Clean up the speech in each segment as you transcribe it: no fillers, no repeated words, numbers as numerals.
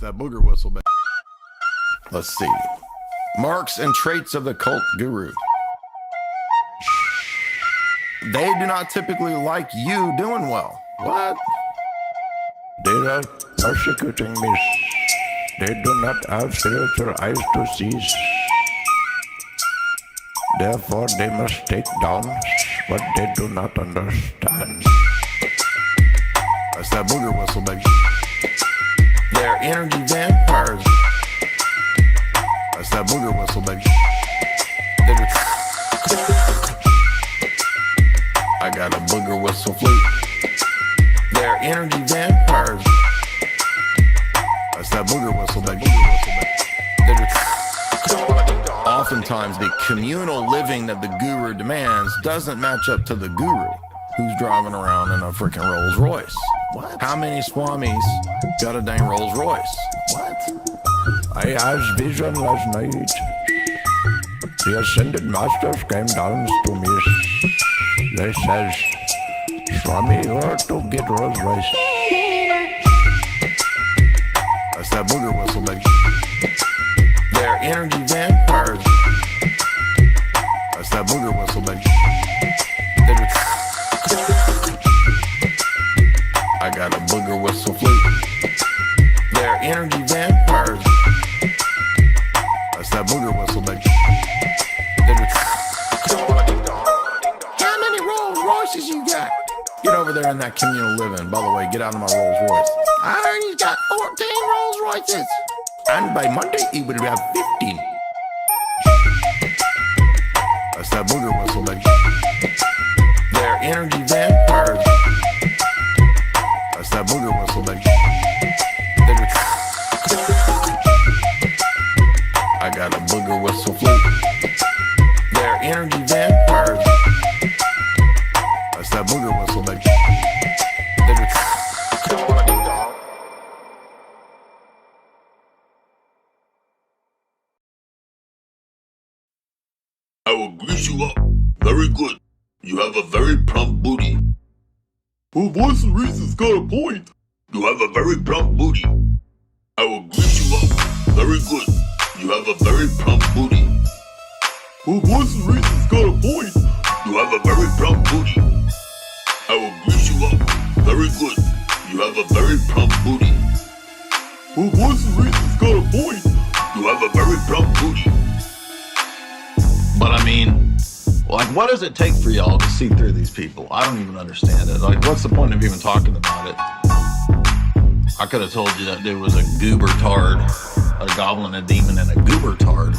that booger whistle, baby. Let's see. Marks and traits of the cult guru. They do not typically like you doing well. What? They are persecuting me. They do not have spiritual eyes to see. Therefore, they must take down what they do not understand. That's that booger whistle, baby. They're energy vampires. That's that booger whistle, baby. I got a booger whistle flute. They're energy vampires. That's that booger whistle, baby. Oftentimes, the communal living that the guru demands doesn't match up to the guru who's driving around in a freaking Rolls Royce. What? How many swamis got a dang Rolls Royce? What? I had vision last night. The ascended masters came down to me. They says, Swami, you are to get Rolls Royce. That's that booger whistle, baby. They're energy vampires. That's that booger whistle, baby. I got a booger whistle flute. They're energy vampires. That's that booger whistle, baby. How many Rolls Royces you got? Get over there in that communal living. By the way, get out of my Rolls Royce. I heard he's got 14 Rolls Royces. And by Monday, he would have 15. That's that booger whistle, baby. They're energy vampires. That's that booger whistle, baby. I got a booger whistle flute. They're energy vampires. That's that booger whistle, baby. I will grease you up. Very good. You have a very plump booty. Well, Voice of Reason's got a point. You have a very plump booty. I will grease you up. Very good. You have a very plump booty. Well, Voice of Reason's got a point. You have a very plump booty. I will grease you up. Very good. You have a very plump booty. Well, Voice of Reason's got a point. You have a very plump booty. But I mean, like, what does it take for y'all to see through these people? I don't even understand it. Like, what's the point of even talking about it? I could have told you that dude was a goober tard, a goblin, a demon, and a goober tard.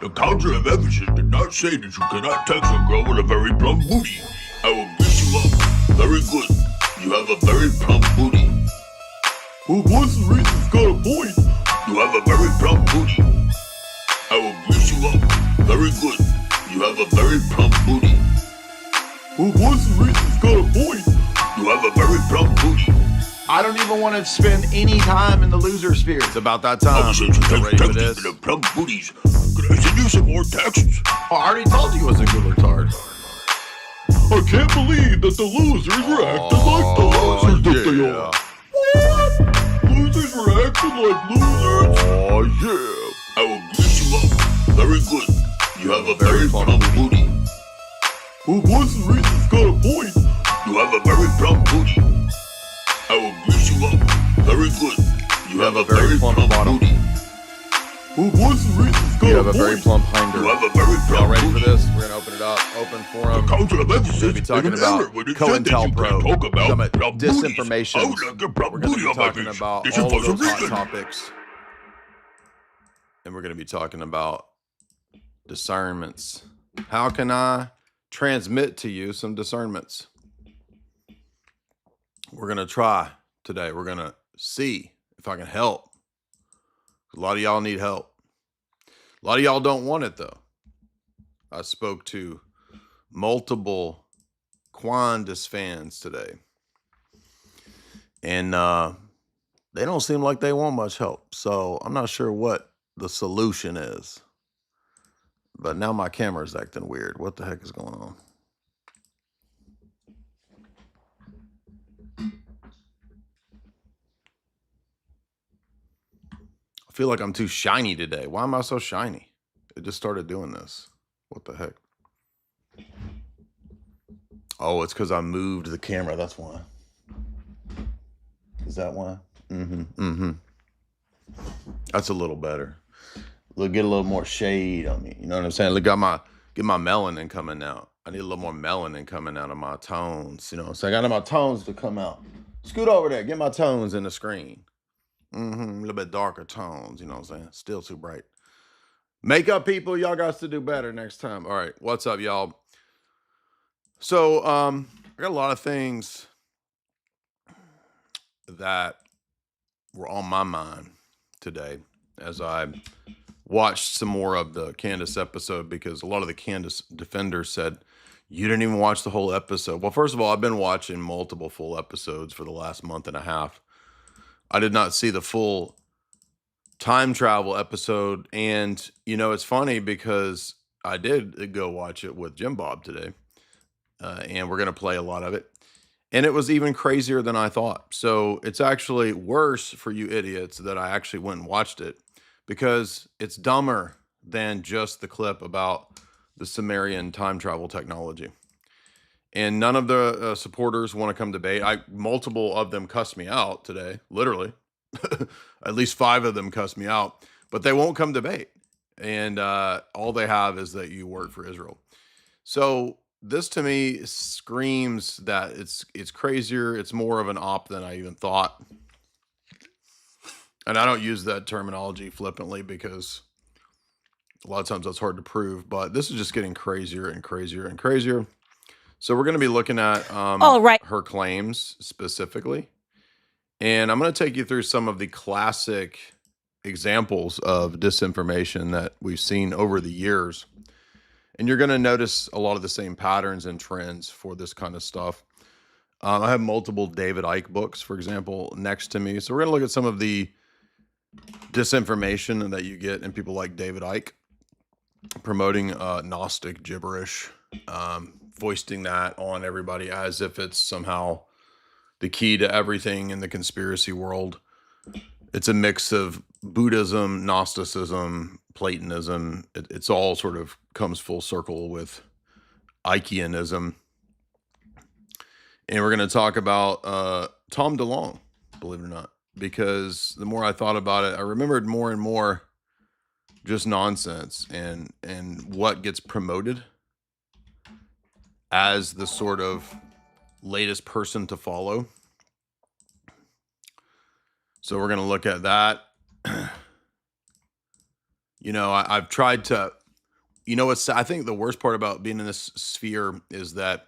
The Council of Ephesus did not say that you cannot text a girl with a very plump booty. I will grease you up. Very good. You have a very plump booty. Well, Voice of Reason's got a point. You have a very plump booty. I will grease you up. Very good. You have a very plump booty. Well, Voice of Reason's got a point. You have a very plump booty. I don't even want to spend any time in the loser sphere. It's about that time. Since you Get ready for text this. the plump booties, could I send you some more texts? Oh, I already told you it was a goober tard. I can't believe that the losers were acting like the losers that they are. What? Losers were acting like losers? Oh, yeah. I will grease you up. Very good. You have a very plump booty. Well, Voice of Reason's got a point. You have a very plump booty. I will grease you up. Very good. You have a very plump booty. Well, Voice of Reason's got a point. You have a very plump hinder. You have a very plump Y'all ready booty. for this? We're going to open it up. Open forum. The Council of Ephesus We're going to be talking about COINTELPRO, disinformation. We're going to be talking about all of those hot topics. And we're going to be talking about discernments. How can I transmit to you some discernments? We're going to try today. We're going to see if I can help. A lot of y'all need help. A lot of y'all don't want it, though. I spoke to multiple Candace fans today. And they don't seem like they want much help. So I'm not sure what the solution is. But now my camera's acting weird. What the heck is going on? feel like I'm too shiny today. Why am I so shiny? It just started doing this. What the heck? Oh, it's because I moved the camera. That's why. Is that why? That's a little better. Get a little more shade on me. You know what I'm saying? Look, get my melanin coming out. I need a little more melanin coming out of my tones. You know what I'm saying? I got my tones to come out. Scoot over there. Get my tones in the screen. A little bit darker tones. You know what I'm saying? Still too bright. Makeup people, y'all got to do better next time. All right. What's up, y'all? So, I got a lot of things that were on my mind today as I watched some more of the Candace episode, because a lot of the Candace defenders said, you didn't even watch the whole episode. Well, first of all, I've been watching multiple full episodes for the last month and a half. I did not see the full time travel episode. And, you know, it's funny because I did go watch it with Jim Bob today. And we're going to play a lot of it. And it was even crazier than I thought. So it's actually worse for you idiots that I actually went and watched it, because it's dumber than just the clip about the Sumerian time travel technology. And none of the supporters want to come debate. Multiple of them cussed me out today, literally. At least 5 of them cussed me out, but they won't come debate. And all they have is that you work for Israel. So this to me screams that it's crazier. It's more of an op than I even thought. And I don't use that terminology flippantly because a lot of times that's hard to prove, but this is just getting crazier and crazier and crazier. So we're going to be looking at her claims specifically. And I'm going to take you through some of the classic examples of disinformation that we've seen over the years. And you're going to notice a lot of the same patterns and trends for this kind of stuff. I have multiple David Icke books, for example, next to me. So we're going to look at some of the disinformation that you get in people like David Icke promoting Gnostic gibberish, foisting that on everybody as if it's somehow the key to everything in the conspiracy world. It's a mix of Buddhism, Gnosticism, Platonism. It's all sort of comes full circle with ICKEanism. And we're going to talk about Tom DeLonge, believe it or not, because the more I thought about it, I remembered more and more just nonsense and what gets promoted as the sort of latest person to follow. So we're going to look at that. You know, I've tried to, you know, I think the worst part about being in this sphere is that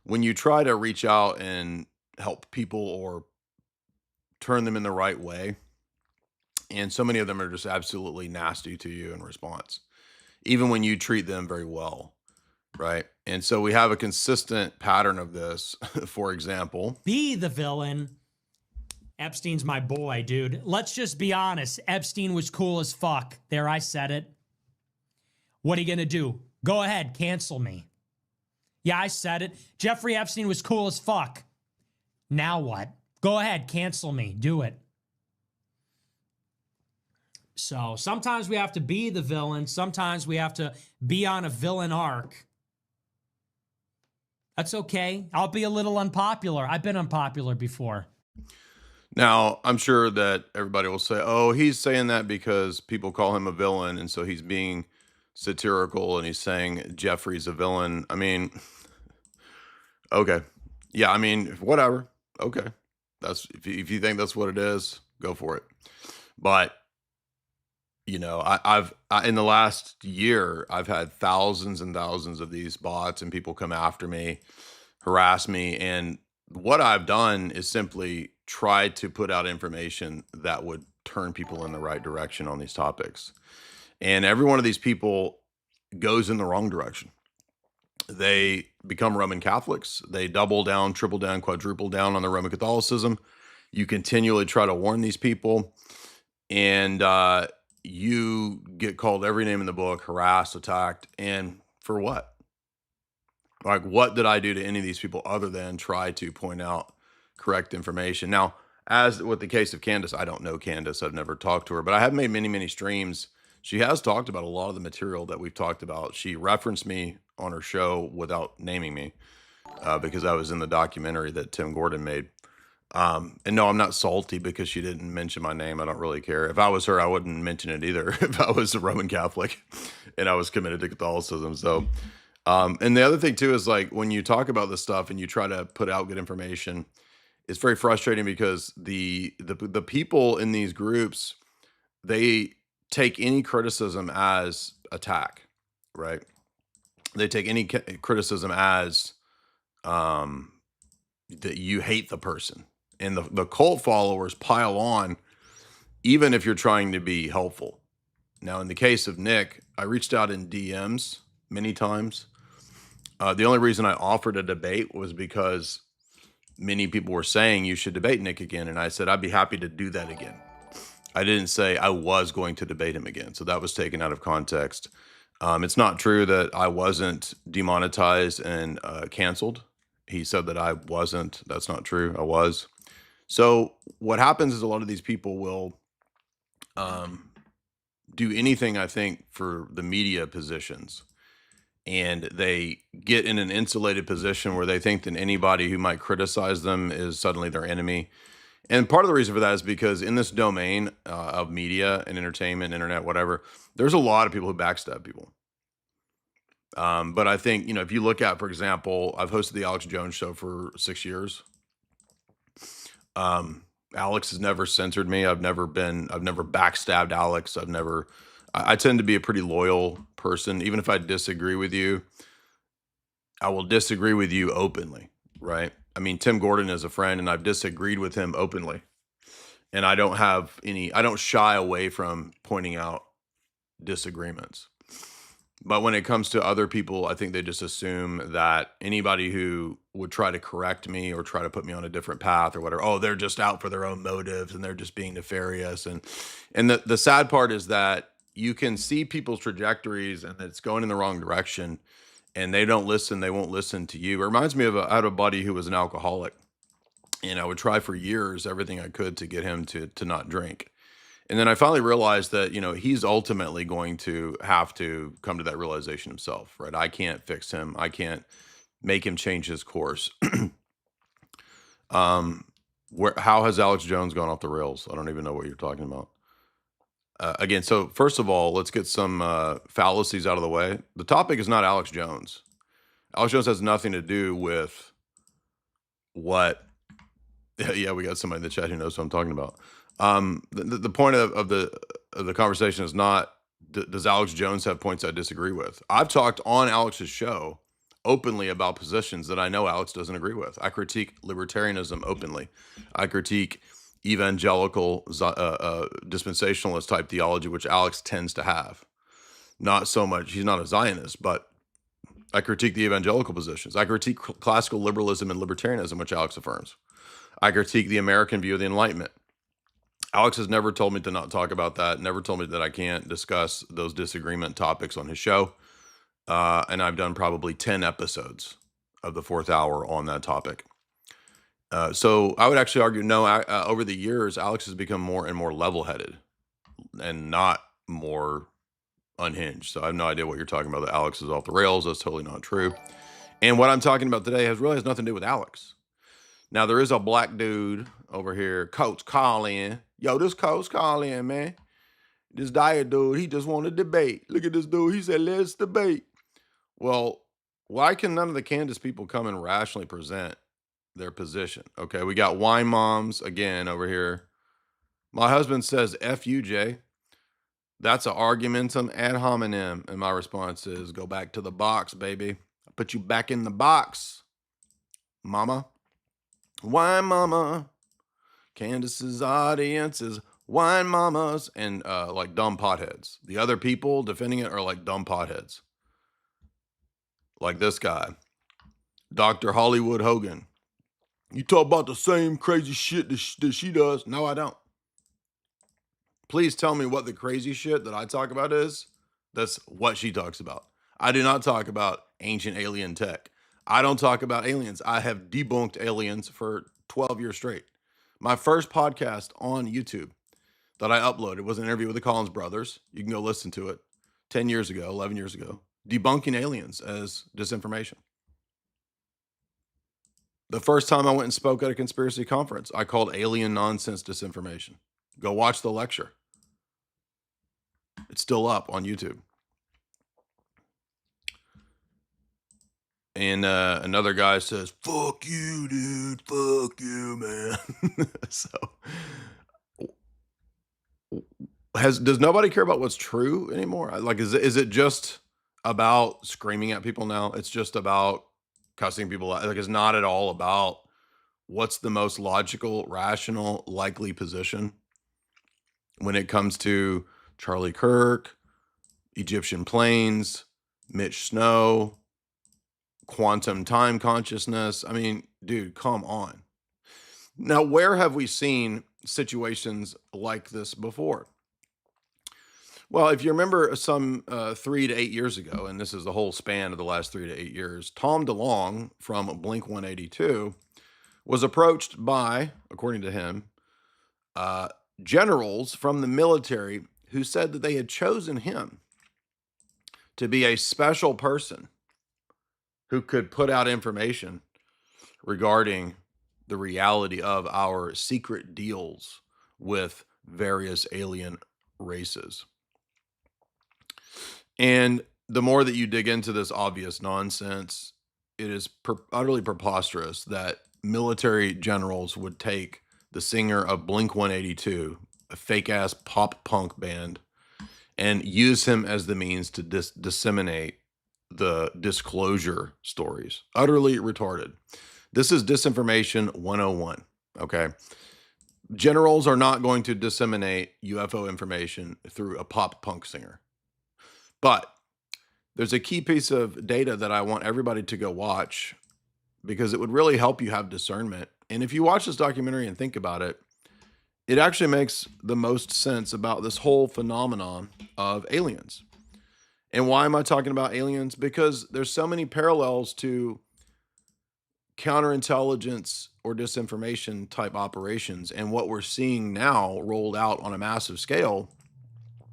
when you try to reach out and help people or turn them in the right way, and so many of them are just absolutely nasty to you in response, even when you treat them very well, right? And so we have a consistent pattern of this. For example, be the villain. Epstein's my boy, dude. Let's just be honest. Epstein was cool as fuck. There, I said it. What are you gonna do? Go ahead, cancel me. Yeah, I said it. Jeffrey Epstein was cool as fuck. Now what? Go ahead, cancel me. Do it. So sometimes we have to be the villain. Sometimes we have to be on a villain arc. That's okay. I'll be a little unpopular. I've been unpopular before. Now, I'm sure that everybody will say, oh, he's saying that because people call him a villain, and so he's being satirical, and he's saying Jeffrey's a villain. I mean, okay. Yeah, I mean, whatever. Okay. That's if you think that's what it is, go for it. But, you know, I've in the last year, I've had thousands and thousands of these bots, and people come after me, harass me, and what I've done is simply try to put out information that would turn people in the right direction on these topics. And every one of these people goes in the wrong direction. They become Roman Catholics. They double down, triple down, quadruple down on the Roman Catholicism. You continually try to warn these people, and you get called every name in the book, harassed, attacked, and for what? Like, what did I do to any of these people other than try to point out correct information? Now, As with the case of Candace, I don't know Candace. I've never talked to her, but I have made many, many streams. She has talked about a lot of the material that we've talked about. She referenced me on her show without naming me because I was in the documentary that Tim Gordon made. And no, I'm not salty because she didn't mention my name. I don't really care. If I was her, I wouldn't mention it either. If I was a Roman Catholic and I was committed to Catholicism. So, and the other thing too is like when you talk about this stuff and you try to put out good information, it's very frustrating because the people in these groups, they take any criticism as attack, right? They take any criticism as um, that you hate the person, and the cult followers pile on, even if you're trying to be helpful. Now, in the case of Nick, I reached out in DMs many times. The only reason I offered a debate was because many people were saying you should debate Nick again, and I said I'd be happy to do that again. I didn't say I was going to debate him again, so that was taken out of context. It's not true that I wasn't demonetized and canceled. He said that I wasn't. That's not true. I was. So what happens is a lot of these people will do anything, I think, for the media positions. And they get in an insulated position where they think that anybody who might criticize them is suddenly their enemy. And part of the reason for that is because in this domain of media and entertainment, internet, whatever, there's a lot of people who backstab people. But I think, if you look at, for example, I've hosted the Alex Jones show for 6 years. Alex has never censored me. I've never backstabbed Alex. I tend to be a pretty loyal person. Even if I disagree with you, I will disagree with you openly, right? I mean, Tim Gordon is a friend and I've disagreed with him openly. And I don't shy away from pointing out disagreements. But when it comes to other people, I think they just assume that anybody who would try to correct me or try to put me on a different path or whatever, oh, they're just out for their own motives and they're just being nefarious. And the sad part is that you can see people's trajectories and it's going in the wrong direction and they don't listen. They won't listen to you. It reminds me of I had a buddy who was an alcoholic and I would try for years everything I could to get him to not drink. And then I finally realized that, he's ultimately going to have to come to that realization himself, right? I can't fix him. I can't make him change his course. How has Alex Jones gone off the rails? I don't even know what you're talking about. Again, so first of all, let's get some fallacies out of the way. The topic is not Alex Jones. Alex Jones has nothing to do with what. Yeah, we got somebody in the chat who knows what I'm talking about. The point of the conversation is not does Alex Jones have points I disagree with. I've talked on Alex's show openly about positions that I know Alex doesn't agree with. I critique libertarianism openly. I critique evangelical dispensationalist type theology, which Alex tends to have. Not so much, he's not a Zionist, but I critique the evangelical positions. I critique classical liberalism and libertarianism, which Alex affirms. I critique the American view of the Enlightenment. Alex has never told me to not talk about that, never told me that I can't discuss those disagreement topics on his show. And I've done probably 10 episodes of the 4th hour on that topic. So I would actually argue, no, over the years, Alex has become more and more level-headed and not more unhinged. So I have no idea what you're talking about, that Alex is off the rails. That's totally not true. And what I'm talking about today has nothing to do with Alex. Now, there is a black dude over here, Coach Colin. Yo, this Coach Colin, man. This diet dude, he just wanted to debate. Look at this dude. He said, let's debate. Well, why can none of the Candace people come and rationally present their position? Okay, we got wine moms again over here. My husband says, F you, Jay. That's an argumentum ad hominem. And my response is, go back to the box, baby. I put you back in the box, mama. Wine mama. Candace's audience is wine mamas and like dumb potheads. The other people defending it are like dumb potheads. Like this guy, Dr. Hollywood Hogan. You talk about the same crazy shit that she does. No, I don't. Please tell me what the crazy shit that I talk about is. That's what she talks about. I do not talk about ancient alien tech. I don't talk about aliens. I have debunked aliens for 12 years straight. My first podcast on YouTube that I uploaded was an interview with the Collins brothers. You can go listen to it 10 years ago, 11 years ago, debunking aliens as disinformation. The first time I went and spoke at a conspiracy conference, I called alien nonsense disinformation. Go watch the lecture. It's still up on YouTube. And another guy says, "Fuck you, dude. Fuck you, man." So does nobody care about what's true anymore? Like, is it just about screaming at people now? It's just about cussing people out. Like, it's not at all about what's the most logical, rational, likely position when it comes to Charlie Kirk, Egyptian planes, Mitch Snow, quantum time consciousness. I mean, dude, come on. Now, where have we seen situations like this before? Well, if you remember some 3 to 8 years ago, and this is the whole span of the last 3 to 8 years, Tom DeLonge from Blink 182 was approached by, according to him, generals from the military who said that they had chosen him to be a special person who could put out information regarding the reality of our secret deals with various alien races. And the more that you dig into this obvious nonsense, it is utterly preposterous that military generals would take the singer of Blink 182, a fake ass pop punk band, and use him as the means to disseminate the disclosure stories. Utterly retarded. This is disinformation 101. Okay. Generals are not going to disseminate UFO information through a pop punk singer. But there's a key piece of data that I want everybody to go watch because it would really help you have discernment. And if you watch this documentary and think about it, it actually makes the most sense about this whole phenomenon of aliens. And why am I talking about aliens? Because there's so many parallels to counterintelligence or disinformation type operations and what we're seeing now rolled out on a massive scale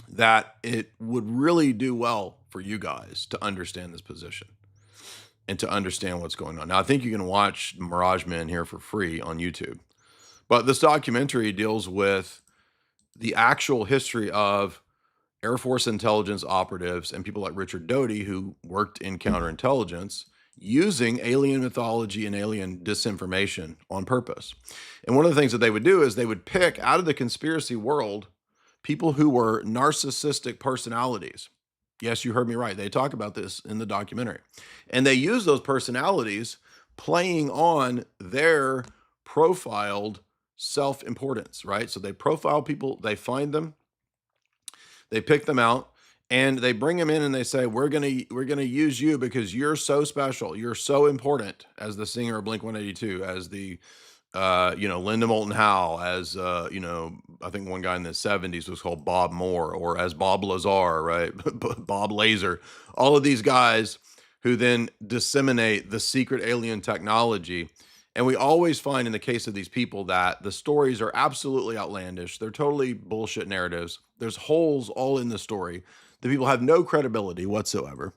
that it would really do well for you guys to understand this position and to understand what's going on. Now, I think you can watch Mirage Men here for free on YouTube. But this documentary deals with the actual history of Air Force intelligence operatives and people like Richard Doty, who worked in counterintelligence, using alien mythology and alien disinformation on purpose. And one of the things that they would do is they would pick out of the conspiracy world people who were narcissistic personalities. Yes, you heard me right. They talk about this in the documentary. And they use those personalities playing on their profiled self-importance, right? So they profile people, they find them, they pick them out, and they bring them in and they say, we're gonna use you because you're so special, you're so important, as the singer of Blink 182, as the Linda Moulton Howe, as I think one guy in the 70s was called Bob Moore, or as Bob Lazar, right? Bob Laser. All of these guys who then disseminate the secret alien technology. And we always find in the case of these people that the stories are absolutely outlandish. They're totally bullshit narratives. There's holes all in the story. The people have no credibility whatsoever.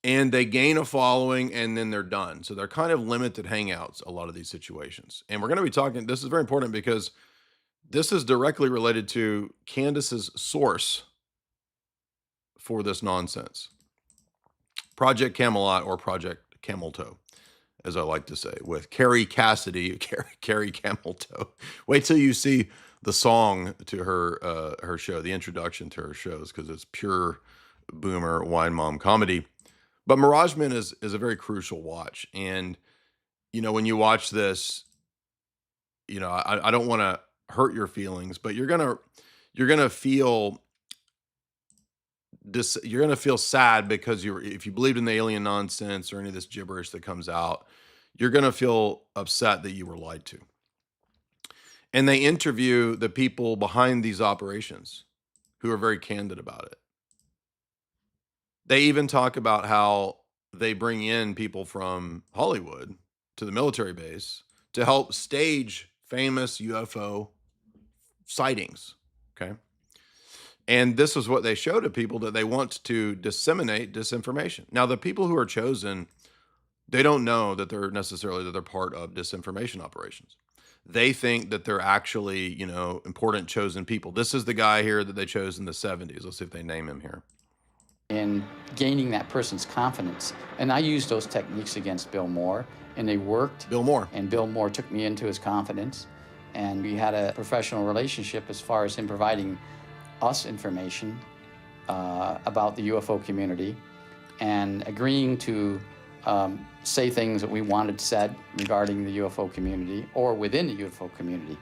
And they gain a following and then they're done. So they're kind of limited hangouts, a lot of these situations. And we're going to be talking, this is very important because this is directly related to Candace's source for this nonsense. Project Camelot, or Project Camel Toe, as I like to say, with Carrie Cassidy, Carrie Camel Toe. Wait till you see the song to her show, the introduction to her shows, because it's pure boomer wine mom comedy. But Mirage Men is a very crucial watch. And, when you watch this, I don't want to hurt your feelings, but you're gonna feel this, you're gonna feel sad because if you believed in the alien nonsense or any of this gibberish that comes out, you're gonna feel upset that you were lied to. And they interview the people behind these operations who are very candid about it. They even talk about how they bring in people from Hollywood to the military base to help stage famous UFO sightings. Okay. And this is what they show to people, that they want to disseminate disinformation. Now, the people who are chosen, they don't know that they're part of disinformation operations. They think that they're actually, important chosen people. This is the guy here that they chose in the 70s. Let's see if they name him here. And gaining that person's confidence. And I used those techniques against Bill Moore, and they worked. Bill Moore. And Bill Moore took me into his confidence, and we had a professional relationship as far as him providing us information about the UFO community and agreeing to say things that we wanted said regarding the UFO community or within the UFO community.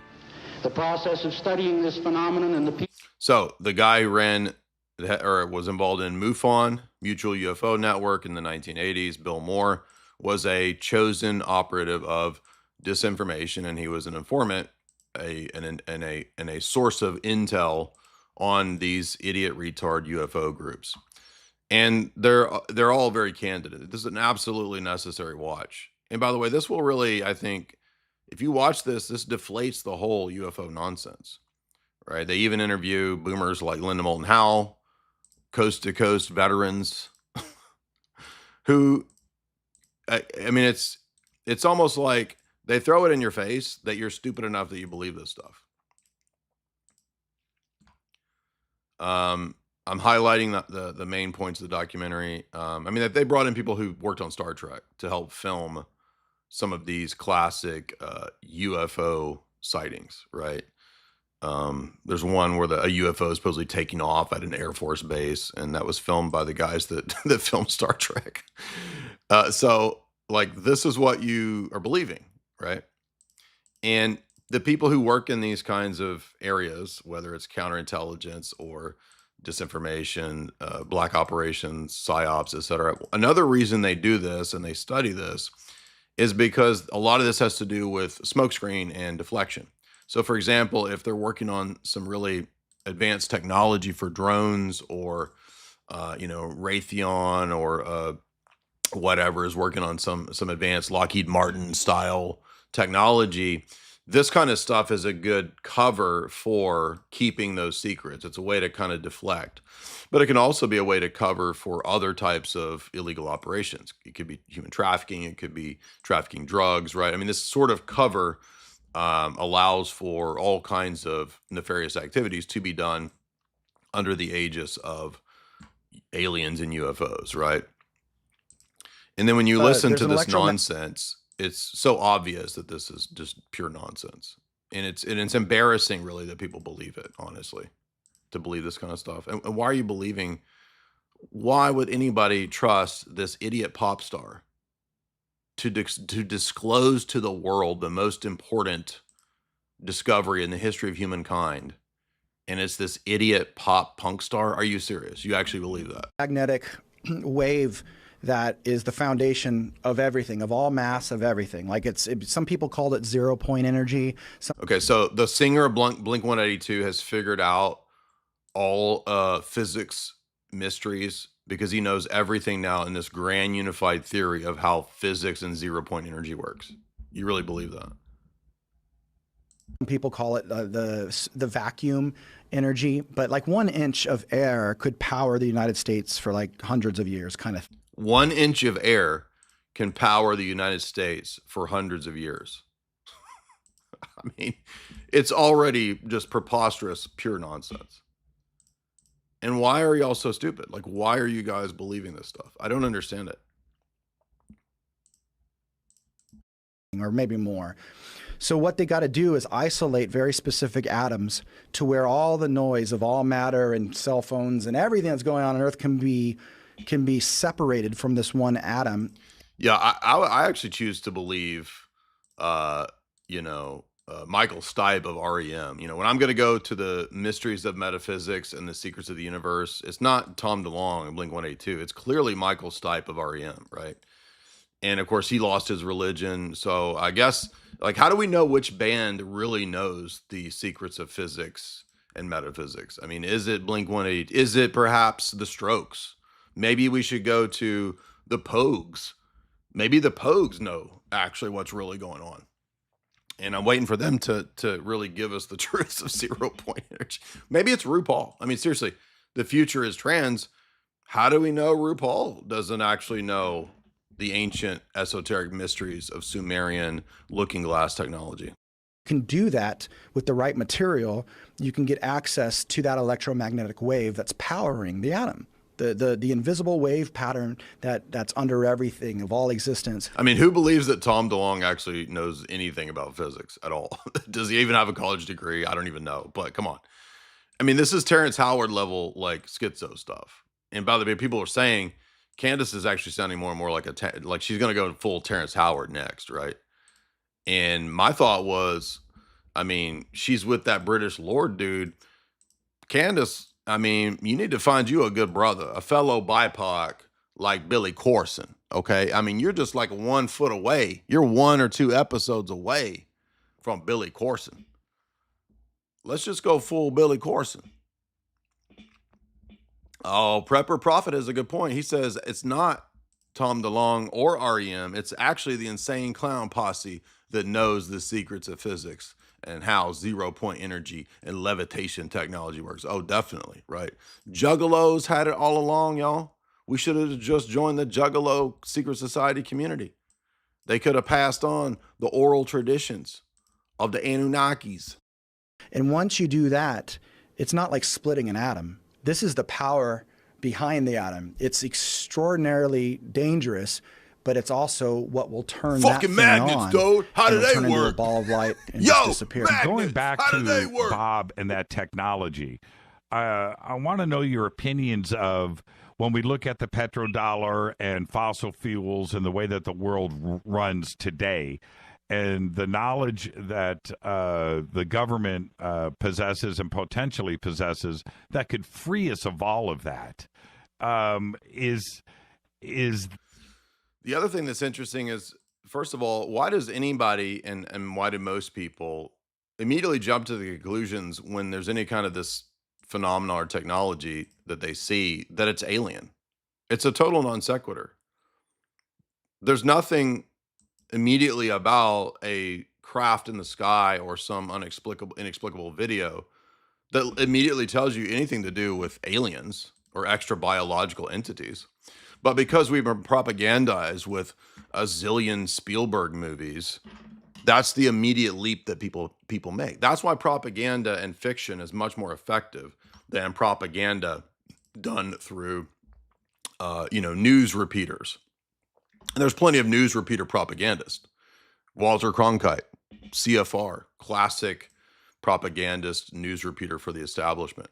The process of studying this phenomenon and the So the guy who was involved in MUFON, Mutual UFO Network, in the 1980s, Bill Moore, was a chosen operative of disinformation, and he was an informant, and a source of intel on these idiot retard UFO groups. And they're all very candid. This is an absolutely necessary watch. And by the way, this will really, I think, if you watch this deflates the whole UFO nonsense, right? They even interview boomers like Linda Moulton Howe, coast to coast veterans, who, I mean, it's almost like they throw it in your face that you're stupid enough that you believe this stuff. I'm highlighting the main points of the documentary. I mean, they brought in people who worked on Star Trek to help film some of these classic UFO sightings, right? There's one where a UFO is supposedly taking off at an Air Force base, and that was filmed by the guys that filmed Star Trek. So, like, this is what you are believing, right? And the people who work in these kinds of areas, whether it's counterintelligence or disinformation, black operations, psyops, etc. Another reason they do this and they study this is because a lot of this has to do with smokescreen and deflection. So, for example, if they're working on some really advanced technology for drones, or Raytheon or whatever is working on some advanced Lockheed Martin style technology, this kind of stuff is a good cover for keeping those secrets. It's a way to kind of deflect, but it can also be a way to cover for other types of illegal operations. It could be human trafficking. It could be trafficking drugs, right? I mean, this sort of cover allows for all kinds of nefarious activities to be done under the aegis of aliens and UFOs, right? And then when you listen to this nonsense, it's so obvious that this is just pure nonsense. And it's embarrassing, really, that people believe it, honestly, to believe this kind of stuff. And why are you believing? Why would anybody trust this idiot pop star to disclose to the world the most important discovery in the history of humankind? And it's this idiot pop punk star? Are you serious? You actually believe that? Magnetic wave that is the foundation of everything, of all mass, of everything. Like some people called it 0 point energy. Okay, so the singer of Blink 182 has figured out all physics mysteries because he knows everything now in this grand unified theory of how physics and 0 point energy works. You really believe that? Some people call it the vacuum energy, but like 1 inch of air could power the United States for like hundreds of years, kind of. 1 inch of air can power the United States for hundreds of years. I mean, it's already just preposterous, pure nonsense. And why are y'all so stupid? Like, why are you guys believing this stuff? I don't understand it. Or maybe more. So what they got to do is isolate very specific atoms to where all the noise of all matter and cell phones and everything that's going on Earth can be separated from this one atom. Yeah, I actually choose to believe, Michael Stipe of REM. When I'm going to go to the mysteries of metaphysics and the secrets of the universe, it's not Tom DeLonge and Blink 182. It's clearly Michael Stipe of REM, right? And of course, he lost his religion. So I guess, like, how do we know which band really knows the secrets of physics and metaphysics? I mean, is it Blink 182? Is it perhaps the Strokes? Maybe we should go to the Pogues. Maybe the Pogues know actually what's really going on. And I'm waiting for them to really give us the truth of 0 point energy. Maybe it's RuPaul. I mean, seriously, the future is trans. How do we know RuPaul doesn't actually know the ancient esoteric mysteries of Sumerian looking glass technology? Can do that with the right material, you can get access to that electromagnetic wave that's powering the atom. The invisible wave pattern that's under everything of all existence. I mean, who believes that Tom DeLonge actually knows anything about physics at all? Does he even have a college degree? I don't even know, but come on. I mean, this is Terrence Howard level, like schizo stuff. And by the way, people are saying Candace is actually sounding more and more like like she's going to go full Terrence Howard next, right? And my thought was, I mean, she's with that British Lord dude. Candace, I mean, you need to find you a good brother, a fellow BIPOC like Billy Corson, okay? I mean, you're just like 1 foot away. You're 1 or 2 episodes away from Billy Corson. Let's just go full Billy Corson. Oh, Prepper Prophet has a good point. He says it's not Tom DeLonge or REM. It's actually the insane clown posse that knows the secrets of physics and how 0 point energy and levitation technology works. Oh, definitely, right? Juggalos had it all along, y'all. We should have just joined the Juggalo secret society community. They could have passed on the oral traditions of the Anunnakis. And once you do that, it's not like splitting an atom. This is the power behind the atom. It's extraordinarily dangerous, but it's also what will turn that fucking thing magnets, on. dude. How do they turn into a work? ball of light and Yo, just disappear. magnets. Going back How do they to work? Bob and that technology, I want to know your opinions of when we look at the petrodollar and fossil fuels and the way that the world runs today, and the knowledge that the government possesses and potentially possesses that could free us of all of that. Is The other thing that's interesting is, first of all, why does anybody and why do most people immediately jump to the conclusions when there's any kind of this phenomenon or technology that they see that it's alien? It's a total non sequitur. There's nothing immediately about a craft in the sky or some inexplicable video that immediately tells you anything to do with aliens or extra biological entities. But because we've been propagandized with a zillion Spielberg movies, that's the immediate leap that people make. That's why propaganda and fiction is much more effective than propaganda done through, news repeaters. And there's plenty of news repeater propagandists. Walter Cronkite, CFR, classic propagandist news repeater for the establishment.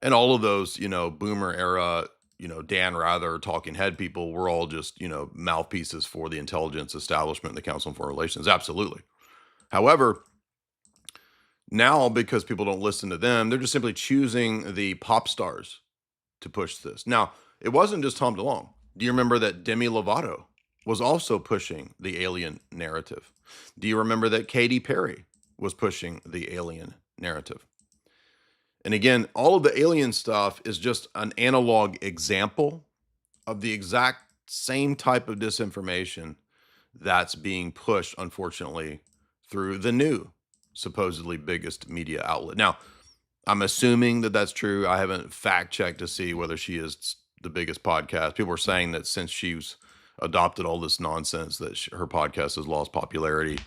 And all of those, boomer era, Dan Rather, talking head people, we're all just, mouthpieces for the intelligence establishment and the Council on Foreign Relations. Absolutely. However, now because people don't listen to them, they're just simply choosing the pop stars to push this. Now, it wasn't just Tom DeLonge. Do you remember that Demi Lovato was also pushing the alien narrative? Do you remember that Katy Perry was pushing the alien narrative? And again, all of the alien stuff is just an analog example of the exact same type of disinformation that's being pushed, unfortunately, through the new supposedly biggest media outlet. Now, I'm assuming that that's true. I haven't fact checked to see whether she is the biggest podcast. People are saying that since she's adopted all this nonsense that her podcast has lost popularity.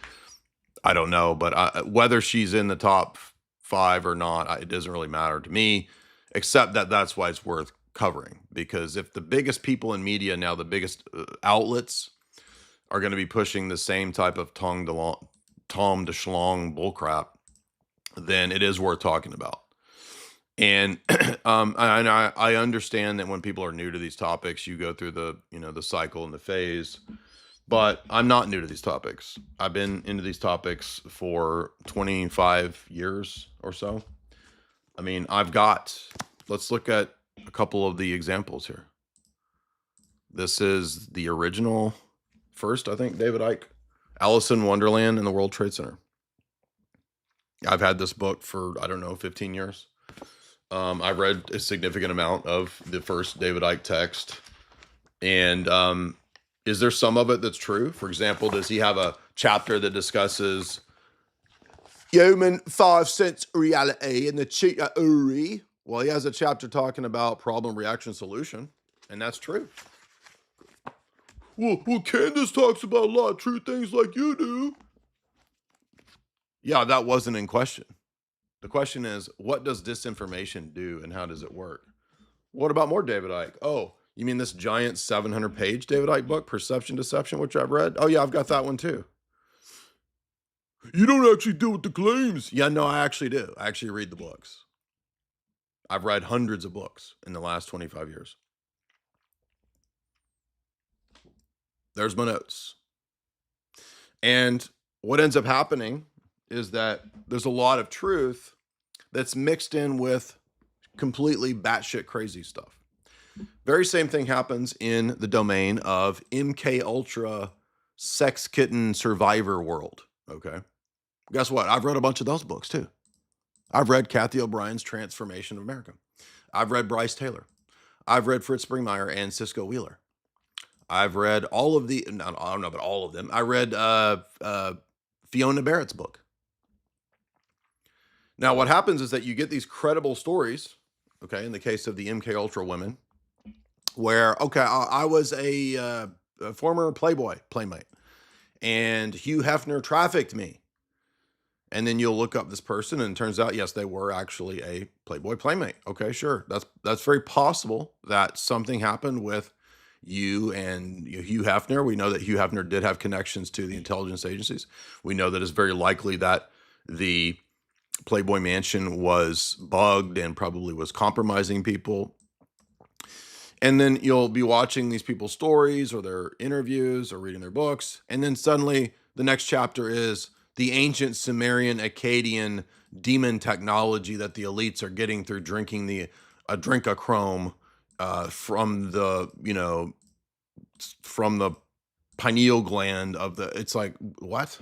I don't know, but whether she's in the top 5 or not, it doesn't really matter to me, except that that's why it's worth covering. Because if the biggest people in media now, the biggest outlets, are going to be pushing the same type of Tom DeShlong bullcrap, then it is worth talking about. And I understand that when people are new to these topics, you go through the cycle and the phase. But I'm not new to these topics. I've been into these topics for 25 years or so. I mean, let's look at a couple of the examples here. This is the original first, I think, David Icke, Alice in Wonderland and the World Trade Center. I've had this book for, 15 years. I read a significant amount of the first David Icke text. And is there some of it that's true? For example, does he have a chapter that discusses Human 5 cents reality and the cheatery. Well, he has a chapter talking about problem, reaction, solution, and that's true. Well, Candace talks about a lot of true things like you do. Yeah, that wasn't in question. The question is, what does disinformation do and how does it work? What about more David Icke? Oh, you mean this giant 700-page David Icke book, Perception Deception, which I've read? Oh, yeah, I've got that one too. You don't actually deal with the claims. Yeah, no, I actually do. I actually read the books. I've read hundreds of books in the last 25 years. There's my notes. And what ends up happening is that there's a lot of truth that's mixed in with completely batshit crazy stuff. Very same thing happens in the domain of MK Ultra sex kitten survivor world. Okay. Guess what? I've read a bunch of those books too. I've read Kathy O'Brien's Transformation of America. I've read Bryce Taylor. I've read Fritz Springmeier and Cisco Wheeler. I've read all of the, I don't know about all of them. I read Fiona Barrett's book. Now, what happens is that you get these credible stories, okay, in the case of the MK Ultra women, where, okay, I was a former Playboy playmate, and Hugh Hefner trafficked me. And then you'll look up this person, and it turns out, yes, they were actually a Playboy playmate. Okay, sure. That's very possible that something happened with you and Hugh Hefner. We know that Hugh Hefner did have connections to the intelligence agencies. We know that it's very likely that the Playboy Mansion was bugged and probably was compromising people. And then you'll be watching these people's stories or their interviews or reading their books. And then suddenly the next chapter is the ancient Sumerian Akkadian demon technology that the elites are getting through drinking a drinkachrome from the pineal gland of the. It's like, what?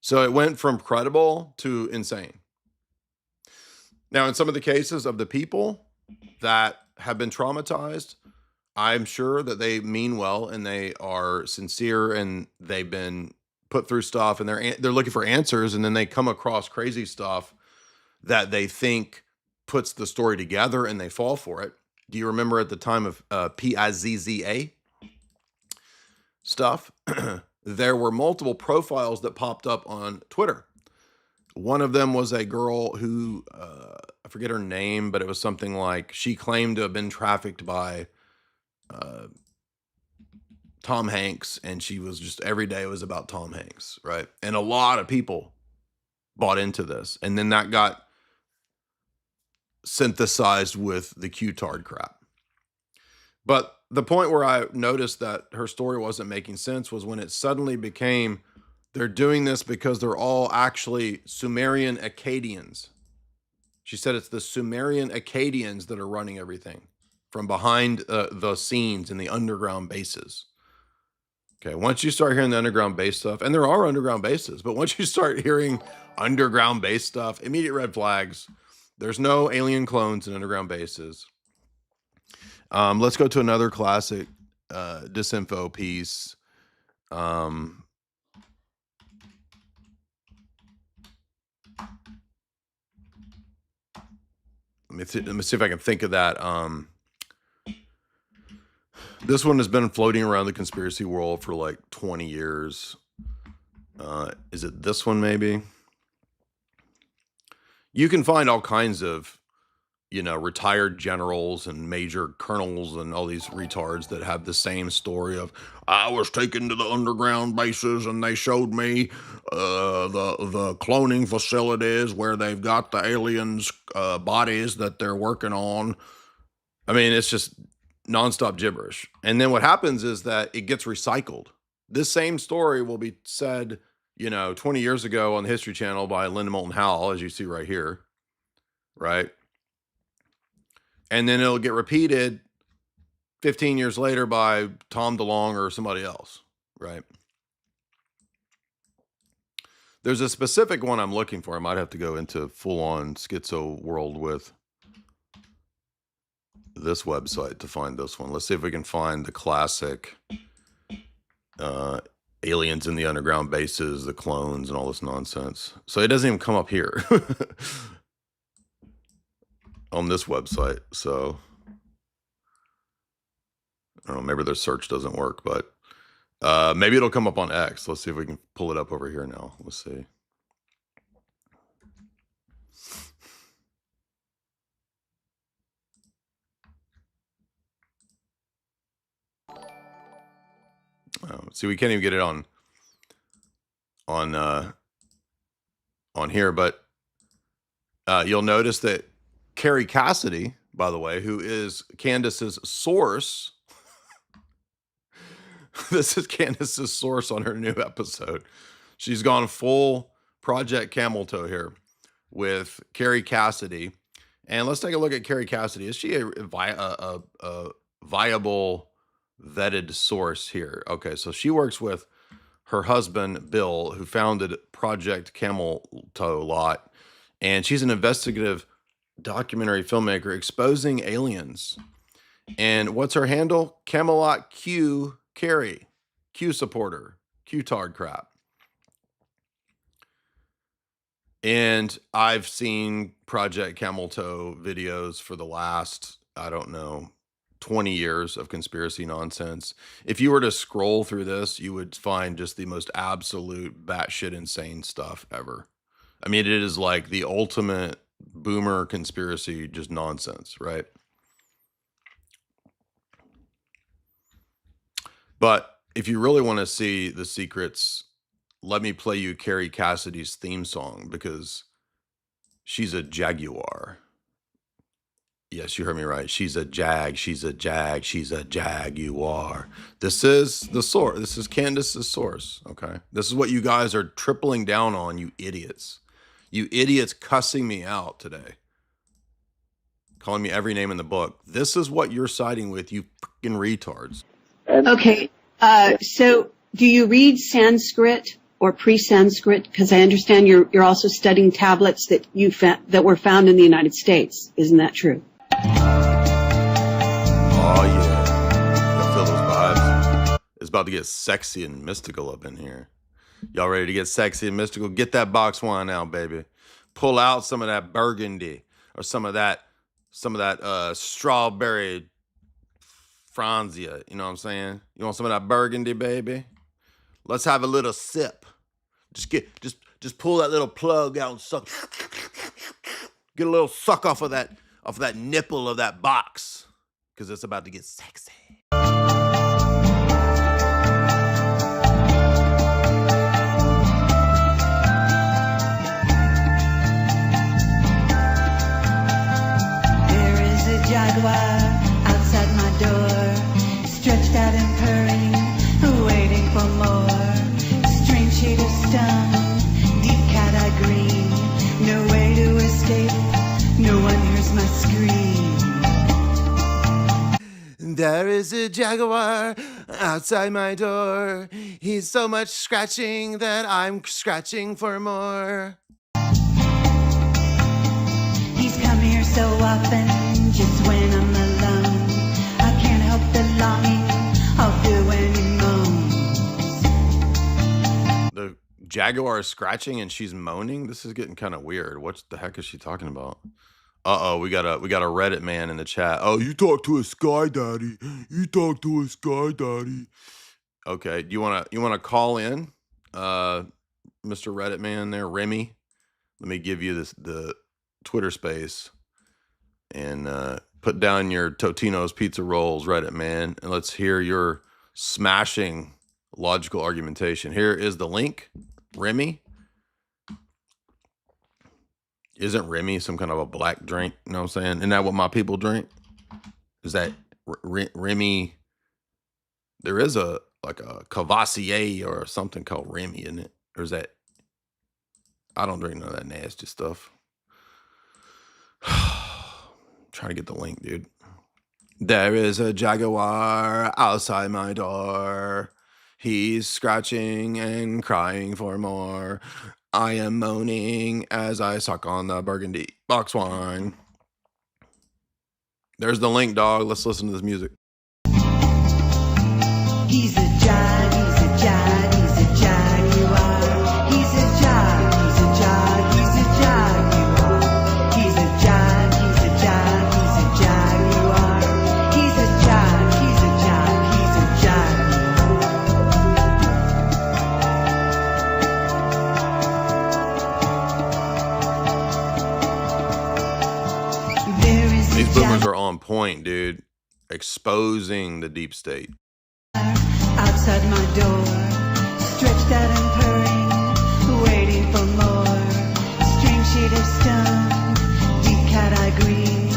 So it went from credible to insane. Now, in some of the cases of the people that have been traumatized, I'm sure that they mean well and they are sincere and they've been put through stuff and they're looking for answers, and then they come across crazy stuff that they think puts the story together and they fall for it. Do you remember at the time of PIZZA stuff? There were multiple profiles that popped up on Twitter. One of them was a girl who, I forget her name, but it was something like she claimed to have been trafficked by Tom Hanks, and she was just every day it was about Tom Hanks, right? And a lot of people bought into this, and then that got synthesized with the Q-tard crap. But the point where I noticed that her story wasn't making sense was when it suddenly became they're doing this because they're all actually Sumerian Akkadians. She said it's the Sumerian Akkadians that are running everything from behind the scenes in the underground bases. Okay, once you start hearing the underground base stuff, and there are underground bases, but once you start hearing underground base stuff, immediate red flags. There's no alien clones in underground bases. Let's go to another classic disinfo piece. Let me see if I can think of that. This one has been floating around the conspiracy world for like 20 years. Is it this one maybe? You can find all kinds of, retired generals and major colonels and all these retards that have the same story of, I was taken to the underground bases and they showed me the cloning facilities where they've got the aliens' bodies that they're working on. I mean, it's just nonstop gibberish. And then what happens is that it gets recycled. This same story will be said, 20 years ago on the History Channel by Linda Moulton Howe, as you see right here, right? And then it'll get repeated 15 years later by Tom DeLonge or somebody else, right? There's a specific one I'm looking for. I might have to go into full-on schizo world with this website to find this one. Let's see if we can find the classic aliens in the underground bases, the clones, and all this nonsense. So it doesn't even come up here on this website. So I don't know, maybe their search doesn't work, but maybe it'll come up on X. Let's see if we can pull it up over here now. Let's see. See, we can't even get it on here, but you'll notice that Carrie Cassidy, by the way, who is Candace's source, this is Candace's source on her new episode. She's gone full Project Camel Toe here with Carrie Cassidy. And let's take a look at Carrie Cassidy. Is she a viable, vetted source here? Okay, so she works with her husband, Bill, who founded Project Camel Toe Lot. And she's an investigative documentary filmmaker exposing aliens. And what's her handle? Camelot Q Carrie. Q supporter. Q-tard crap. And I've seen Project Camel Toe videos for the last, I don't know, 20 years of conspiracy nonsense. If you were to scroll through this, you would find just the most absolute batshit insane stuff ever. I mean, it is like the ultimate boomer conspiracy, just nonsense, right? But if you really want to see the secrets, let me play you Carrie Cassidy's theme song, because she's a jaguar. Yes, you heard me right. She's a jag, she's a jag, she's a jaguar. This is the source. This is Candace's source, okay? This is what you guys are tripling down on, you idiots. You idiots cussing me out today. Calling me every name in the book. This is what you're siding with, you fucking retards. Okay, so do you read Sanskrit or pre-Sanskrit? Because I understand you're also studying tablets that that were found in the United States. Isn't that true? Oh yeah, y'all feel those vibes? It's about to get sexy and mystical up in here. Y'all ready to get sexy and mystical? Get that box wine out, baby. Pull out some of that Burgundy or some of that strawberry Franzia. You know what I'm saying? You want some of that Burgundy, baby? Let's have a little sip. Just pull that little plug out and suck. Get a little suck off of that nipple of that box, because it's about to get sexy. There is a jaguar outside my door, stretched out and purring, waiting for more. Strange shade of stone, deep cat-eye green, no way to escape, no one hears my scream. There is a jaguar outside my door. He's so much scratching that I'm scratching for more. He's come here so often, just when I'm alone. I can't help the longing, I'll do when he moans. The jaguar is scratching and she's moaning. This is getting kind of weird. What the heck is she talking about? Uh-oh, we got a Reddit man in the chat. Oh, you talk to a sky daddy. You talk to a sky daddy. Okay, you wanna call in, Mr. Reddit man there, Remy? Let me give you the Twitter space and put down your Totino's pizza rolls, Reddit man, and let's hear your smashing logical argumentation. Here is the link, Remy. Isn't Remy some kind of a black drink? You know what I'm saying? Isn't that what my people drink? Is that Remy? There is a Cavassier or something called Remy, isn't it? Or is that? I don't drink none of that nasty stuff. Trying to get the link, dude. There is a jaguar outside my door. He's scratching and crying for more. I am moaning as I suck on the Burgundy box wine. There's the link, dog. Let's listen to this music. He's a jag, he's a jag, he's point, dude. Exposing the deep state. Outside my door, stretched out and purring, waiting for more. Strange shade of stone, deep cat-eye green.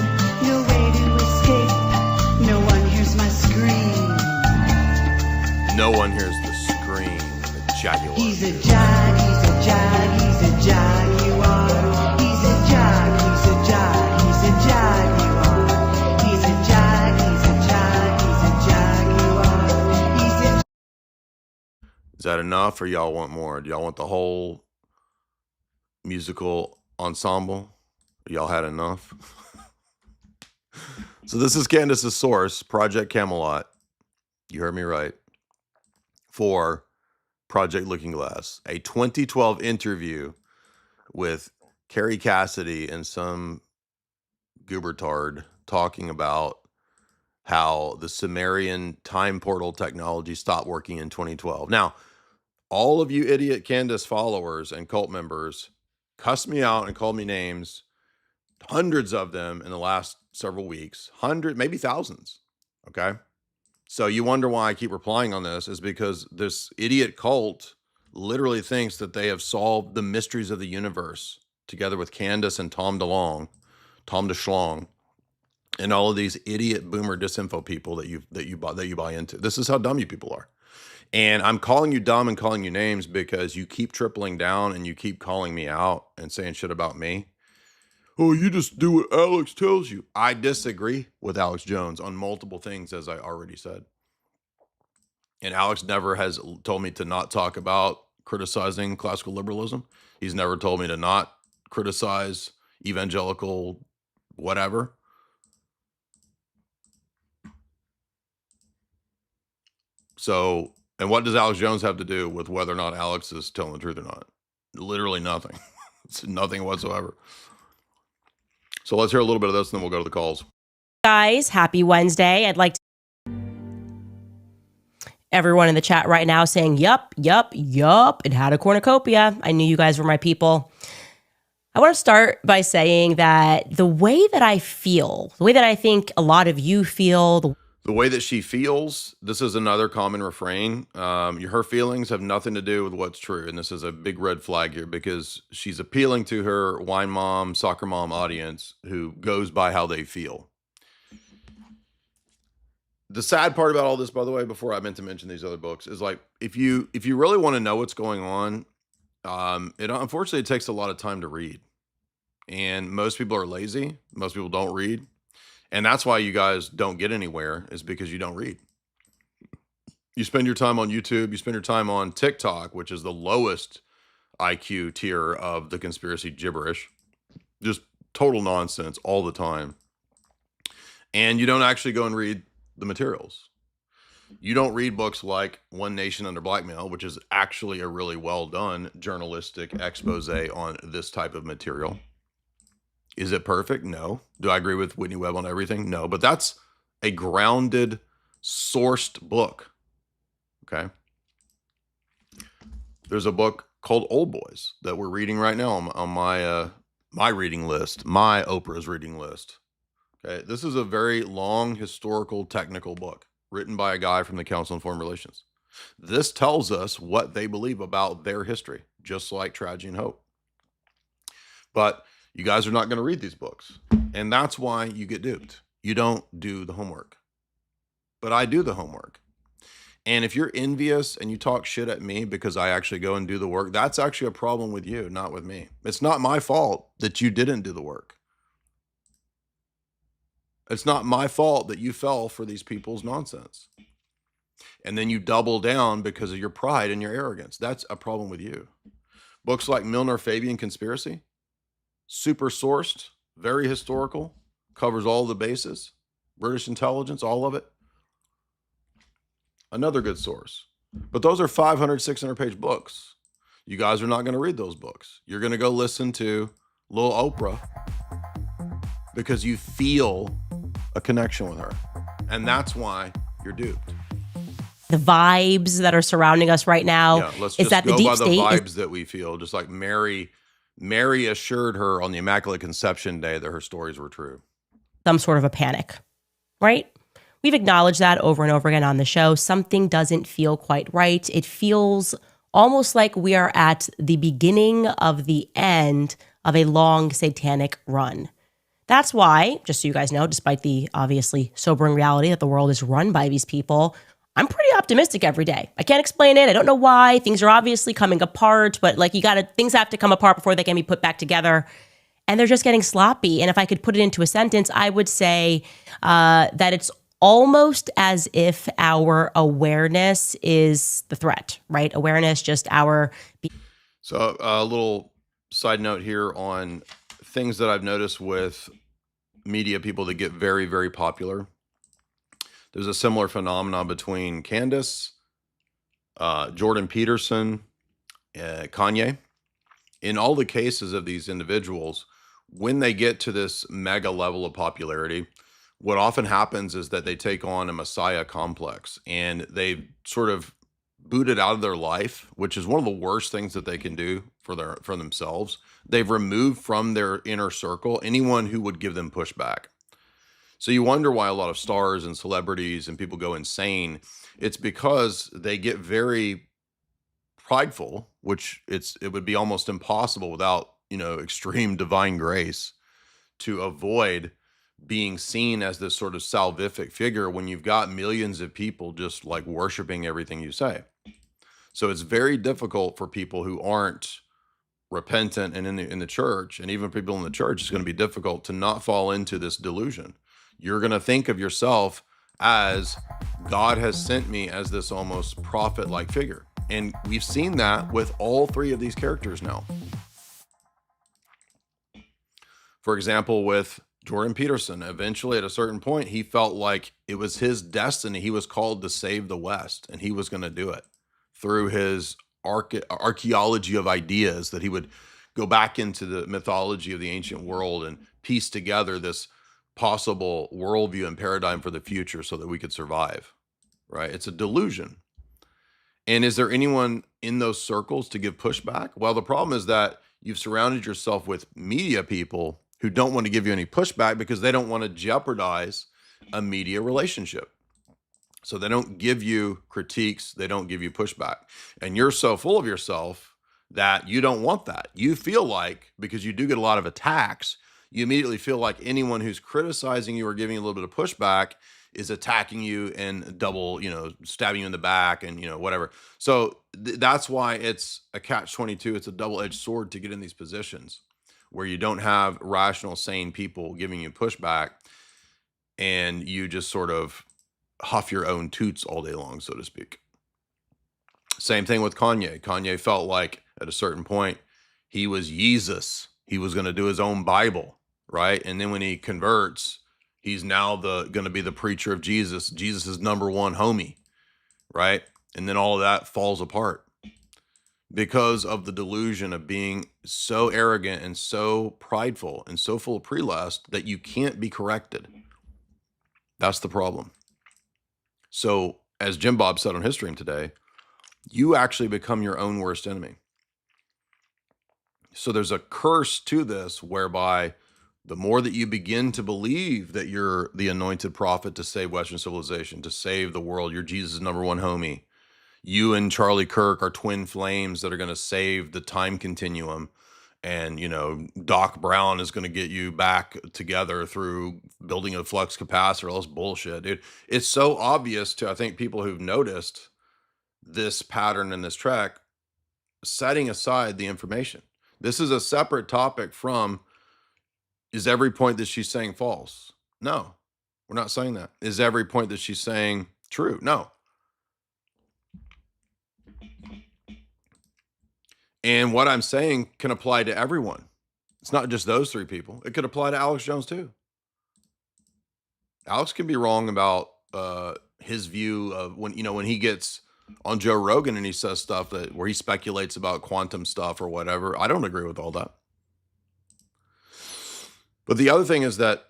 No way to escape, no one hears my scream. No one hears the scream, the jaguar. He's a jag, he's a jag, he's a jaguar. He's a jag, he's a jag, he's a jaguar. He's a jag, he's a jag, he's a jaguar. He's a Is that enough, or y'all want more? Do y'all want the whole musical ensemble? Y'all had enough? So this is Candace's source, Project Camelot. You heard me right. For Project Looking Glass, a 2012 interview with Carrie Cassidy and some goobertard talking about how the Sumerian time portal technology stopped working in 2012. Now, all of you idiot Candace followers and cult members cussed me out and called me names, hundreds of them in the last several weeks, hundreds, maybe thousands. Okay. So you wonder why I keep replying on this is because this idiot cult literally thinks that they have solved the mysteries of the universe together with Candace and Tom DeShlong, and all of these idiot boomer disinfo people that you buy into. This is how dumb you people are. And I'm calling you dumb and calling you names because you keep tripling down and you keep calling me out and saying shit about me. Oh, you just do what Alex tells you. I disagree with Alex Jones on multiple things, as I already said. And Alex never has told me to not talk about criticizing classical liberalism. He's never told me to not criticize evangelical whatever. So, and what does Alex Jones have to do with whether or not Alex is telling the truth or not? Literally nothing. It's nothing whatsoever. So let's hear a little bit of this and then we'll go to the calls. Guys, happy Wednesday. I'd like to everyone in the chat right now saying, yup, it had a cornucopia. I knew you guys were my people. I want to start by saying that the way that I feel, the way that I think a lot of you feel, the way that she feels, this is another common refrain. Her feelings have nothing to do with what's true. And this is a big red flag here because she's appealing to her wine mom, soccer mom audience who goes by how they feel. The sad part about all this, by the way, before I meant to mention these other books, is like, if you really want to know what's going on, unfortunately, it takes a lot of time to read. And most people are lazy. Most people don't read. And that's why you guys don't get anywhere, is because you don't read. You spend your time on YouTube, you spend your time on TikTok, which is the lowest IQ tier of the conspiracy gibberish. Just total nonsense all the time. And you don't actually go and read the materials. You don't read books like One Nation Under Blackmail, which is actually a really well done journalistic expose on this type of material. Is it perfect? No. Do I agree with Whitney Webb on everything? No, but that's a grounded, sourced book. Okay. There's a book called Old Boys that we're reading right now on my reading list, my Oprah's reading list. Okay. This is a very long, historical, technical book written by a guy from the Council on Foreign Relations. This tells us what they believe about their history, just like Tragedy and Hope. But you guys are not going to read these books. And that's why you get duped. You don't do the homework. But I do the homework. And if you're envious and you talk shit at me because I actually go and do the work, that's actually a problem with you, not with me. It's not my fault that you didn't do the work. It's not my fault that you fell for these people's nonsense. And then you double down because of your pride and your arrogance. That's a problem with you. Books like Milner Fabian Conspiracy, super sourced, very historical, covers all the bases, British intelligence, all of it. Another good source. But those are 500, 600 page books. You guys are not going to read those books. You're going to go listen to Lil Oprah because you feel a connection with her. And that's why you're duped. the vibes that are surrounding us right now. Yeah, let's is just that go the deep by the state vibes that we feel. Just like Mary assured her on the Immaculate Conception Day that her stories were true. some sort of a panic. right? We've acknowledged that over and over again on the show. Something doesn't feel quite right. It feels almost like we are at the beginning of the end of a long satanic run. That's why, just so you guys know, despite the obviously sobering reality that the world is run by these people, I'm pretty optimistic every day. I can't explain it. I don't know why. Things are obviously coming apart, but like things have to come apart before they can be put back together. And they're just getting sloppy. And if I could put it into a sentence, I would say that it's almost as if our awareness is the threat, right? Awareness, just our. So a little side note here on things that I've noticed with media people that get very, very popular. There's a similar phenomenon between Candace, Jordan Peterson, Kanye. In all the cases of these individuals, when they get to this mega level of popularity, what often happens is that they take on a messiah complex and they sort of booted out of their life, which is one of the worst things that they can do for themselves. They've removed from their inner circle anyone who would give them pushback. So you wonder why a lot of stars and celebrities and people go insane. It's because they get very prideful, which it would be almost impossible without, extreme divine grace to avoid being seen as this sort of salvific figure when you've got millions of people just like worshiping everything you say. So it's very difficult for people who aren't repentant and in the church, and even people in the church, it's going to be difficult to not fall into this delusion. You're going to think of yourself as God has sent me as this almost prophet-like figure. And we've seen that with all three of these characters now. For example, with Jordan Peterson, eventually at a certain point, he felt like it was his destiny. He was called to save the West, and he was going to do it through his archaeology of ideas, that he would go back into the mythology of the ancient world and piece together this possible worldview and paradigm for the future so that we could survive, right? It's a delusion. And is there anyone in those circles to give pushback? Well, the problem is that you've surrounded yourself with media people who don't want to give you any pushback because they don't want to jeopardize a media relationship. So they don't give you critiques, they don't give you pushback. And you're so full of yourself that you don't want that. You feel like, because you do get a lot of attacks, you immediately feel like anyone who's criticizing you or giving you a little bit of pushback is attacking you and double, stabbing you in the back and, whatever. So that's why it's a catch-22. It's a double-edged sword to get in these positions where you don't have rational, sane people giving you pushback and you just sort of huff your own toots all day long, so to speak. Same thing with Kanye. Kanye felt like at a certain point he was Jesus. He was going to do his own Bible, right? And then when he converts, he's now going to be the preacher of Jesus. Jesus is number one homie, right? And then all of that falls apart because of the delusion of being so arrogant and so prideful and so full of prelust that you can't be corrected. That's the problem. So as Jim Bob said on his stream today, you actually become your own worst enemy. So there's a curse to this whereby the more that you begin to believe that you're the anointed prophet to save Western civilization, to save the world, you're Jesus' number one homie. You and Charlie Kirk are twin flames that are going to save the time continuum. And, Doc Brown is going to get you back together through building a flux capacitor, all this bullshit, dude. It's so obvious to, I think, people who've noticed this pattern in this track, setting aside the information. This is a separate topic from, is every point that she's saying false? No, we're not saying that. Is every point that she's saying true? No. And what I'm saying can apply to everyone. It's not just those three people. It could apply to Alex Jones too. Alex can be wrong about his view of when he gets on Joe Rogan and he says stuff where he speculates about quantum stuff or whatever. I don't agree with all that. But the other thing is that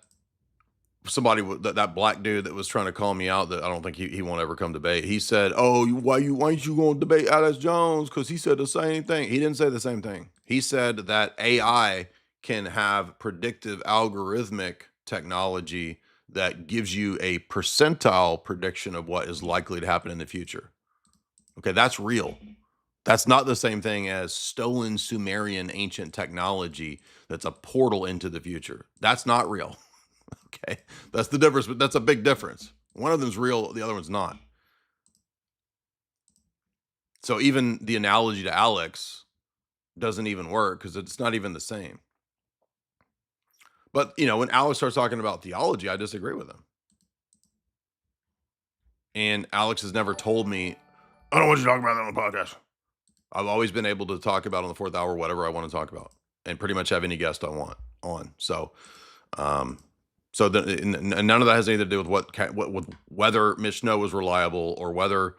somebody, that black dude that was trying to call me out, that I don't think he won't ever come debate. He said, "Oh, why ain't you going to debate Alex Jones? Because he said the same thing." He didn't say the same thing. He said that AI can have predictive algorithmic technology that gives you a percentile prediction of what is likely to happen in the future. Okay, that's real. That's not the same thing as stolen Sumerian ancient technology that's a portal into the future. That's not real. Okay, that's the difference, but that's a big difference. One of them's real, the other one's not. So even the analogy to Alex doesn't even work because it's not even the same. But, you know, when Alex starts talking about theology, I disagree with him. And Alex has never told me, I don't want you to talk about that on the podcast. I've always been able to talk about on the fourth hour whatever I want to talk about, and pretty much have any guest I want on. So, and none of that has anything to do with whether Miss Snow was reliable or whether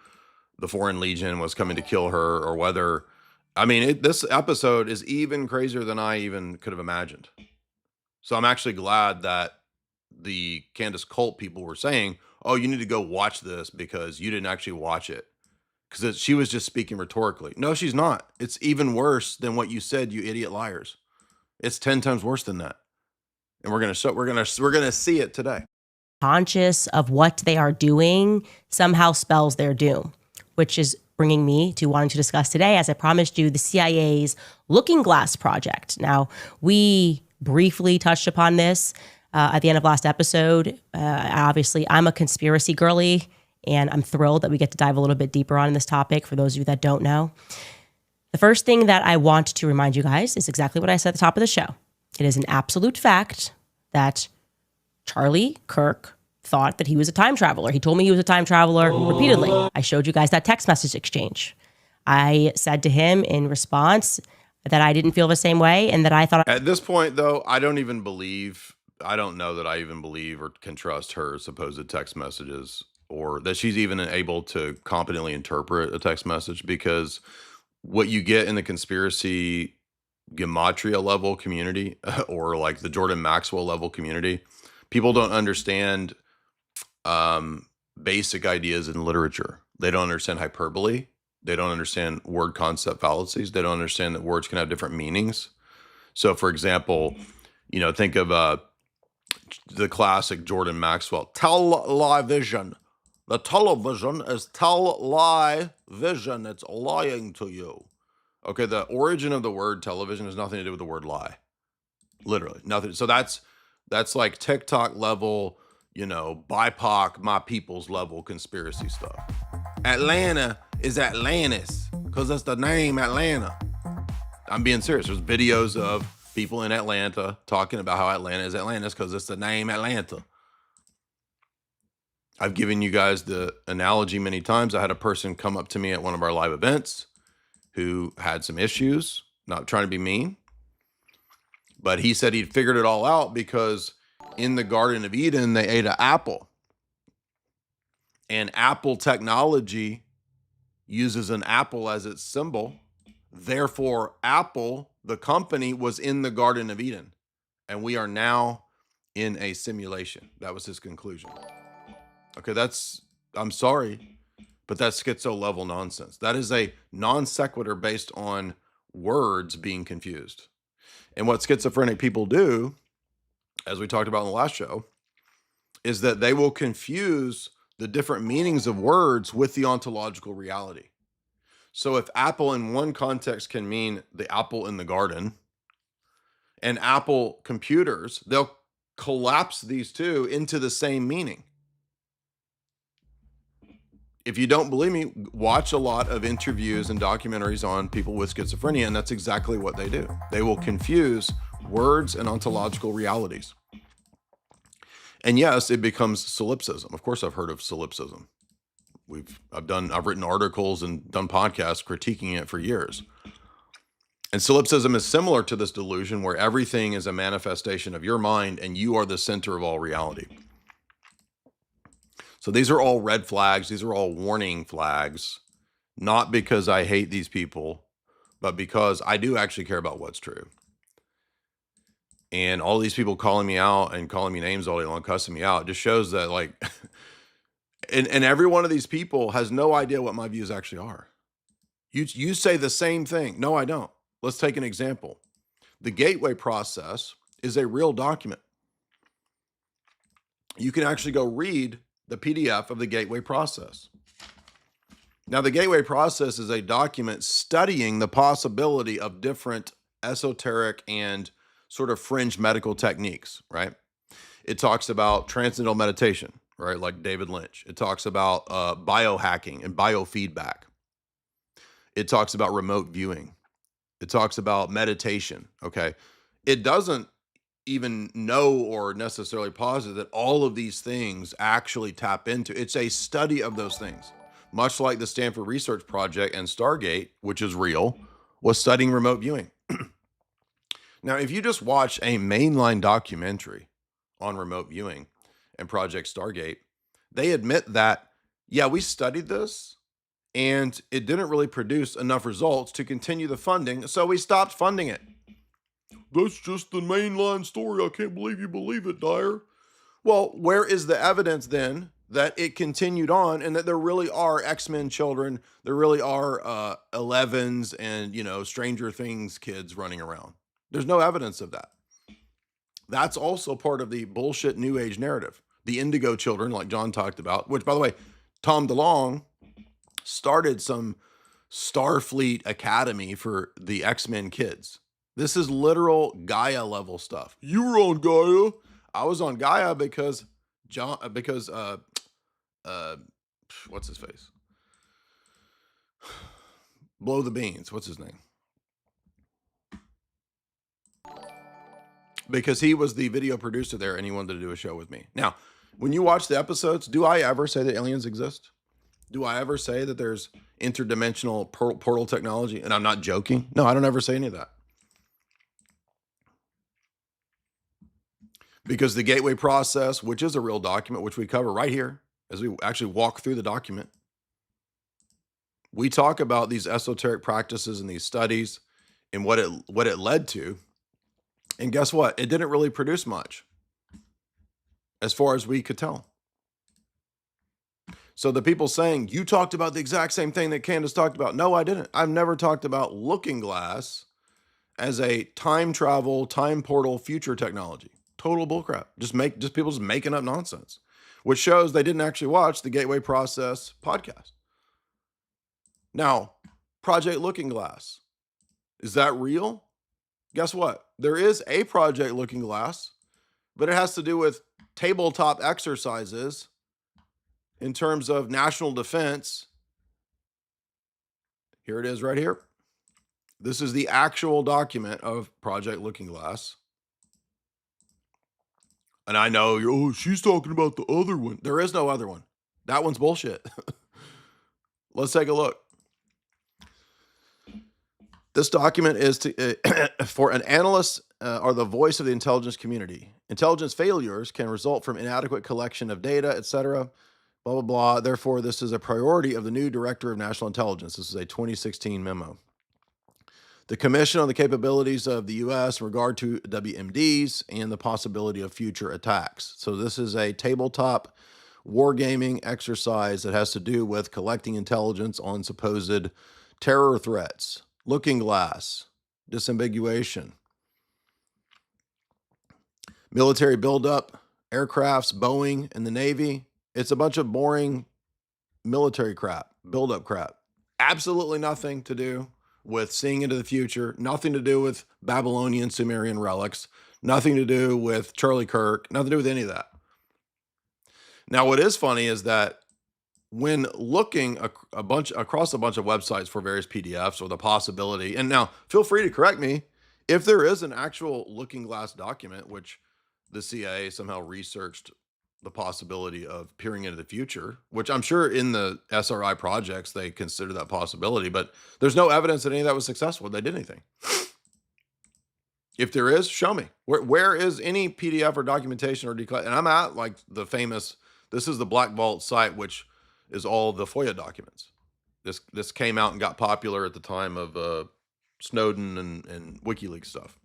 the Foreign Legion was coming to kill her or whether, I mean, this episode is even crazier than I even could have imagined. So I'm actually glad that the Candace cult people were saying, oh, you need to go watch this because you didn't actually watch it. Because she was just speaking rhetorically. No, she's not. It's even worse than what you said, you idiot liars. It's 10 times worse than that. And we're gonna see it today. Conscious of what they are doing somehow spells their doom, which is bringing me to wanting to discuss today, as I promised you, the CIA's Looking Glass Project. Now, we briefly touched upon this at the end of last episode. Obviously, I'm a conspiracy girly, and I'm thrilled that we get to dive a little bit deeper on this topic for those of you that don't know. The first thing that I want to remind you guys is exactly what I said at the top of the show. It is an absolute fact that Charlie Kirk thought that he was a time traveler. He told me he was a time traveler repeatedly. I showed you guys that text message exchange. I said to him in response that I didn't feel the same way and that I thought... At this point, though, I don't know that I even believe or can trust her supposed text messages, or that she's even able to competently interpret a text message, because what you get in the conspiracy gematria level community or like the Jordan Maxwell level community, people don't understand basic ideas in literature. They don't understand hyperbole. They don't understand word concept fallacies. They don't understand that words can have different meanings. So, for example, you know, think of the classic Jordan Maxwell, television. The television is television. It's lying to you. Okay, the origin of the word television has nothing to do with the word lie. Literally, nothing. So that's like TikTok level, you know, BIPOC, my people's level conspiracy stuff. Atlanta is Atlantis because that's the name Atlanta. I'm being serious. There's videos of people in Atlanta talking about how Atlanta is Atlantis because it's the name Atlanta. I've given you guys the analogy many times. I had a person come up to me at one of our live events who had some issues, not trying to be mean, but he said he'd figured it all out because in the Garden of Eden, they ate an apple. And Apple technology uses an apple as its symbol. Therefore, Apple, the company, was in the Garden of Eden. And we are now in a simulation. That was his conclusion. Okay, I'm sorry, but that's schizo level nonsense. That is a non sequitur based on words being confused. And what schizophrenic people do, as we talked about in the last show, is that they will confuse the different meanings of words with the ontological reality. So if apple in one context can mean the apple in the garden, and Apple computers, they'll collapse these two into the same meaning. If you don't believe me, watch a lot of interviews and documentaries on people with schizophrenia, and that's exactly what they do. They will confuse words and ontological realities. And yes, it becomes solipsism. Of course, I've heard of solipsism. I've written articles and done podcasts critiquing it for years. And solipsism is similar to this delusion where everything is a manifestation of your mind and you are the center of all reality. So these are all red flags. These are all warning flags, not because I hate these people, but because I do actually care about what's true. And all these people calling me out and calling me names all day long, cussing me out, just shows that like, and every one of these people has no idea what my views actually are. You say the same thing. No, I don't. Let's take an example. The gateway process is a real document. you can actually go read the PDF of the gateway process. Now, the gateway process is a document studying the possibility of different esoteric and sort of fringe medical techniques, right? It talks about transcendental meditation, right? Like David Lynch. It talks about biohacking and biofeedback. It talks about remote viewing. It talks about meditation, okay? It doesn't even know or necessarily posit that all of these things actually tap into. It's a study of those things. Much like the Stanford Research Project and Stargate, which is real, was studying remote viewing. Now, if you just watch a mainline documentary on remote viewing and Project Stargate, they admit that, yeah, we studied this and it didn't really produce enough results to continue the funding, so we stopped funding it. That's just the mainline story. I can't believe you believe it, Dyer. Well, where is the evidence then that it continued on and that there really are X-Men children, there really are 11s and, Stranger Things kids running around? There's no evidence of that. That's also part of the bullshit New Age narrative. The Indigo children, like John talked about, which, by the way, Tom DeLonge started some Starfleet Academy for the X-Men kids. This is literal Gaia level stuff. You were on Gaia. I was on Gaia because what's his face? Blow the beans. What's his name? Because he was the video producer there and he wanted to do a show with me. Now, when you watch the episodes, do I ever say that aliens exist? Do I ever say that there's interdimensional portal technology? And I'm not joking. No, I don't ever say any of that. Because the gateway process, which is a real document, which we cover right here, as we actually walk through the document, we talk about these esoteric practices and these studies and what it led to. And guess what? It didn't really produce much, as far as we could tell. So the people saying, you talked about the exact same thing that Candace talked about. No, I didn't. I've never talked about Looking Glass as a time travel, time portal, future technology. Total bullcrap. Just people just making up nonsense, which shows they didn't actually watch the Gateway Process podcast. Now, Project Looking Glass, is that real? Guess what? There is a Project Looking Glass, but it has to do with tabletop exercises in terms of national defense. Here it is right here. This is the actual document of Project Looking Glass. And I know, she's talking about the other one. There is no other one. That one's bullshit. Let's take a look. This document is for an analyst or the voice of the intelligence community. Intelligence failures can result from inadequate collection of data, etc. Blah, blah, blah. Therefore, this is a priority of the new Director of National Intelligence. This is a 2016 memo. The Commission on the Capabilities of the U.S. in regard to WMDs and the possibility of future attacks. So this is a tabletop wargaming exercise that has to do with collecting intelligence on supposed terror threats, Looking Glass, disambiguation, military buildup, aircrafts, Boeing, and the Navy. It's a bunch of boring military crap, buildup crap. Absolutely nothing to do with seeing into the future, nothing to do with Babylonian Sumerian relics, nothing to do with Charlie Kirk, nothing to do with any of that. Now, what is funny is that when looking across a bunch of websites for various PDFs or the possibility, and now feel free to correct me, if there is an actual Looking Glass document, which the CIA somehow researched the possibility of peering into the future, which I'm sure in the SRI projects, they consider that possibility, but there's no evidence that any of that was successful. They did anything. If there is, show me. Where is any PDF or documentation or and I'm at like the famous, this is the Black Vault site, which is all the FOIA documents. This came out and got popular at the time of Snowden and WikiLeaks stuff.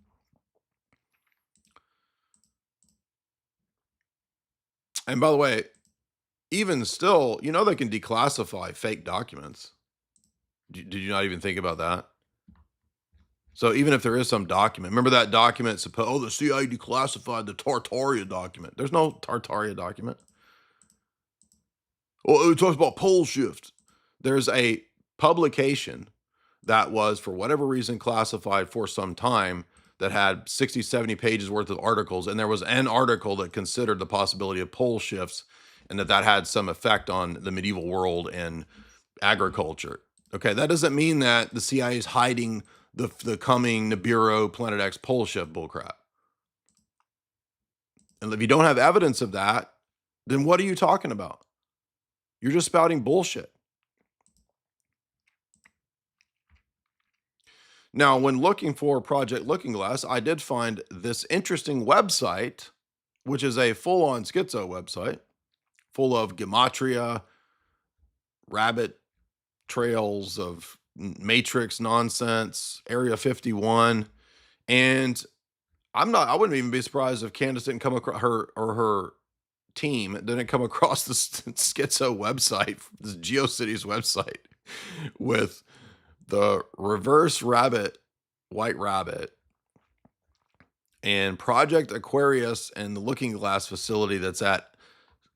And by the way, even still, they can declassify fake documents. Did you not even think about that? So even if there is some document, remember that document, the CIA declassified the Tartaria document. There's no Tartaria document. Well, it talks about pole shift. There's a publication that was, for whatever reason, classified for some time that had 60, 70 pages worth of articles. And there was an article that considered the possibility of pole shifts and that had some effect on the medieval world and agriculture. Okay, that doesn't mean that the CIA is hiding the coming Nibiru Planet X pole shift bullcrap. And if you don't have evidence of that, then what are you talking about? You're just spouting bullshit. Now, when looking for Project Looking Glass, I did find this interesting website, which is a full-on schizo website, full of gematria, rabbit trails of matrix nonsense, Area 51, and I wouldn't even be surprised if Candace didn't come across her team didn't come across this schizo website, this GeoCities website, with the reverse rabbit, white rabbit, and Project Aquarius and the Looking Glass facility that's at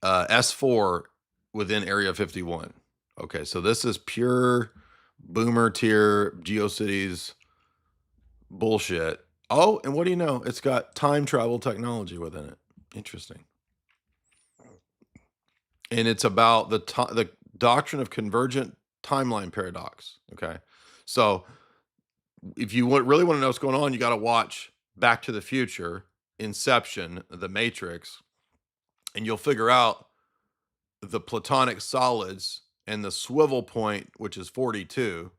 S4 within Area 51. Okay, so this is pure boomer tier GeoCities bullshit. Oh, and what do you know? It's got time travel technology within it. Interesting. And it's about the doctrine of convergent timeline paradox. Okay, so if you really want to know what's going on, you got to watch Back to the Future, Inception, The Matrix, and you'll figure out the platonic solids and the swivel point, which is 42,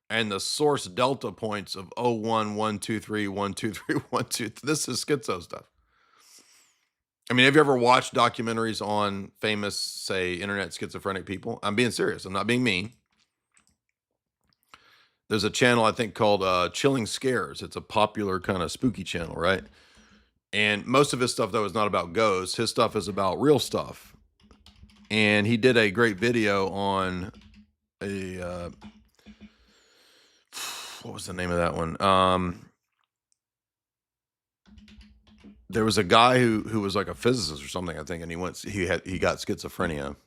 and the source delta points of 01, 123, 123, 123. This is schizo stuff. I mean, have you ever watched documentaries on famous, say, internet schizophrenic people? I'm being serious. I'm not being mean. There's a channel, I think, called Chilling Scares. It's a popular kind of spooky channel, right? And most of his stuff, though, is not about ghosts. His stuff is about real stuff. And he did a great video on what was the name of that one? There was a guy who was like a physicist or something, I think, and he got schizophrenia.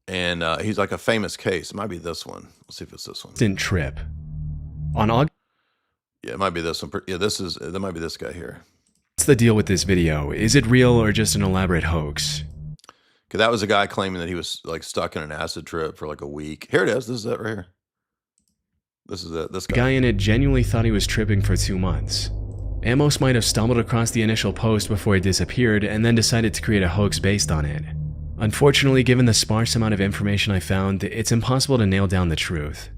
And he's like a famous case. It might be this one. Let's see if it's this one. Didn't trip. On August. Yeah, it might be this one. Yeah, that might be this guy here. What's the deal with this video? Is it real or just an elaborate hoax? Because that was a guy claiming that he was like stuck in an acid trip for like a week. Here it is. This is it right here. This is it. This guy. The guy in it genuinely thought he was tripping for 2 months. Amos might have stumbled across the initial post before it disappeared and then decided to create a hoax based on it. Unfortunately, given the sparse amount of information I found, it's impossible to nail down the truth.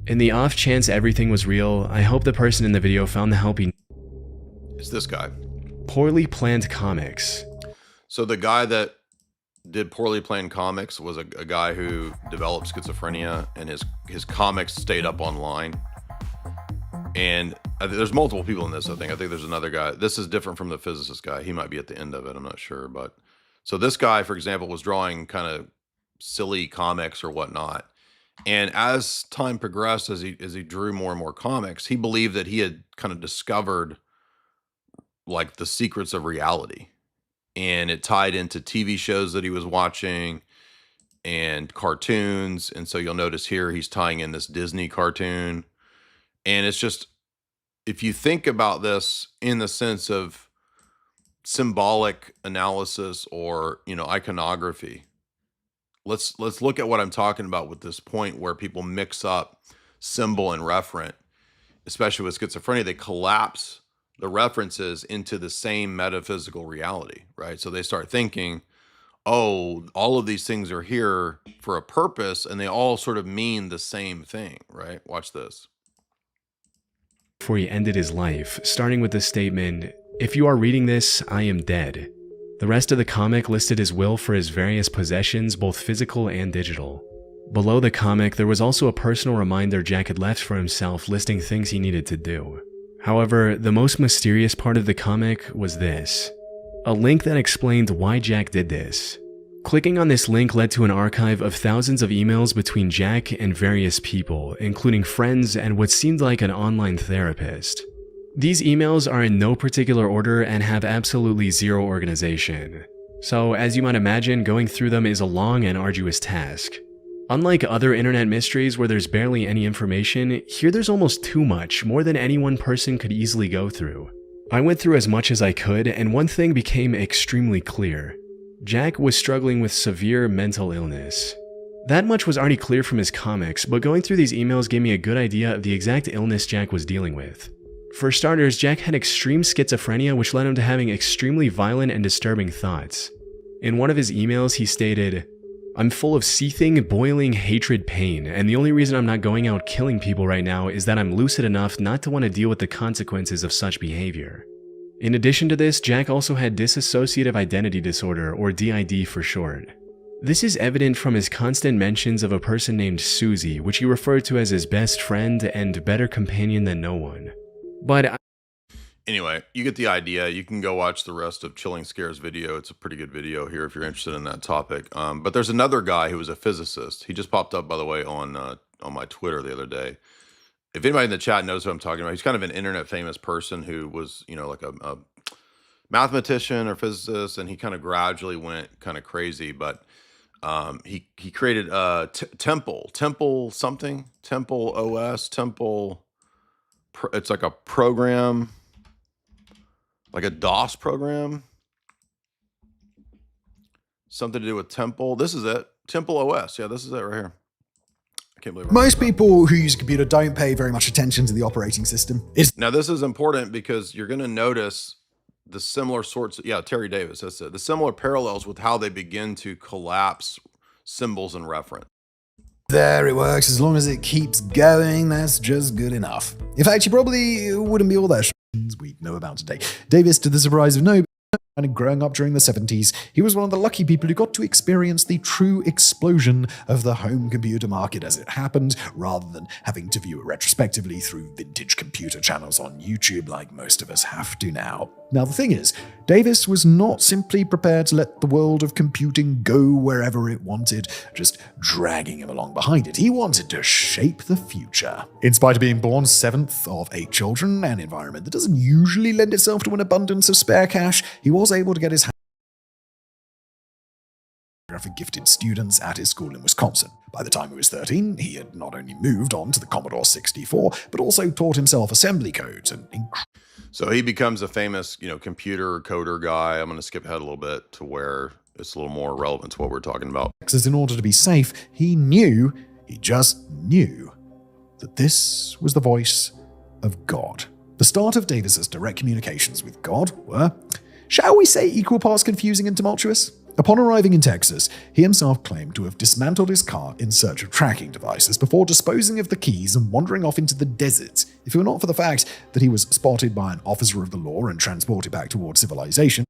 In the off chance everything was real, I hope the person in the video found the help he needed. It's this guy. Poorly Planned Comics. So the guy that did Poorly Planned Comics was a guy who developed schizophrenia, and his comics stayed up online. And there's multiple people in this, I think. I think there's another guy. This is different from the physicist guy. He might be at the end of it. I'm not sure. But so this guy, for example, was drawing kind of silly comics or whatnot. And as time progressed, as he drew more and more comics, he believed that he had kind of discovered like the secrets of reality. And it tied into TV shows that he was watching and cartoons. And so you'll notice here he's tying in this Disney cartoon. And it's just, if you think about this in the sense of symbolic analysis or, iconography, let's look at what I'm talking about with this point where people mix up symbol and referent, especially with schizophrenia. They collapse the references into the same metaphysical reality, right? So they start thinking, oh, all of these things are here for a purpose, and they all sort of mean the same thing, right? Watch this. Before he ended his life, starting with the statement, "If you are reading this, I am dead." The rest of the comic listed his will for his various possessions, both physical and digital. Below the comic, there was also a personal reminder Jack had left for himself listing things he needed to do. However, the most mysterious part of the comic was this: a link that explained why Jack did this. Clicking on this link led to an archive of thousands of emails between Jack and various people, including friends and what seemed like an online therapist. These emails are in no particular order and have absolutely zero organization. So, as you might imagine, going through them is a long and arduous task. Unlike other internet mysteries where there's barely any information, here there's almost too much, more than any one person could easily go through. I went through as much as I could, and one thing became extremely clear. Jack was struggling with severe mental illness. That much was already clear from his comics, but going through these emails gave me a good idea of the exact illness Jack was dealing with. For starters, Jack had extreme schizophrenia, which led him to having extremely violent and disturbing thoughts. In one of his emails, he stated, "I'm full of seething, boiling hatred pain, and the only reason I'm not going out killing people right now is that I'm lucid enough not to want to deal with the consequences of such behavior." In addition to this, Jack also had dissociative identity disorder, or DID for short. This is evident from his constant mentions of a person named Susie, which he referred to as his best friend and better companion than no one. But anyway, you get the idea. You can go watch the rest of Chilling Scare's video. It's a pretty good video here if you're interested in that topic. But there's another guy who was a physicist. He just popped up, by the way, on my Twitter the other day. If anybody in the chat knows what I'm talking about, he's kind of an internet famous person who was, like a mathematician or physicist, and he kind of gradually went kind of crazy. But he created Temple OS, it's like a program, like a DOS program, something to do with Temple. This is it, Temple OS. Yeah, this is it right here. Most people who use a computer don't pay very much attention to the operating system. Now, this is important because you're going to notice the similar sorts of, Terry Davis, that's it, the similar parallels with how they begin to collapse symbols and reference. There it works. As long as it keeps going, that's just good enough. In fact, you probably wouldn't be all that we know about today. Davis, to the surprise of nobody, and growing up during the 70s, he was one of the lucky people who got to experience the true explosion of the home computer market as it happened, rather than having to view it retrospectively through vintage computer channels on YouTube like most of us have to now. Now, the thing is, Davis was not simply prepared to let the world of computing go wherever it wanted, just dragging him along behind it. He wanted to shape the future. In spite of being born 7th of 8 children, an environment that doesn't usually lend itself to an abundance of spare cash, he was able to get his for gifted students at his school in Wisconsin. By the time he was 13, he had not only moved on to the Commodore 64, but also taught himself assembly codes and so he becomes a famous, computer coder guy. I'm going to skip ahead a little bit to where it's a little more relevant to what we're talking about. In order to be safe, he just knew that this was the voice of God. The start of Davis's direct communications with God were, shall we say, equal parts confusing and tumultuous? Upon arriving in Texas, he himself claimed to have dismantled his car in search of tracking devices before disposing of the keys and wandering off into the desert, if it were not for the fact that he was spotted by an officer of the law and transported back towards civilization.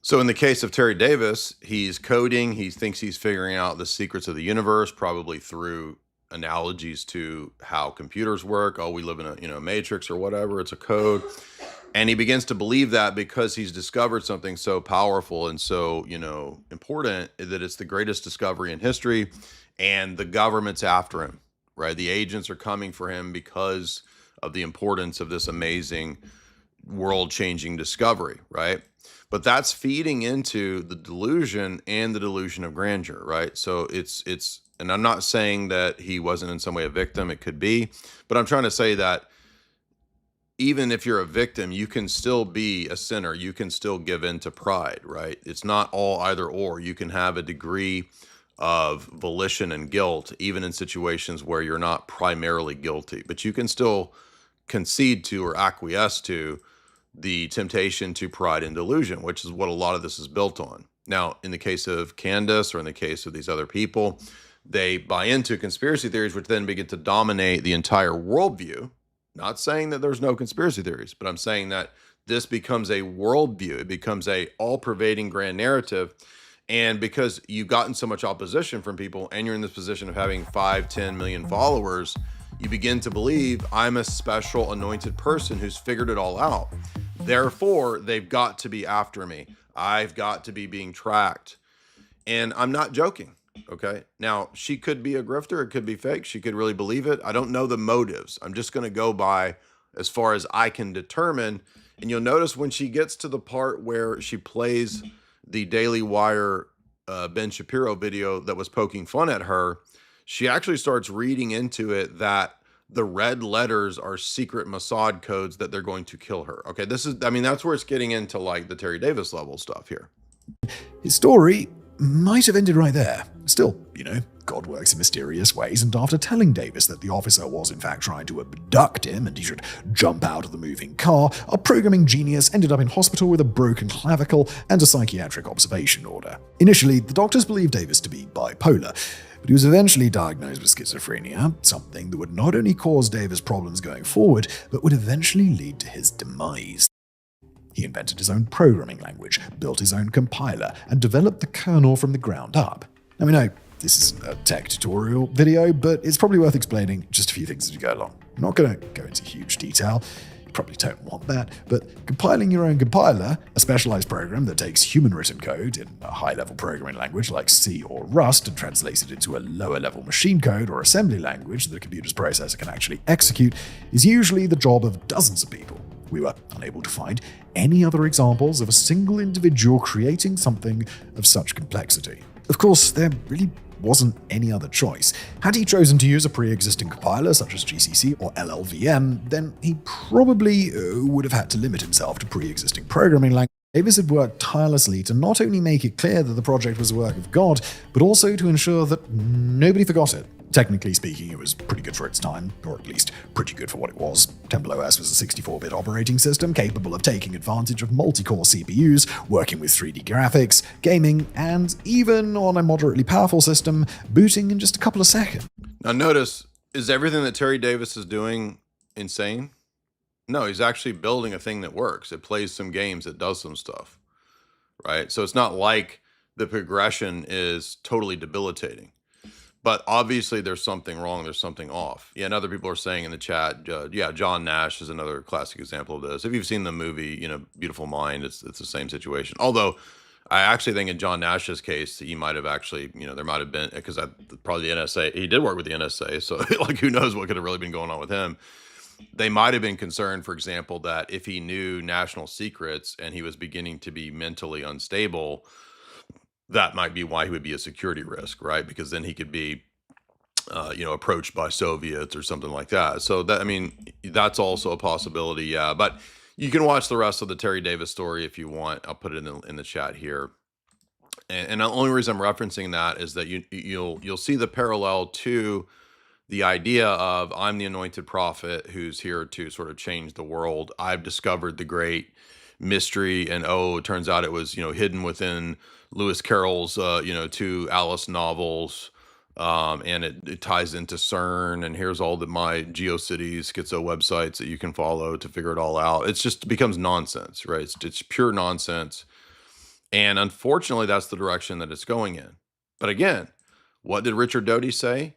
So in the case of Terry Davis, he's coding, he thinks he's figuring out the secrets of the universe, probably through analogies to how computers work. Oh, we live in a matrix or whatever, it's a code. And he begins to believe that because he's discovered something so powerful and so, important that it's the greatest discovery in history, and the government's after him, right? The agents are coming for him because of the importance of this amazing world-changing discovery, right? But that's feeding into the delusion and the delusion of grandeur, right? So it's, and I'm not saying that he wasn't in some way a victim, it could be, but I'm trying to say that even if you're a victim, you can still be a sinner. You can still give in to pride, right? It's not all either or. You can have a degree of volition and guilt, even in situations where you're not primarily guilty, but you can still concede to or acquiesce to the temptation to pride and delusion, which is what a lot of this is built on. Now, in the case of Candace or in the case of these other people, they buy into conspiracy theories, which then begin to dominate the entire worldview. Not saying that there's no conspiracy theories, but I'm saying that this becomes a worldview. It becomes a all-pervading grand narrative. And because you've gotten so much opposition from people and you're in this position of having 5, 10 million followers, you begin to believe I'm a special anointed person who's figured it all out. Therefore, they've got to be after me. I've got to be being tracked. And I'm not joking. Okay. Now, she could be a grifter. It could be fake. She could really believe it. I don't know the motives. I'm just going to go by as far as I can determine. And you'll notice when she gets to the part where she plays the Daily Wire Ben Shapiro video that was poking fun at her, she actually starts reading into it that the red letters are secret Mossad codes that they're going to kill her. Okay. That's where it's getting into like the Terry Davis level stuff here. His story might have ended right there. Still, God works in mysterious ways, and after telling Davis that the officer was in fact trying to abduct him and he should jump out of the moving car, our programming genius ended up in hospital with a broken clavicle and a psychiatric observation order. Initially, the doctors believed Davis to be bipolar, but he was eventually diagnosed with schizophrenia, something that would not only cause Davis problems going forward, but would eventually lead to his demise. He invented his own programming language, built his own compiler, and developed the kernel from the ground up. Now, we know this is a tech tutorial video, but it's probably worth explaining just a few things as we go along. I'm not going to go into huge detail. You probably don't want that, but compiling your own compiler, a specialized program that takes human-written code in a high-level programming language like C or Rust and translates it into a lower-level machine code or assembly language that a computer's processor can actually execute, is usually the job of dozens of people. We were unable to find any other examples of a single individual creating something of such complexity. Of course, there really wasn't any other choice. Had he chosen to use a pre-existing compiler such as GCC or LLVM, then he probably would have had to limit himself to pre-existing programming language. Davis had worked tirelessly to not only make it clear that the project was a work of God, but also to ensure that nobody forgot it. Technically speaking, it was pretty good for its time, or at least pretty good for what it was. Temple OS was a 64-bit operating system capable of taking advantage of multi-core CPUs, working with 3D graphics, gaming, and even on a moderately powerful system, booting in just a couple of seconds. Now notice, is everything that Terry Davis is doing insane? No, he's actually building a thing that works. It plays some games, it does some stuff, right? So it's not like the progression is totally debilitating. But obviously there's something wrong, there's something off. Yeah, and other people are saying in the chat, John Nash is another classic example of this. If you've seen the movie, Beautiful Mind, it's the same situation. Although I actually think in John Nash's case, he might have actually, there might have been, because probably the NSA, he did work with the NSA, so like who knows what could have really been going on with him. They might have been concerned, for example, that if he knew national secrets and he was beginning to be mentally unstable, that might be why he would be a security risk, right? Because then he could be, approached by Soviets or something like that. So that's also a possibility. Yeah, but you can watch the rest of the Terry Davis story if you want. I'll put it in the chat here. And the only reason I'm referencing that is that you'll see the parallel to the idea of I'm the anointed prophet who's here to sort of change the world. I've discovered the great mystery, and it turns out it was hidden within Lewis Carroll's two Alice novels, and it ties into CERN, and here's all my GeoCities schizo websites that you can follow to figure it all out. It becomes nonsense, right? It's pure nonsense, and unfortunately that's the direction that it's going in. But again, what did Richard Doty say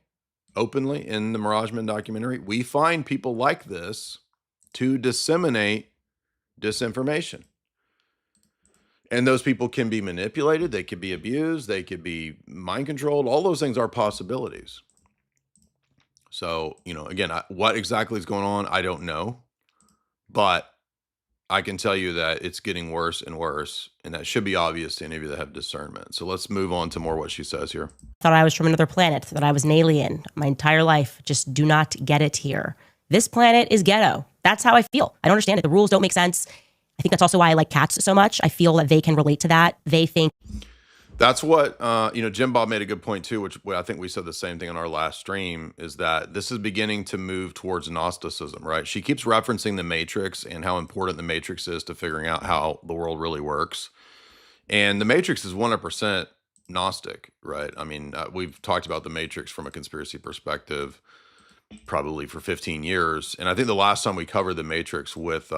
openly in the Mirageman documentary? We find people like this to disseminate disinformation. And those people can be manipulated, they could be abused, they could be mind controlled. All those things are possibilities. So, again, what exactly is going on, I don't know. But I can tell you that it's getting worse and worse, and that should be obvious to any of you that have discernment. So let's move on to more what she says here. Thought I was from another planet, that I was an alien my entire life. Just do not get it here. This planet is ghetto. That's how I feel. I don't understand it. The rules don't make sense. I think that's also why I like cats so much. I feel that they can relate to that. They think. That's what, Jim Bob made a good point too, which I think we said the same thing on our last stream, is that this is beginning to move towards Gnosticism, right? She keeps referencing the Matrix and how important the Matrix is to figuring out how the world really works. And the Matrix is 100% Gnostic, right? We've talked about the Matrix from a conspiracy perspective probably for 15 years. And I think the last time we covered the Matrix with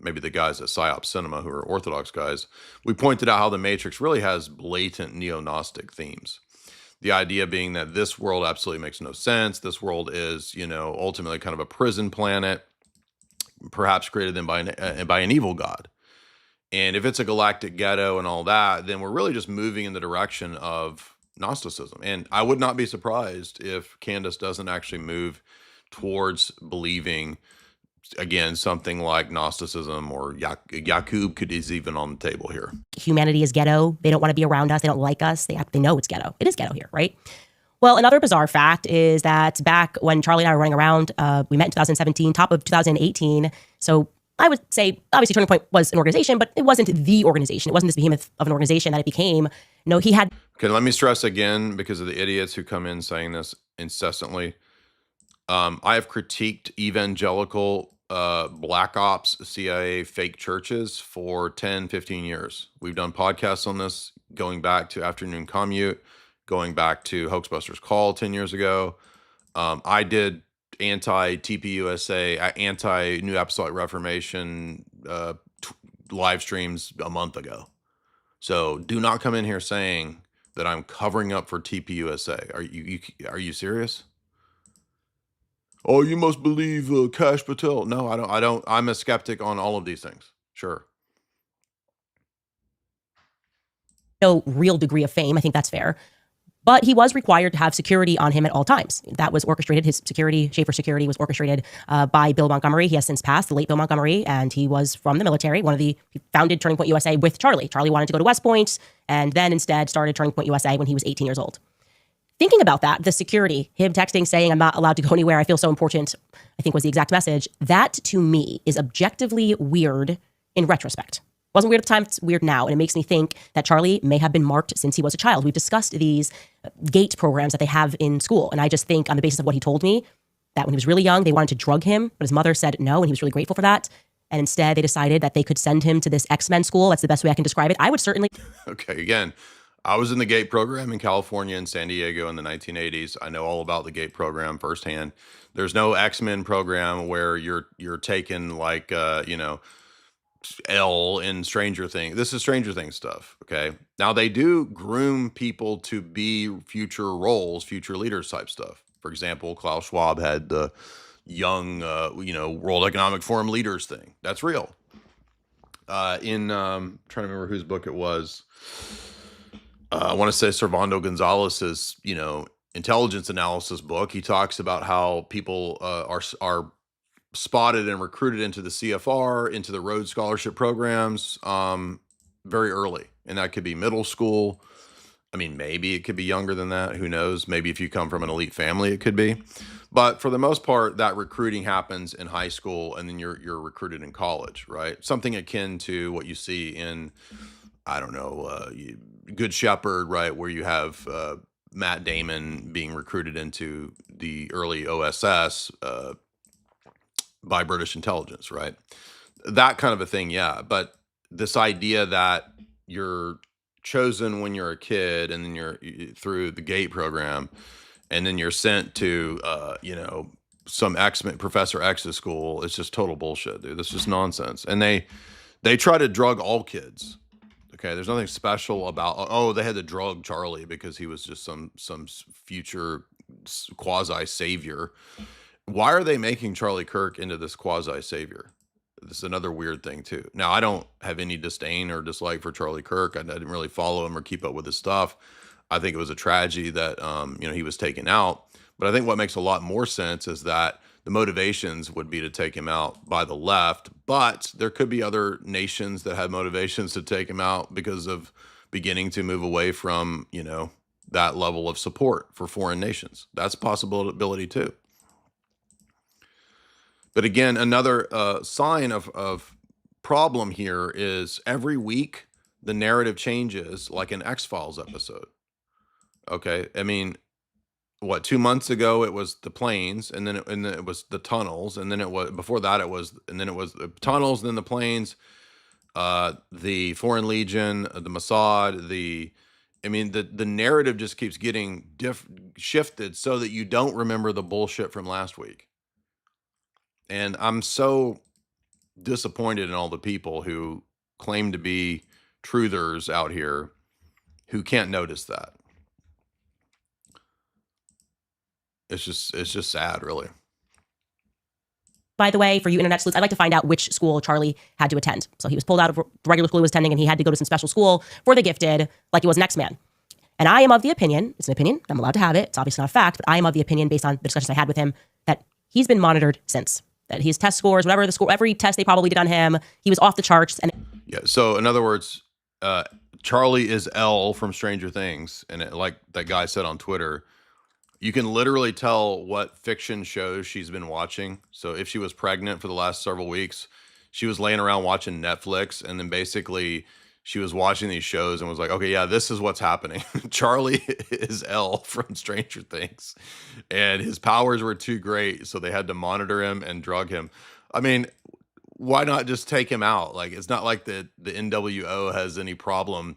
maybe the guys at PsyOps Cinema, who are Orthodox guys, we pointed out how the Matrix really has blatant neo-Gnostic themes. The idea being that this world absolutely makes no sense. This world is, ultimately kind of a prison planet, perhaps created then by an evil god. And if it's a galactic ghetto and all that, then we're really just moving in the direction of Gnosticism. And I would not be surprised if Candace doesn't actually move towards believing, again, something like Gnosticism, or Yakub is even on the table here. Humanity is ghetto. They don't want to be around us. They don't like us. They know it's ghetto. It is ghetto here, right? Well, another bizarre fact is that back when Charlie and I were running around, we met in 2017, top of 2018. So I would say, obviously, Turning Point was an organization, but it wasn't the organization. It wasn't this behemoth of an organization that it became. No, he had... Okay, let me stress again, because of the idiots who come in saying this incessantly. I have critiqued evangelical black ops, CIA, fake churches for 10, 15 years. We've done podcasts on this, going back to Afternoon Commute, going back to Hoaxbusters Call 10 years ago. I did anti-TPUSA, anti-New Apostolic Reformation live streams a month ago. So do not come in here saying that I'm covering up for TPUSA. Are you serious? Oh, you must believe Kash Patel. No, I don't. I'm a skeptic on all of these things. Sure. no real degree of fame. I think that's fair. But he was required to have security on him at all times. That was orchestrated. His security, Schaefer security, was orchestrated by Bill Montgomery. He has since passed, the late Bill Montgomery, and he was from the military. He founded Turning Point USA with Charlie. Charlie wanted to go to West Point, and then instead started Turning Point USA when he was 18 years old. Thinking about that, the security, him texting saying, I'm not allowed to go anywhere, I feel so important, I think was the exact message. That, to me, is objectively weird in retrospect. Wasn't weird at the time, it's weird now. And it makes me think that Charlie may have been marked since he was a child. We've discussed these GATE programs that they have in school. And I just think, on the basis of what he told me, that when he was really young, they wanted to drug him, but his mother said no, and he was really grateful for that. And instead, they decided that they could send him to this X-Men school. That's the best way I can describe it. I would certainly... Okay, again, I was in the GATE program in California and San Diego in the 1980s. I know all about the GATE program firsthand. There's no X-Men program where you're taken like, L in Stranger Things. This is Stranger Things stuff. Okay. Now they do groom people to be future roles, future leaders type stuff. For example, Klaus Schwab had the young, World Economic Forum leaders thing. That's real. Trying to remember whose book it was. I want to say Servando Gonzalez's, intelligence analysis book. He talks about how people are spotted and recruited into the CFR, into the Rhodes Scholarship programs very early. And that could be middle school. I mean, maybe it could be younger than that. Who knows? Maybe if you come from an elite family, it could be. But for the most part, that recruiting happens in high school, and then you're recruited in college, right? Something akin to what you see in, Good Shepherd, right? Where you have Matt Damon being recruited into the early OSS by British intelligence, right? That kind of a thing, yeah. But this idea that you're chosen when you're a kid, and then you're through the GATE program, and then you're sent to, some X-Men, Professor X's school, it's just total bullshit, dude. It's just nonsense. And they try to drug all kids. Okay, there's nothing special about, they had to drug Charlie because he was just some future quasi-savior. Why are they making Charlie Kirk into this quasi-savior? This is another weird thing, too. Now, I don't have any disdain or dislike for Charlie Kirk. I didn't really follow him or keep up with his stuff. I think it was a tragedy that, he was taken out. But I think what makes a lot more sense is that the motivations would be to take him out by the left. But there could be other nations that have motivations to take him out because of beginning to move away from, that level of support for foreign nations. That's a possibility, too. But again, another sign of problem here is every week the narrative changes like an X-Files episode. Okay, I mean, 2 months ago it was the planes, and then it was the tunnels, and then before that it was the tunnels, and then the planes, the Foreign Legion, the Mossad, the narrative just keeps getting shifted so that you don't remember the bullshit from last week. And I'm so disappointed in all the people who claim to be truthers out here who can't notice that. It's just sad, really. by the way, for you internet sleuths, I'd like to find out which school Charlie had to attend. So he was pulled out of the regular school he was attending, and he had to go to some special school for the gifted, like he was an X-Man. And I am of the opinion, it's an opinion, I'm allowed to have it, it's obviously not a fact, but I am of the opinion, based on the discussions I had with him, that he's been monitored since. That his test scores, whatever the score, every test they probably did on him, he was off the charts. And yeah, so in other words, Charlie is L from Stranger Things, and like that guy said on Twitter, you can literally tell what fiction shows she's been watching. So if she was pregnant for the last several weeks, she was laying around watching Netflix, and then basically she was watching these shows and was like, okay, yeah, this is what's happening. Charlie is L from Stranger Things, and his powers were too great, so they had to monitor him and drug him. I mean, why not just take him out? Like, it's not like the NWO has any problem.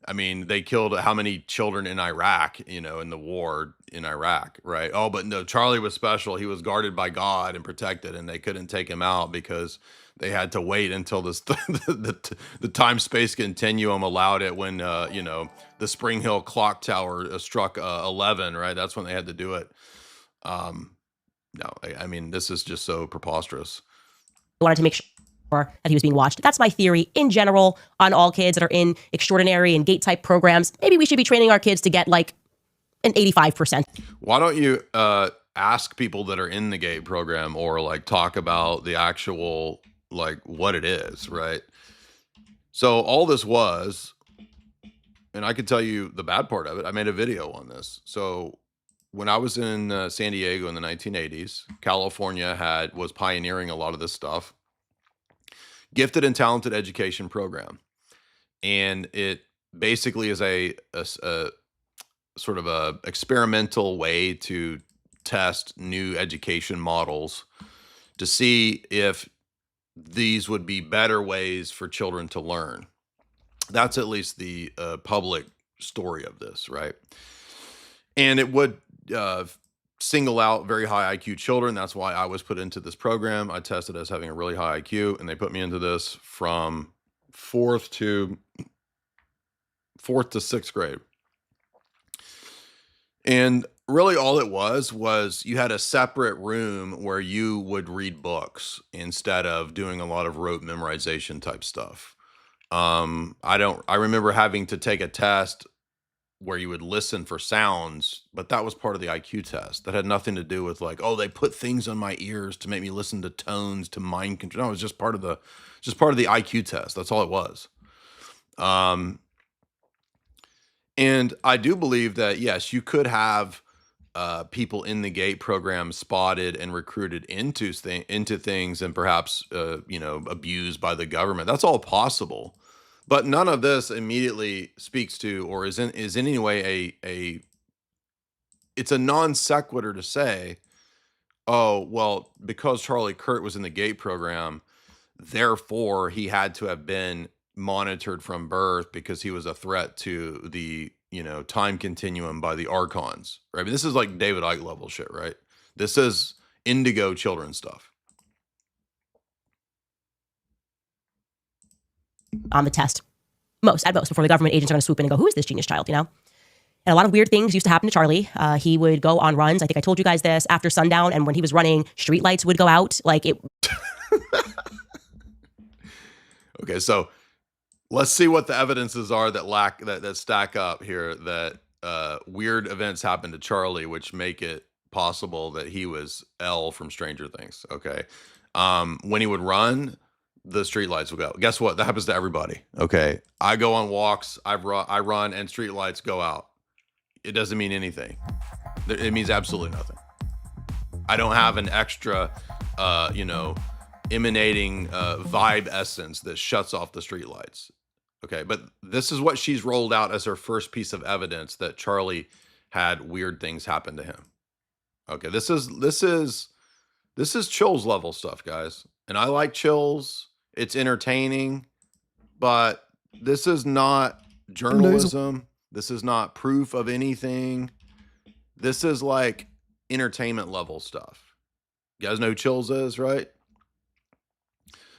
I mean, they killed how many children in Iraq, in the war in Iraq, right? Oh, but no, Charlie was special. He was guarded by God and protected, and they couldn't take him out because they had to wait until this the time-space continuum allowed it when, the Spring Hill clock tower struck 11, right? That's when they had to do it. No, I mean, this is just so preposterous. I wanted to make sure that he was being watched. That's my theory in general on all kids that are in extraordinary and gate type programs. Maybe we should be training our kids to get like an 85%. Why don't you ask people that are in the gate program, or like talk about the actual, like, what it is, right? So all this was, and I can tell you the bad part of it, I made a video on this. So when I was in San Diego in the 1980s, California was pioneering a lot of this stuff. Gifted and talented education program, and it basically is a sort of a experimental way to test new education models to see if these would be better ways for children to learn. That's at least the public story of this, right? And it would single out very high IQ children. That's why I was put into this program. I tested as having a really high IQ, and they put me into this from fourth to sixth grade. And really all it was you had a separate room where you would read books instead of doing a lot of rote memorization type stuff. I remember having to take a test where you would listen for sounds, but that was part of the IQ test. That had nothing to do with like, oh, they put things on my ears to make me listen to tones to mind control. No, it was just part of the IQ test. That's all it was. And I do believe that, yes, you could have people in the GATE program spotted and recruited into things and perhaps, abused by the government. That's all possible. But none of this immediately speaks to, or is in any way it's a non sequitur to say, oh, well, because Charlie Kirk was in the GATE program, therefore he had to have been monitored from birth because he was a threat to the, time continuum by the archons, right? I mean, this is like David Icke level shit, right? This is indigo children stuff. On the test. At most, before the government agents are going to swoop in and go, who is this genius child, And a lot of weird things used to happen to Charlie. He would go on runs. I think I told you guys this, after sundown, and when he was running, streetlights would go out. Like it. Okay, so let's see what the evidences are that stack up here, that weird events happened to Charlie, which make it possible that he was L from Stranger Things. Okay. When he would run, the streetlights will go. Guess what? That happens to everybody. Okay. I go on walks, I run, and streetlights go out. It doesn't mean anything. It means absolutely nothing. I don't have an extra, emanating vibe essence that shuts off the streetlights. Okay. But this is what she's rolled out as her first piece of evidence that Charlie had weird things happen to him. Okay. This is chills level stuff, guys. And I like chills. It's entertaining, but this is not journalism. This is not proof of anything. This is like entertainment level stuff. You guys know who Chills is, right?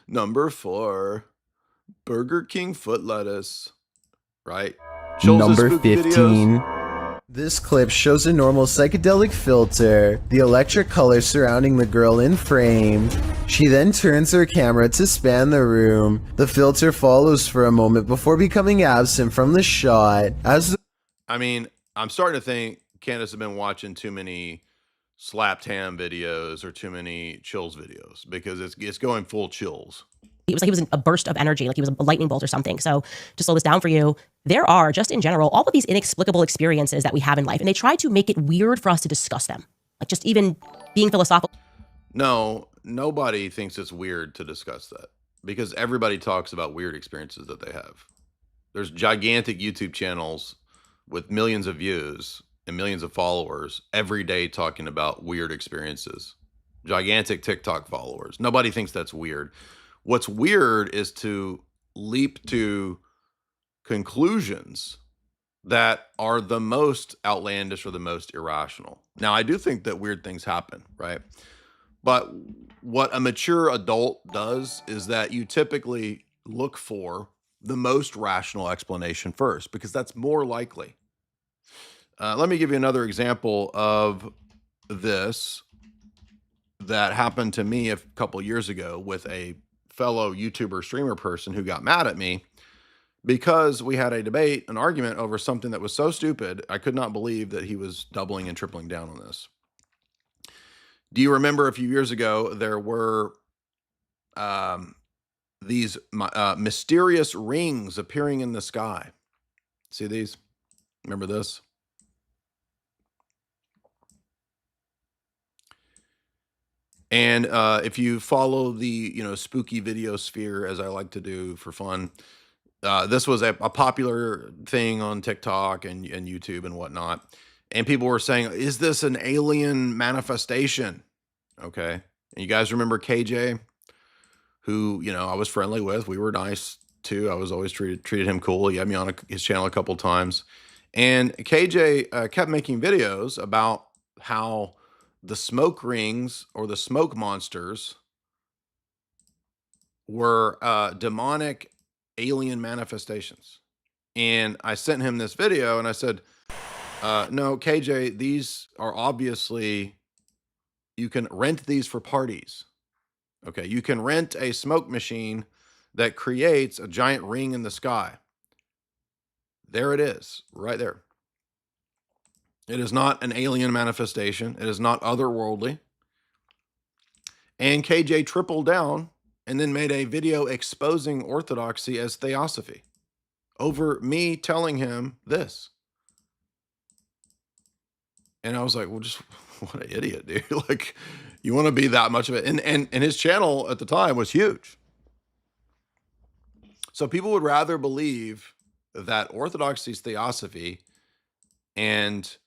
Number 4, Burger King foot lettuce, right? Chills' Number spooky 15. videos. This clip shows a normal psychedelic filter, the electric color surrounding the girl in frame. She then turns her camera to span the room. The filter follows for a moment before becoming absent from the shot. I mean, I'm starting to think Candace has been watching too many slapped ham videos or too many chills videos, because it's going full chills. It was like he was in a burst of energy, like he was a lightning bolt or something. So to slow this down for you, there are just in general all of these inexplicable experiences that we have in life, and they try to make it weird for us to discuss them. Like just even being philosophical. No, nobody thinks it's weird to discuss that, because everybody talks about weird experiences that they have. There's gigantic YouTube channels with millions of views and millions of followers every day talking about weird experiences. Gigantic TikTok followers. Nobody thinks that's weird. What's weird is to leap to conclusions that are the most outlandish or the most irrational. Now, I do think that weird things happen, right? But what a mature adult does is that you typically look for the most rational explanation first, because that's more likely. Let me give you another example of this that happened to me a couple years ago with a fellow YouTuber streamer person who got mad at me because we had a debate, an argument over something that was so stupid. I could not believe that he was doubling and tripling down on this. Do you remember a few years ago, there were these mysterious rings appearing in the sky? See these? Remember this? And if you follow the, spooky video sphere, as I like to do for fun, this was a popular thing on TikTok and YouTube and whatnot. And people were saying, is this an alien manifestation? Okay. And you guys remember KJ, who, I was friendly with. We were nice too. I was always treated him cool. He had me on his channel a couple times. And KJ kept making videos about how the smoke rings or the smoke monsters were demonic alien manifestations. And I sent him this video and I said, no, KJ, these are obviously, you can rent these for parties. Okay, you can rent a smoke machine that creates a giant ring in the sky. There it is, right there. It is not an alien manifestation. It is not otherworldly. And KJ tripled down and then made a video exposing orthodoxy as theosophy over me telling him this. And I was like, well, just what an idiot, dude. Like, you want to be that much of it. And his channel at the time was huge. So people would rather believe that orthodoxy is theosophy and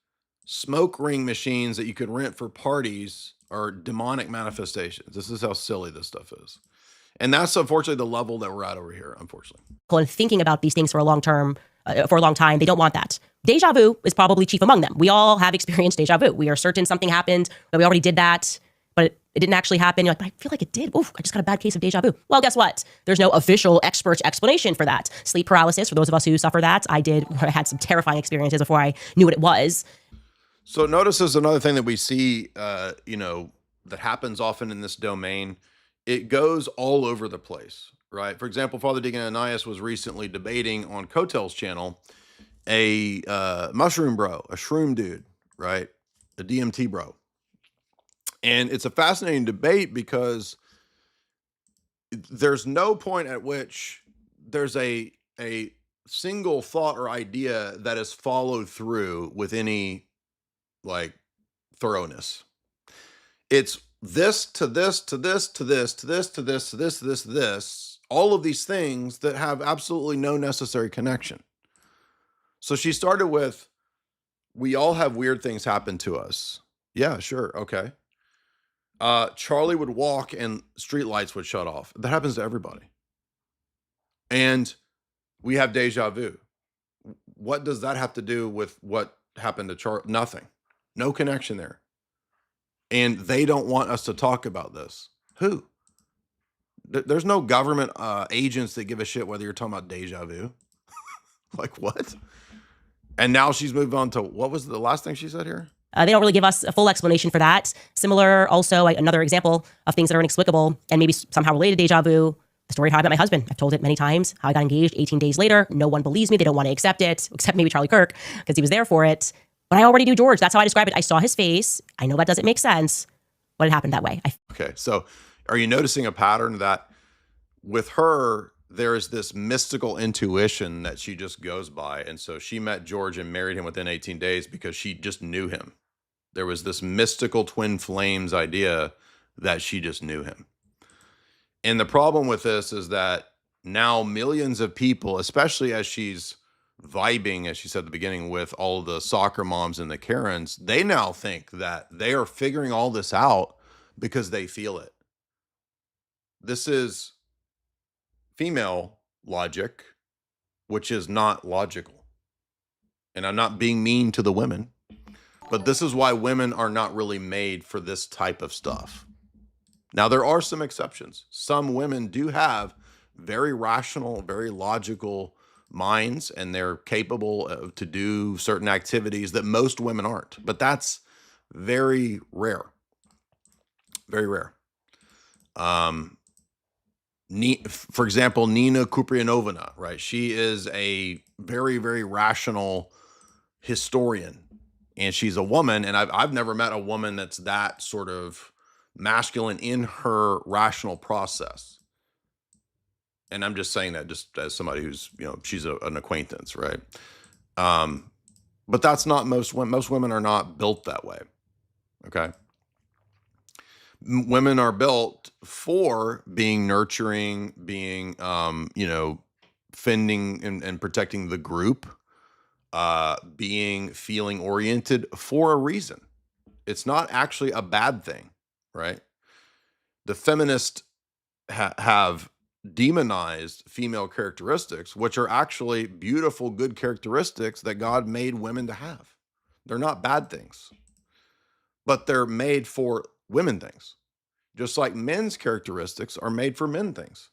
smoke ring machines that you could rent for parties are demonic manifestations. This is how silly this stuff is. And that's unfortunately the level that we're at over here, unfortunately. And thinking about these things for a long time, they don't want that. Deja vu is probably chief among them. We all have experienced deja vu. We are certain something happened, that we already did that, but it didn't actually happen. You're like, but I feel like it did. Oof, I just got a bad case of deja vu. Well, guess what? There's no official expert explanation for that. Sleep paralysis, for those of us who suffer that, I had some terrifying experiences before I knew what it was. So notice there's another thing that we see, that happens often in this domain. It goes all over the place, right? For example, Father Deacon Ananias was recently debating on Kotel's channel a mushroom bro, a shroom dude, right? A DMT bro. And it's a fascinating debate because there's no point at which there's a single thought or idea that is followed through with any thoroughness. It's this to this to this to this to this to this to this to this to this, all of these things that have absolutely no necessary connection. So she started with, we all have weird things happen to us. Yeah, sure. Okay. Charlie would walk and streetlights would shut off. That happens to everybody. And we have deja vu. What does that have to do with what happened to Charlie? Nothing. No connection there. And they don't want us to talk about this. Who? There's no government agents that give a shit whether you're talking about deja vu. Like what? And now she's moved on to, what was the last thing she said here? They don't really give us a full explanation for that. Similar, also, another example of things that are inexplicable and maybe somehow related to deja vu. The story of how I met my husband. I've told it many times, how I got engaged 18 days later. No one believes me. They don't want to accept it, except maybe Charlie Kirk, because he was there for it. But I already knew George. That's how I describe it. I saw his face. I know that doesn't make sense, but it happened that way. Okay, so are you noticing a pattern that with her, there's this mystical intuition that she just goes by? And so she met George and married him within 18 days because she just knew him. There was this mystical twin flames idea that she just knew him. And the problem with this is that now millions of people, especially as she's vibing, as she said at the beginning, with all the soccer moms and the Karens, they now think that they are figuring all this out because they feel it. This is female logic, which is not logical. And I'm not being mean to the women, but this is why women are not really made for this type of stuff. Now, there are some exceptions. Some women do have very rational, very logical minds, and they're capable to do certain activities that most women aren't. But that's very rare. Very rare. For example, Nina Kuprianovna, right? She is a very, very rational historian, and she's a woman. And I've never met a woman that's that sort of masculine in her rational process. And I'm just saying that just as somebody who's, she's an acquaintance, right? But that's not most women. Most women are not built that way. Okay. Women are built for being nurturing, being, fending and protecting the group, being feeling oriented for a reason. It's not actually a bad thing, right? The feminists have demonized female characteristics, which are actually beautiful, good characteristics that God made women to have. They're not bad things, but they're made for women things, just like men's characteristics are made for men things.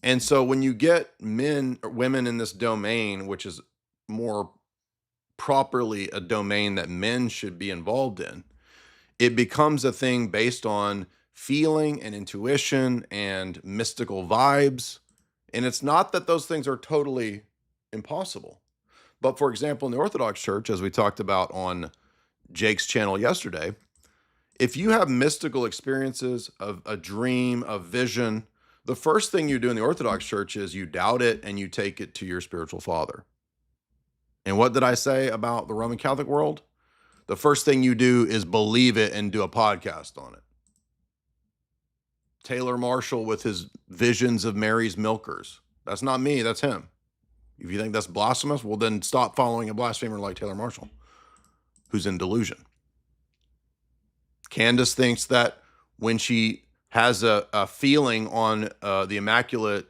And so when you get men or women in this domain, which is more properly a domain that men should be involved in, it becomes a thing based on feeling and intuition and mystical vibes. And it's not that those things are totally impossible. But for example, in the Orthodox Church, as we talked about on Jake's channel yesterday, if you have mystical experiences of a dream, a vision, the first thing you do in the Orthodox Church is you doubt it and you take it to your spiritual father. And what did I say about the Roman Catholic world? The first thing you do is believe it and do a podcast on it. Taylor Marshall with his visions of Mary's milkers. That's not me, that's him. If you think that's blasphemous, well then stop following a blasphemer like Taylor Marshall, who's in delusion. Candace thinks that when she has a feeling on the Immaculate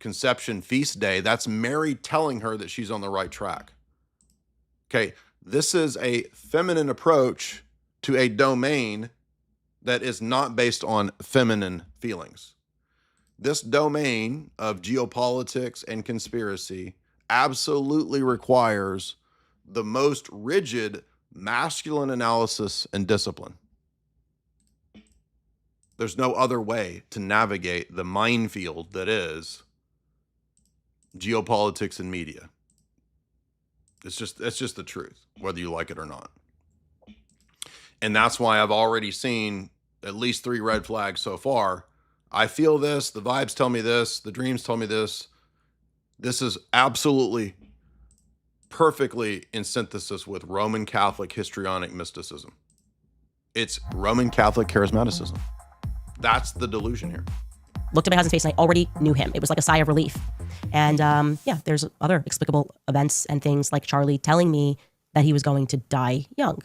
Conception feast day, that's Mary telling her that she's on the right track. Okay, this is a feminine approach to a domain that is not based on feminine feelings. This domain of geopolitics and conspiracy absolutely requires the most rigid masculine analysis and discipline. There's no other way to navigate the minefield that is geopolitics and media. It's just the truth, whether you like it or not. And that's why I've already seen at least 3 red flags so far. I feel this, the vibes tell me this, the dreams tell me this. This is absolutely perfectly in synthesis with Roman Catholic histrionic mysticism. It's Roman Catholic charismaticism. That's the delusion here. Looked at my husband's face and I already knew him. It was like a sigh of relief. And there's other explicable events and things like Charlie telling me that he was going to die young.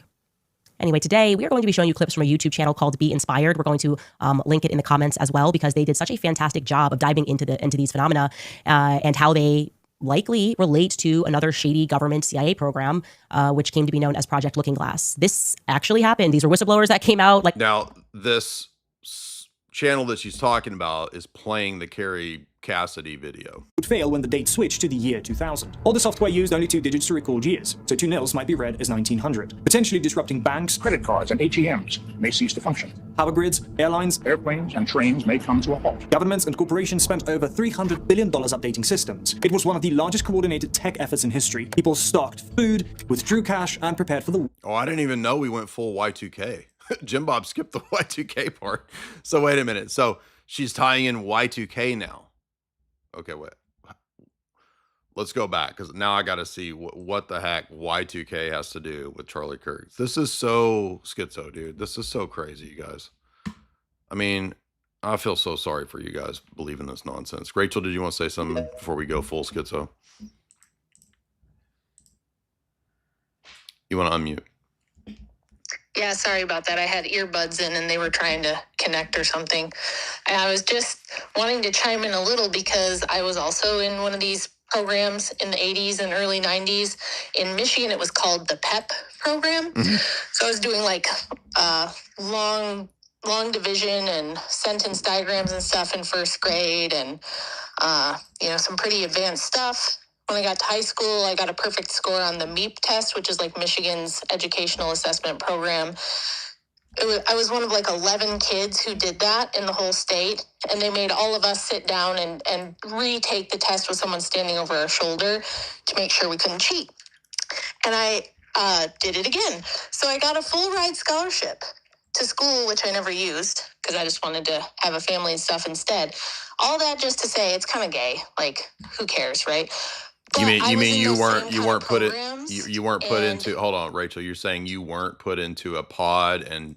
Anyway, today we are going to be showing you clips from a YouTube channel called Be Inspired. We're going to link it in the comments as well because they did such a fantastic job of diving into these phenomena and how they likely relate to another shady government CIA program, which came to be known as Project Looking Glass. This actually happened. These are whistleblowers that came out. Now, this channel that she's talking about is playing the Carrie Cassidy video. Would fail when the date switched to the year 2000. All the software used only 2 digits to record years, so 2 nils might be read as 1900, potentially disrupting banks, credit cards, and ATMs may cease to function. Power grids, airlines, airplanes, and trains may come to a halt. Governments and corporations spent over $300 billion updating systems. It was one of the largest coordinated tech efforts in history. People stocked food, withdrew cash, and prepared for the... Oh, I didn't even know we went full Y2K. Jim Bob skipped the Y2K part. So wait a minute. So she's tying in Y2K now. Okay, wait. Let's go back because now I got to see what the heck Y2K has to do with Charlie Kirk. This is so schizo, dude. This is so crazy, you guys. I mean, I feel so sorry for you guys believing this nonsense. Rachel, did you want to say something before we go full schizo? You want to unmute? Yeah, sorry about that. I had earbuds in and they were trying to connect or something. I was just wanting to chime in a little because I was also in one of these programs in the 80s and early 90s. In Michigan, it was called the PEP program. Mm-hmm. So I was doing like long division and sentence diagrams and stuff in first grade and, some pretty advanced stuff. When I got to high school, I got a perfect score on the MEP test, which is like Michigan's educational assessment program. I was one of like 11 kids who did that in the whole state, and they made all of us sit down and retake the test with someone standing over our shoulder to make sure we couldn't cheat. And I did it again. So I got a full ride scholarship to school, which I never used because I just wanted to have a family and stuff instead. All that just to say it's kind of gay. Like, who cares, right? You mean you weren't put into hold on, Rachel, you're saying you weren't put into a pod and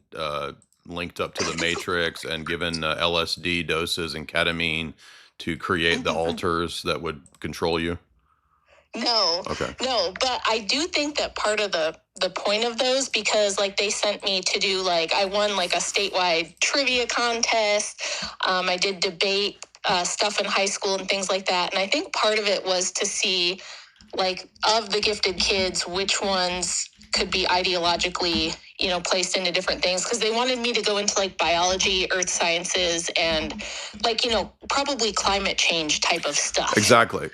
linked up to the Matrix and given LSD doses and ketamine to create the alters that would control you? No. Okay. No, but I do think that part of the point of those, because like they sent me to do like, I won like a statewide trivia contest. I did debate stuff in high school and things like that. And I think part of it was to see like of the gifted kids, which ones could be ideologically, placed into different things. Because they wanted me to go into like biology, earth sciences, and like, probably climate change type of stuff. Exactly.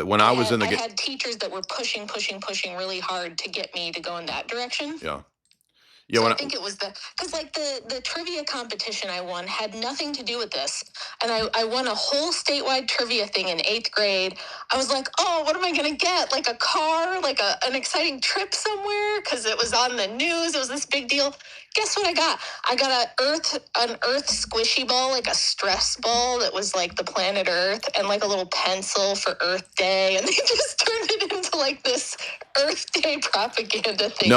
When I was in the I had teachers that were pushing really hard to get me to go in that direction. Yeah. So I think it was because like the trivia competition I won had nothing to do with this. And I won a whole statewide trivia thing in 8th grade. I was like, oh, what am I going to get? Like a car, like an exciting trip somewhere? Because it was on the news. It was this big deal. Guess what I got? I got an Earth squishy ball, like a stress ball that was like the planet Earth, and like a little pencil for Earth Day. And they just turned it into like this Earth Day propaganda thing.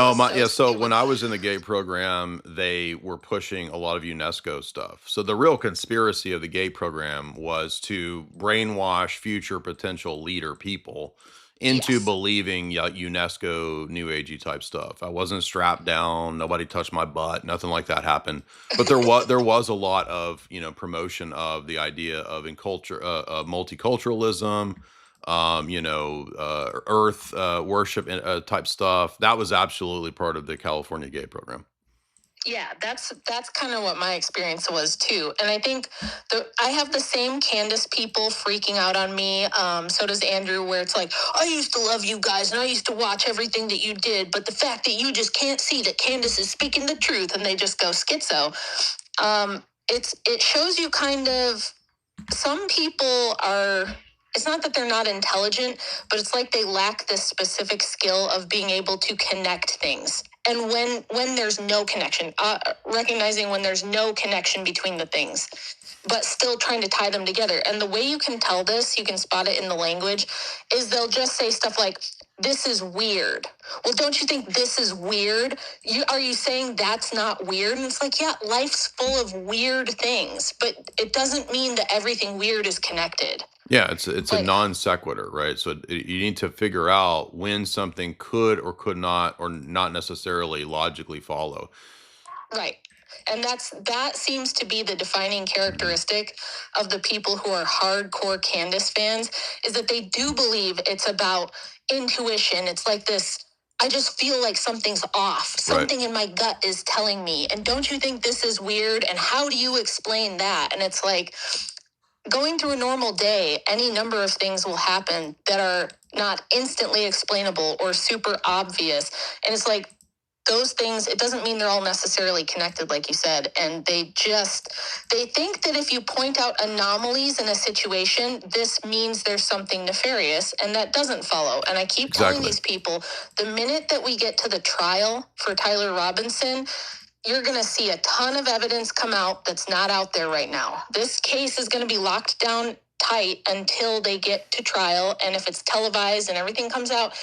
So when I was in the gay program, they were pushing a lot of UNESCO stuff. So the real conspiracy of the gay program was to brainwash future potential leader people into believing UNESCO New Agey type stuff. I wasn't strapped down. Nobody touched my butt. Nothing like that happened. But there was a lot of promotion of the idea of multiculturalism, earth worship type stuff. That was absolutely part of the California gay program. Yeah, that's kind of what my experience was too. And I think I have the same Candace people freaking out on me. So does Andrew, where it's like, I used to love you guys and I used to watch everything that you did, but the fact that you just can't see that Candace is speaking the truth, and they just go schizo. It shows you kind of, some people are, it's not that they're not intelligent, but it's like they lack this specific skill of being able to connect things. And when there's no connection, recognizing when there's no connection between the things, but still trying to tie them together. And the way you can tell this, you can spot it in the language, is they'll just say stuff like, this is weird. Well, don't you think this is weird? Are you saying that's not weird? And it's like, yeah, life's full of weird things, but it doesn't mean that everything weird is connected. Yeah, it's a non sequitur, right? So you need to figure out when something could or could not, or not necessarily logically follow. Right. And that seems to be the defining characteristic of the people who are hardcore Candace fans, is that they do believe it's about intuition. It's like this I just feel like something's off. Something in my gut is telling me. And don't you think this is weird? And how do you explain that? And it's like, going through a normal day, any number of things will happen that are not instantly explainable or super obvious. And it's like, those things, it doesn't mean they're all necessarily connected, like you said. And they think that if you point out anomalies in a situation, this means there's something nefarious, and that doesn't follow. And I keep telling these people, the minute that we get to the trial for Tyler Robinson, you're going to see a ton of evidence come out that's not out there right now. This case is going to be locked down tight until they get to trial. And if it's televised and everything comes out,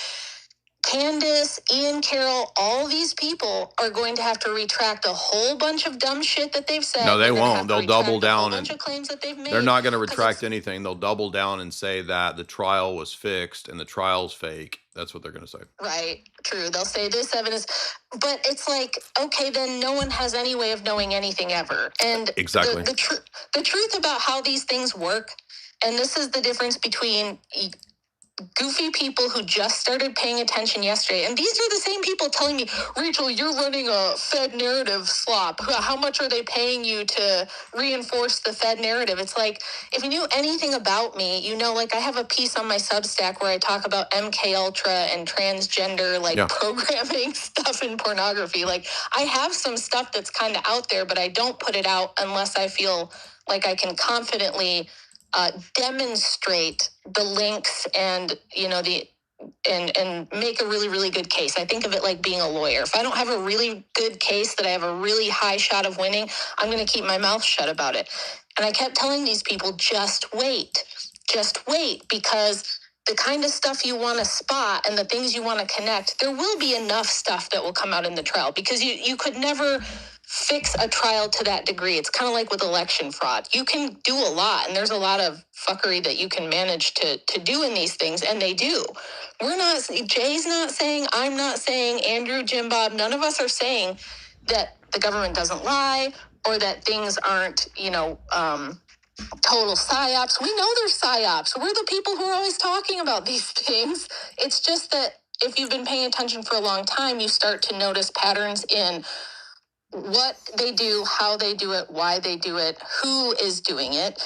Candace, Ian Carroll, all these people are going to have to retract a whole bunch of dumb shit that they've said. No, they won't. They'll double down and claims that they've made. They're not going to retract anything. They'll double down and say that the trial was fixed and the trial's fake. That's what they're going to say. Right. True. They'll say this evidence, but it's like, okay, then no one has any way of knowing anything ever. And exactly the truth about how these things work, and this is the difference between goofy people who just started paying attention yesterday. And these are the same people telling me, Rachel, you're running a Fed narrative slop. How much are they paying you to reinforce the Fed narrative? It's like, if you knew anything about me, you know, like I have a piece on my Substack where I talk about MK Ultra and transgender, programming stuff in pornography. Like I have some stuff that's kind of out there, but I don't put it out unless I feel like I can confidently demonstrate the links and, you know, and make a really, really good case. I think of it like being a lawyer. If I don't have a really good case that I have a really high shot of winning, I'm going to keep my mouth shut about it. And I kept telling these people, just wait, because the kind of stuff you want to spot and the things you want to connect, there will be enough stuff that will come out in the trial, because you could never fix a trial to that degree. It's kind of like with election fraud. You can do a lot, and there's a lot of fuckery that you can manage to do in these things, and they do. Jay's not saying, I'm not saying, Andrew, Jim Bob, none of us are saying that the government doesn't lie or that things aren't, total psyops. We know they're psyops. We're the people who are always talking about these things. It's just that if you've been paying attention for a long time, you start to notice patterns in what they do, how they do it, why they do it, who is doing it,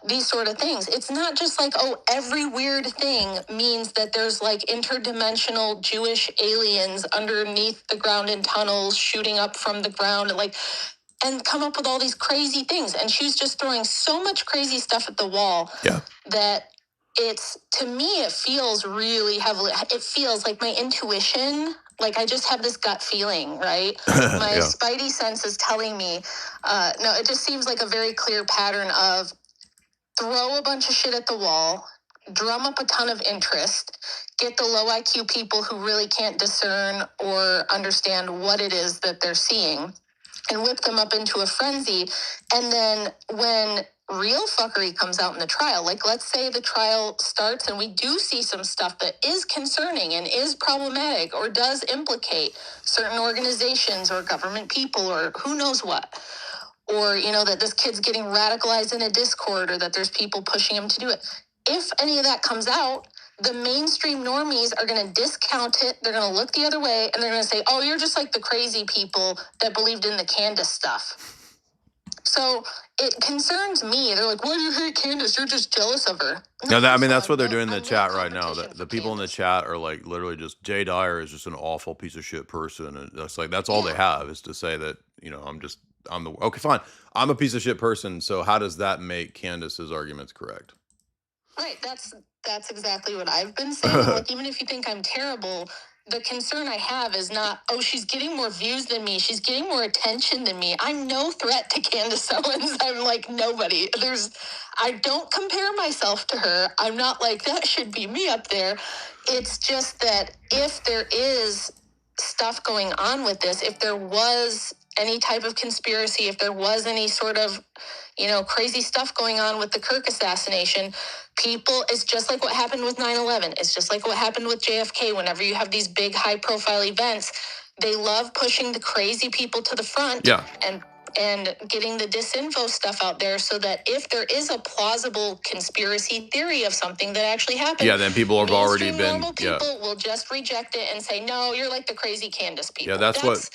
these sort of things. It's not just like, oh, every weird thing means that there's like interdimensional Jewish aliens underneath the ground in tunnels shooting up from the ground, and come up with all these crazy things. And she was just throwing so much crazy stuff at the wall that to me, it feels really heavily, it feels like my intuition, like I just have this gut feeling, right? My spidey sense is telling me, no, it just seems like a very clear pattern of throw a bunch of shit at the wall, drum up a ton of interest, get the low IQ people who really can't discern or understand what it is that they're seeing, and whip them up into a frenzy. And then when real fuckery comes out in the trial, like let's say the trial starts and we do see some stuff that is concerning and is problematic or does implicate certain organizations or government people or who knows what, or, that this kid's getting radicalized in a Discord or that there's people pushing him to do it. If any of that comes out, the mainstream normies are going to discount it. They're going to look the other way, and they're going to say, oh, you're just like the crazy people that believed in the Candace stuff. So it concerns me. They're like, why do you hate Candace? You're just jealous of her. No, that's what they're doing in the chat right now. The people in the chat are like literally just, Jay Dyer is just an awful piece of shit person. And that's all they have is to say that, okay, fine. I'm a piece of shit person. So how does that make Candace's arguments correct? Right. That's exactly what I've been saying. Like, even if you think I'm terrible, the concern I have is not, oh, she's getting more views than me. She's getting more attention than me. I'm no threat to Candace Owens. I'm like nobody. I don't compare myself to her. I'm not like, that should be me up there. It's just that if there is stuff going on with this, if there was any type of conspiracy, if there was any sort of, crazy stuff going on with the Kirk assassination, it's just like what happened with 9/11. It's just like what happened with JFK. Whenever you have these big high profile events, they love pushing the crazy people to the front and and getting the disinfo stuff out there so that if there is a plausible conspiracy theory of something that actually happened, Yeah, then people have already been, normal people will just reject it and say, no, you're like the crazy Candace people. Yeah,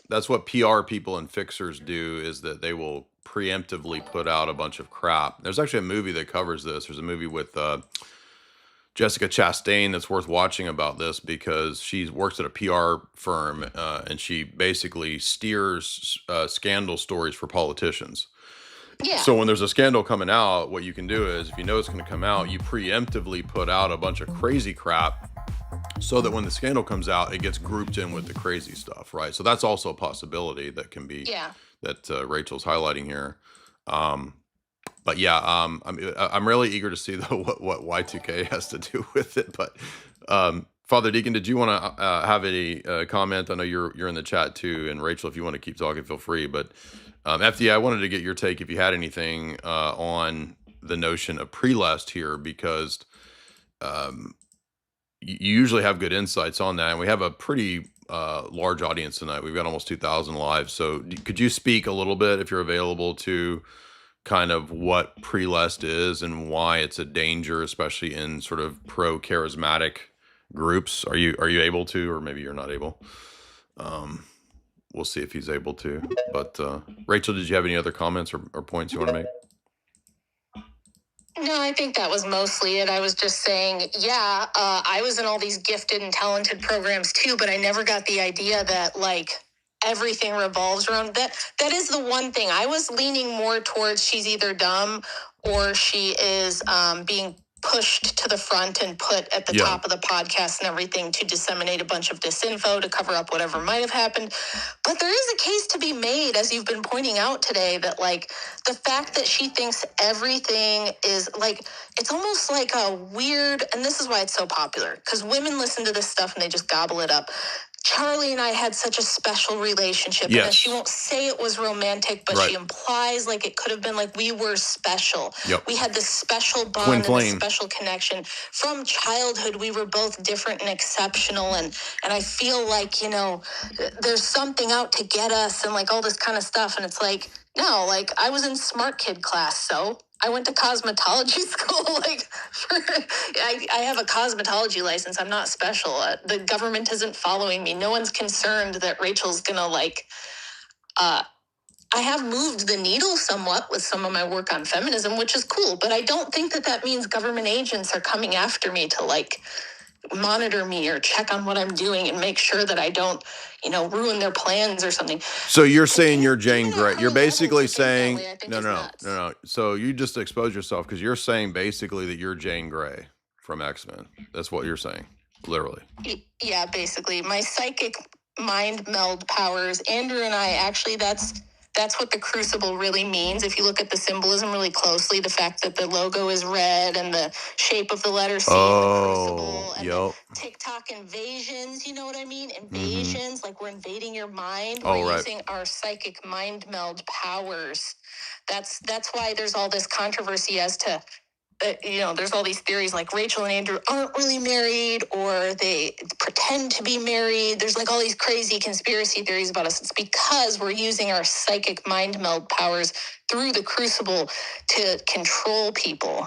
that's what PR people and fixers do, is that they will preemptively put out a bunch of crap. There's actually a movie that covers this. There's a movie with Jessica Chastain that's worth watching about this, because she works at a PR firm and she basically steers scandal stories for politicians. Yeah. So when there's a scandal coming out, what you can do is, if you know it's going to come out, you preemptively put out a bunch of crazy crap so that when the scandal comes out, it gets grouped in with the crazy stuff, right? So that's also a possibility that can be, that Rachel's highlighting here. But yeah, I'm really eager to see though what Y2K has to do with it. But Father Deacon, did you want to have any comment? I know you're in the chat too, and Rachel, if you want to keep talking, feel free. But FDI, I wanted to get your take if you had anything on the notion of pre-lest here, because you usually have good insights on that, and we have a pretty large audience tonight. We've got almost 2,000 live. So could you speak a little bit, if you're available, to kind of what pre-lest is and why it's a danger, especially in sort of pro-charismatic groups? Are you able to, or maybe you're not able? We'll see if he's able to. But Rachel, did you have any other comments or points you want to make? No, I think that was mostly it. I was just saying, I was in all these gifted and talented programs too, but I never got the idea that like everything revolves around that. That is the one thing. I was leaning more towards she's either dumb or she is being pushed to the front and put at the top of the podcast and everything to disseminate a bunch of disinfo to cover up whatever might have happened. But there is a case to be made, as you've been pointing out today, that like the fact that she thinks everything is like, it's almost like a weird, and this is why it's so popular, because women listen to this stuff and they just gobble it up. Charlie and I had such a special relationship. Yes. And she won't say it was romantic, but she implies like it could have been like we were special. Yep. We had this special bond Twin and flame. this special connection. From childhood, we were both different and exceptional. And I feel like, you know, there's something out to get us and like all this kind of stuff. And it's like, no, like I was in smart kid class, so I went to cosmetology school. Like, I have a cosmetology license. I'm not special. The government isn't following me. No one's concerned that Rachel's gonna like. I have moved the needle somewhat with some of my work on feminism, which is cool. But I don't think that means government agents are coming after me to like monitor me or check on what I'm doing and make sure that I don't, you know, ruin their plans or something. So you're saying you're Jane Grey. You're basically saying, no. So you just expose yourself, because you're saying basically that you're Jane Grey from X-Men. That's what you're saying, literally. Yeah, basically. My psychic mind meld powers, Andrew and I, actually, that's what the crucible really means. If you look at the symbolism really closely, the fact that the logo is red and the shape of the letter C and the crucible and the TikTok invasions, you know what I mean? Invasions, like we're invading your mind. We're using our psychic mind meld powers. That's why there's all this controversy as to, you know, there's all these theories like Rachel and Andrew aren't really married or they pretend to be married. There's like all these crazy conspiracy theories about us. It's because we're using our psychic mind meld powers through the crucible to control people.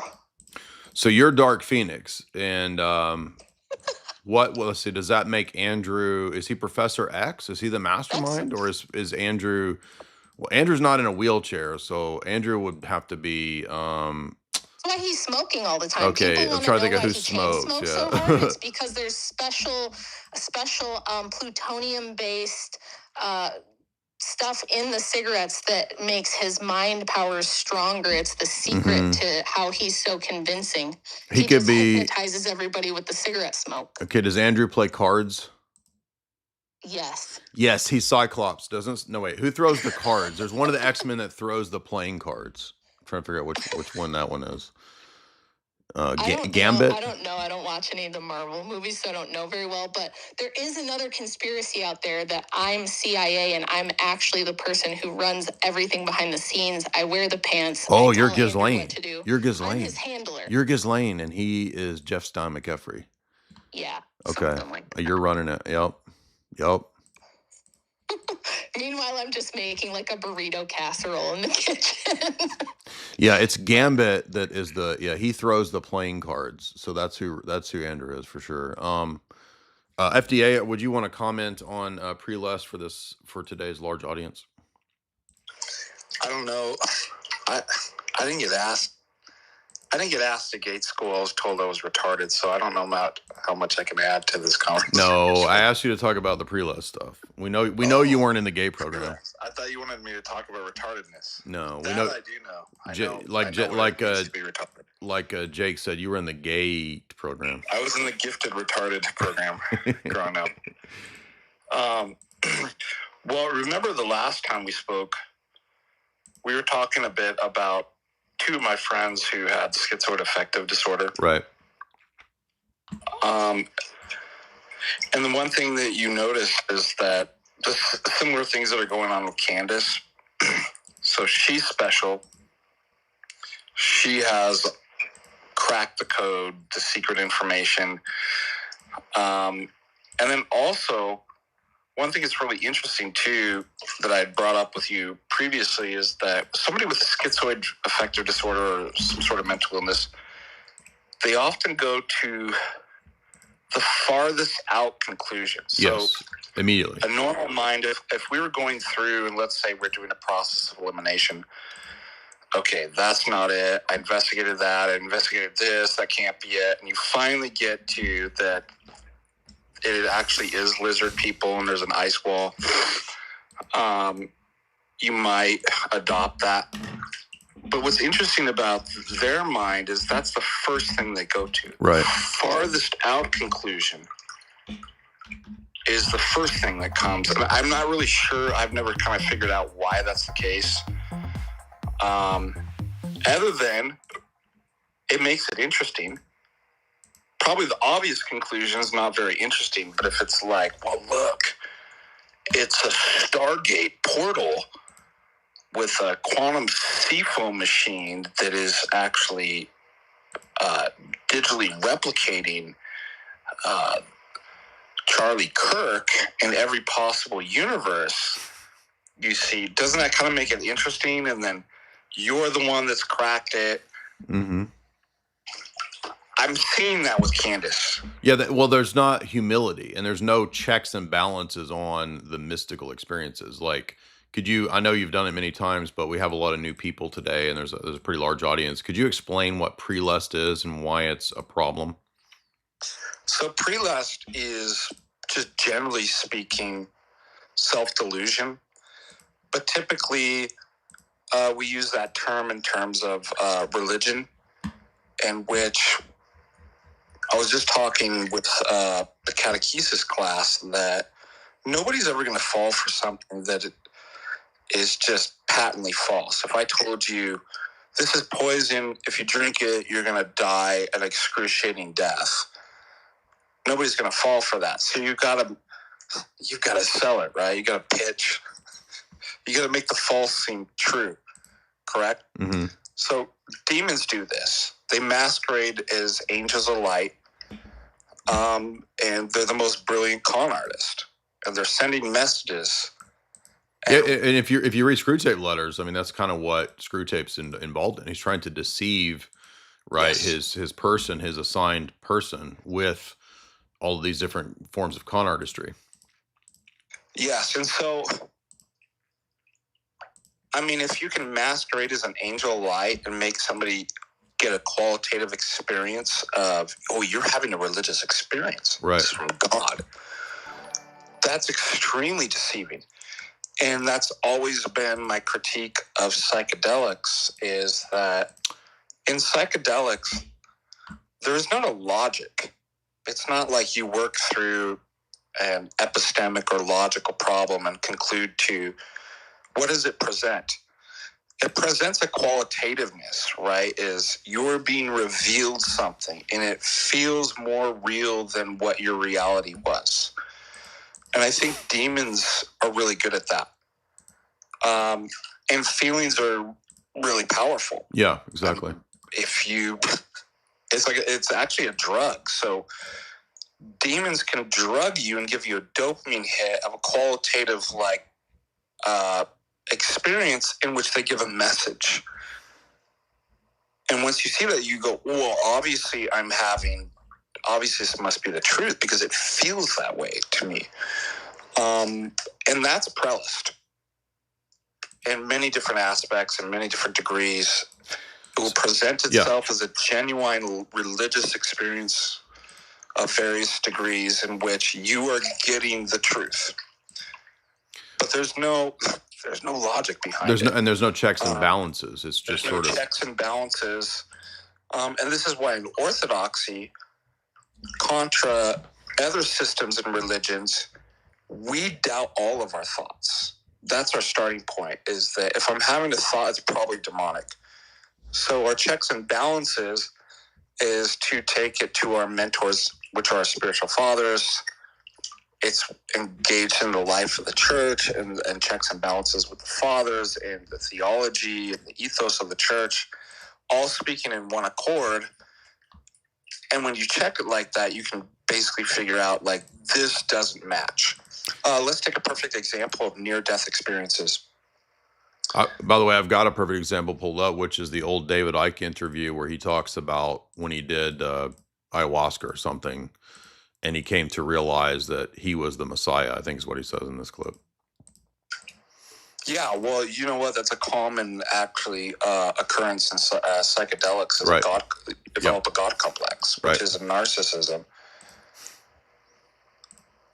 So you're Dark Phoenix, and let's see, does that make Andrew, is he Professor X? Is he the mastermind, or is Andrew, well, Andrew's not in a wheelchair, so Andrew would have to be, That's why he's smoking all the time. Okay, I'm trying to think of who smokes. So hard. It's because there's special plutonium-based stuff in the cigarettes that makes his mind powers stronger. It's the secret to how he's so convincing. He could be hypnotizes everybody with the cigarette smoke. Okay, does Andrew play cards? Yes. Yes, he's Cyclops. No, wait. Who throws the cards? There's one of the X-Men that throws the playing cards. I'm trying to figure out which one that one is. Gambit? I don't know. I don't watch any of the Marvel movies, so I don't know very well. But there is another conspiracy out there that I'm CIA and I'm actually the person who runs everything behind the scenes. I wear the pants. Oh, you're Ghislaine. You're Ghislaine. I'm his handler. You're Ghislaine, and he is Jeff Stein McEffrey. Yeah. Okay. Something like that. You're running it. Yep. Meanwhile, I'm just making like a burrito casserole in the kitchen. Yeah, it's Gambit that is he throws the playing cards. So that's who Andrew is for sure. FDA, would you want to comment on pre-lest for today's large audience? I don't know. I didn't get asked. I didn't get asked to gate school. I was told I was retarded, so I don't know about how much I can add to this conversation. No, I asked you to talk about the pre-list stuff. We know you weren't in the gay program. I thought you wanted me to talk about retardedness. No, we That know. I do know. I know what it means to be retarded. Like Jake said, you were in the gay program. I was in the gifted retarded program growing up. Well, remember the last time we spoke, we were talking a bit about two of my friends who had schizoid affective disorder. Right. And the one thing that you notice is that the similar things that are going on with Candace. So she's special. She has cracked the code, the secret information. And then also, one thing that's really interesting, too, that I had brought up with you previously is that somebody with a schizoid affective disorder or some sort of mental illness, they often go to the farthest out conclusions. Yes, immediately. A normal mind, if we were going through and let's say we're doing a process of elimination, okay, that's not it. I investigated that. I investigated this. That can't be it. And you finally get to that it actually is lizard people and there's an ice wall. You might adopt that. But what's interesting about their mind is that's the first thing they go to. Right. Farthest out conclusion is the first thing that comes. And I'm not really sure. I've never kind of figured out why that's the case. Other than it makes it interesting. Probably the obvious conclusion is not very interesting, but if it's like, well, look, it's a Stargate portal with a quantum seafoam machine that is actually digitally replicating Charlie Kirk in every possible universe, you see, doesn't that kind of make it interesting? And then you're the one that's cracked it. Mm-hmm. I'm seeing that with Candace. Yeah, well, there's not humility, and there's no checks and balances on the mystical experiences. Like, I know you've done it many times, but we have a lot of new people today, and there's a pretty large audience. Could you explain what pre-lust is and why it's a problem? So pre-lust is, just generally speaking, self-delusion. But typically, we use that term in terms of religion, in which I was just talking with the catechesis class that nobody's ever going to fall for something that is just patently false. If I told you this is poison, if you drink it, you're going to die an excruciating death, nobody's going to fall for that. So you've got to sell it, right? You got to pitch. You got to make the false seem true, correct? Mm-hmm. So demons do this. They masquerade as angels of light, and they're the most brilliant con artist, and they're sending messages. Yeah, and if you read Screwtape letters, I mean, that's kind of what Screwtape's involved in. He's trying to deceive, right, Yes. his person, his assigned person, with all of these different forms of con artistry. Yes, and so, I mean, if you can masquerade as an angel of light and make somebody get a qualitative experience of, oh, you're having a religious experience. Right. This is from God. That's extremely deceiving. And that's always been my critique of psychedelics, is that in psychedelics, there's not a logic. It's not like you work through an epistemic or logical problem and conclude to, what does it present? It presents a qualitativeness, right? Is you're being revealed something and it feels more real than what your reality was. And I think demons are really good at that. And feelings are really powerful. Yeah, exactly. It's actually a drug. So demons can drug you and give you a dopamine hit of a qualitative, experience in which they give a message. And once you see that, you go, well, obviously this must be the truth because it feels that way to me. And that's prelist in many different aspects and many different degrees. It will present itself as a genuine religious experience of various degrees in which you are getting the truth. But there's no logic behind it. There's no checks and balances. It's just sort of checks and balances. And this is why in orthodoxy, contra other systems and religions, we doubt all of our thoughts. That's our starting point, is that if I'm having a thought, it's probably demonic. So our checks and balances is to take it to our mentors, which are our spiritual fathers. It's engaged in the life of the church and checks and balances with the fathers and the theology and the ethos of the church, all speaking in one accord. And when you check it like that, you can basically figure out, like, this doesn't match. Let's take a perfect example of near-death experiences. By the way, I've got a perfect example pulled up, which is the old David ICKE interview where he talks about when he did ayahuasca or something, and he came to realize that he was the Messiah, I think is what he says in this clip. Yeah, well, you know what? That's a common, actually, occurrence in psychedelics. Is Right. Develop a God complex, which is a narcissism.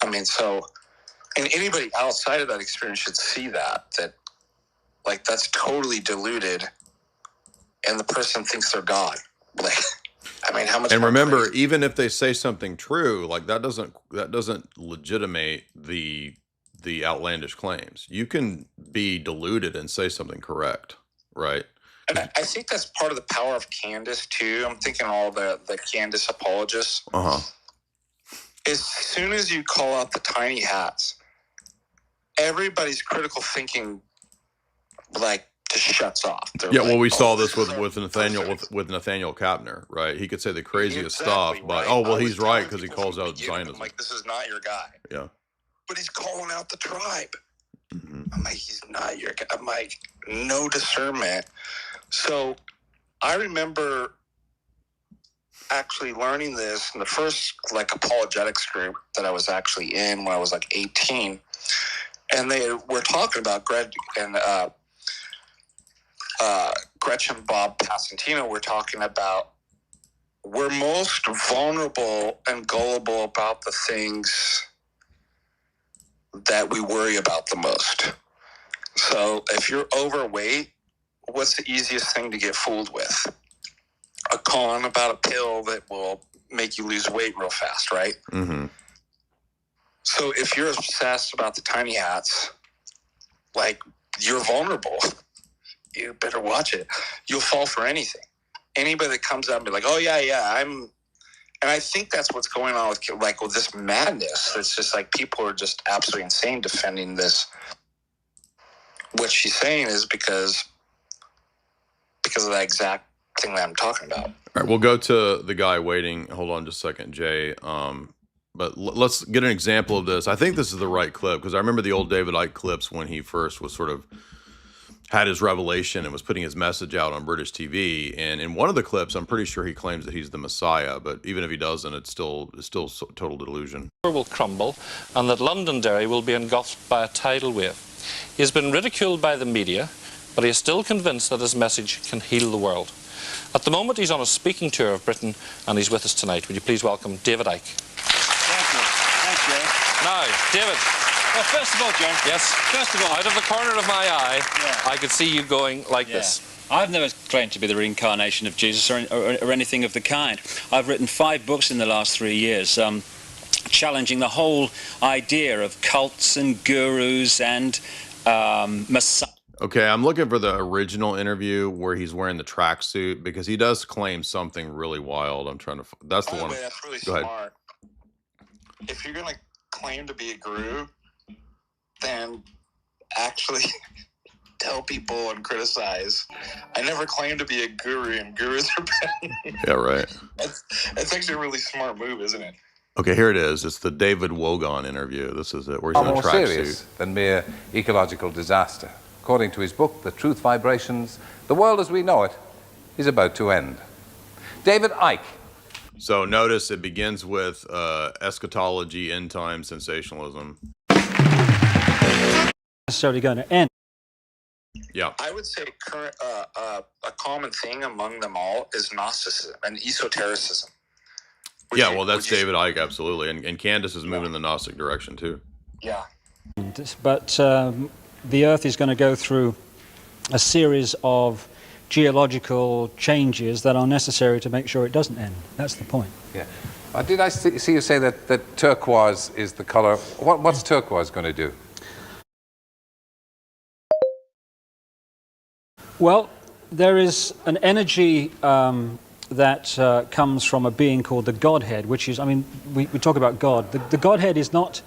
I mean, so, and anybody outside of that experience should see that, like, that's totally diluted, and the person thinks they're God. Like, I mean, how much? And remember, even if they say something true, like that doesn't legitimate the outlandish claims. You can be deluded and say something correct, right? And I think that's part of the power of Candace too. I'm thinking all the Candace apologists. As soon as you call out the tiny hats, everybody's critical thinking, like, just shuts off. They're Yeah, like, well, we saw this with Nathaniel Kapner, right? He could say the craziest stuff, but he's right because he calls out Zionism. I'm like, this is not your guy. Yeah, but he's calling out the tribe. I'm like, he's not your guy. I'm like, no discernment. So I remember actually learning this in the first, like, apologetics group that I was actually in when I was like 18, and they were talking about Greg and Gretchen Bob Passantino were talking about we're most vulnerable and gullible about the things that we worry about the most. So if you're overweight, what's the easiest thing to get fooled with? A con about a pill that will make you lose weight real fast, right? Mm-hmm. So if you're obsessed about the tiny hats, like, you're vulnerable. You better watch it. You'll fall for anything. Anybody that comes out and be like, oh, yeah, I'm... And I think that's what's going on with this madness. It's just like people are just absolutely insane defending this. What she's saying is because of that exact thing that I'm talking about. All right, we'll go to the guy waiting. Hold on just a second, Jay. But let's get an example of this. I think this is the right clip because I remember the old David ICKE clips when he first was sort of had his revelation and was putting his message out on British TV. And in one of the clips, I'm pretty sure he claims that he's the Messiah. But even if he doesn't, it's still total delusion. Will crumble and that Londonderry will be engulfed by a tidal wave. He has been ridiculed by the media, but he is still convinced that his message can heal the world. At the moment, he's on a speaking tour of Britain, and he's with us tonight. Would you please welcome David ICKE? Thank you. Thanks, Joe. Now, David. Well, first of all, John. Yes. First of all, out of the corner of my eye, I could see you going like this. I've never claimed to be the reincarnation of Jesus or anything of the kind. I've written 5 books in the last 3 years, challenging the whole idea of cults and gurus and messiah. Okay, I'm looking for the original interview where he's wearing the tracksuit because he does claim something really wild. I'm trying to. That's the one. That's really Go ahead. smart. If you're going to claim to be a guru, then actually tell people and criticize. I never claimed to be a guru, and gurus are bad. Yeah, right. That's actually a really smart move, isn't it? Okay, here it is. It's the David Wogan interview. This is it. Where he's Far in a more serious tracksuit. than mere ecological disaster. According to his book, The Truth Vibrations, the world as we know it is about to end. David Icke. So notice it begins with eschatology, end time, sensationalism. Necessarily going to end. Yeah. I would say a common thing among them all is Gnosticism and esotericism. Yeah, well, that's David Icke, absolutely. And Candace is moving in the Gnostic direction, too. Yeah. But the Earth is going to go through a series of geological changes that are necessary to make sure it doesn't end. That's the point. Yeah. Did I see you say that turquoise is the color? What's turquoise going to do? Well, there is an energy that comes from a being called the Godhead, which is, I mean, we talk about God. The Godhead is not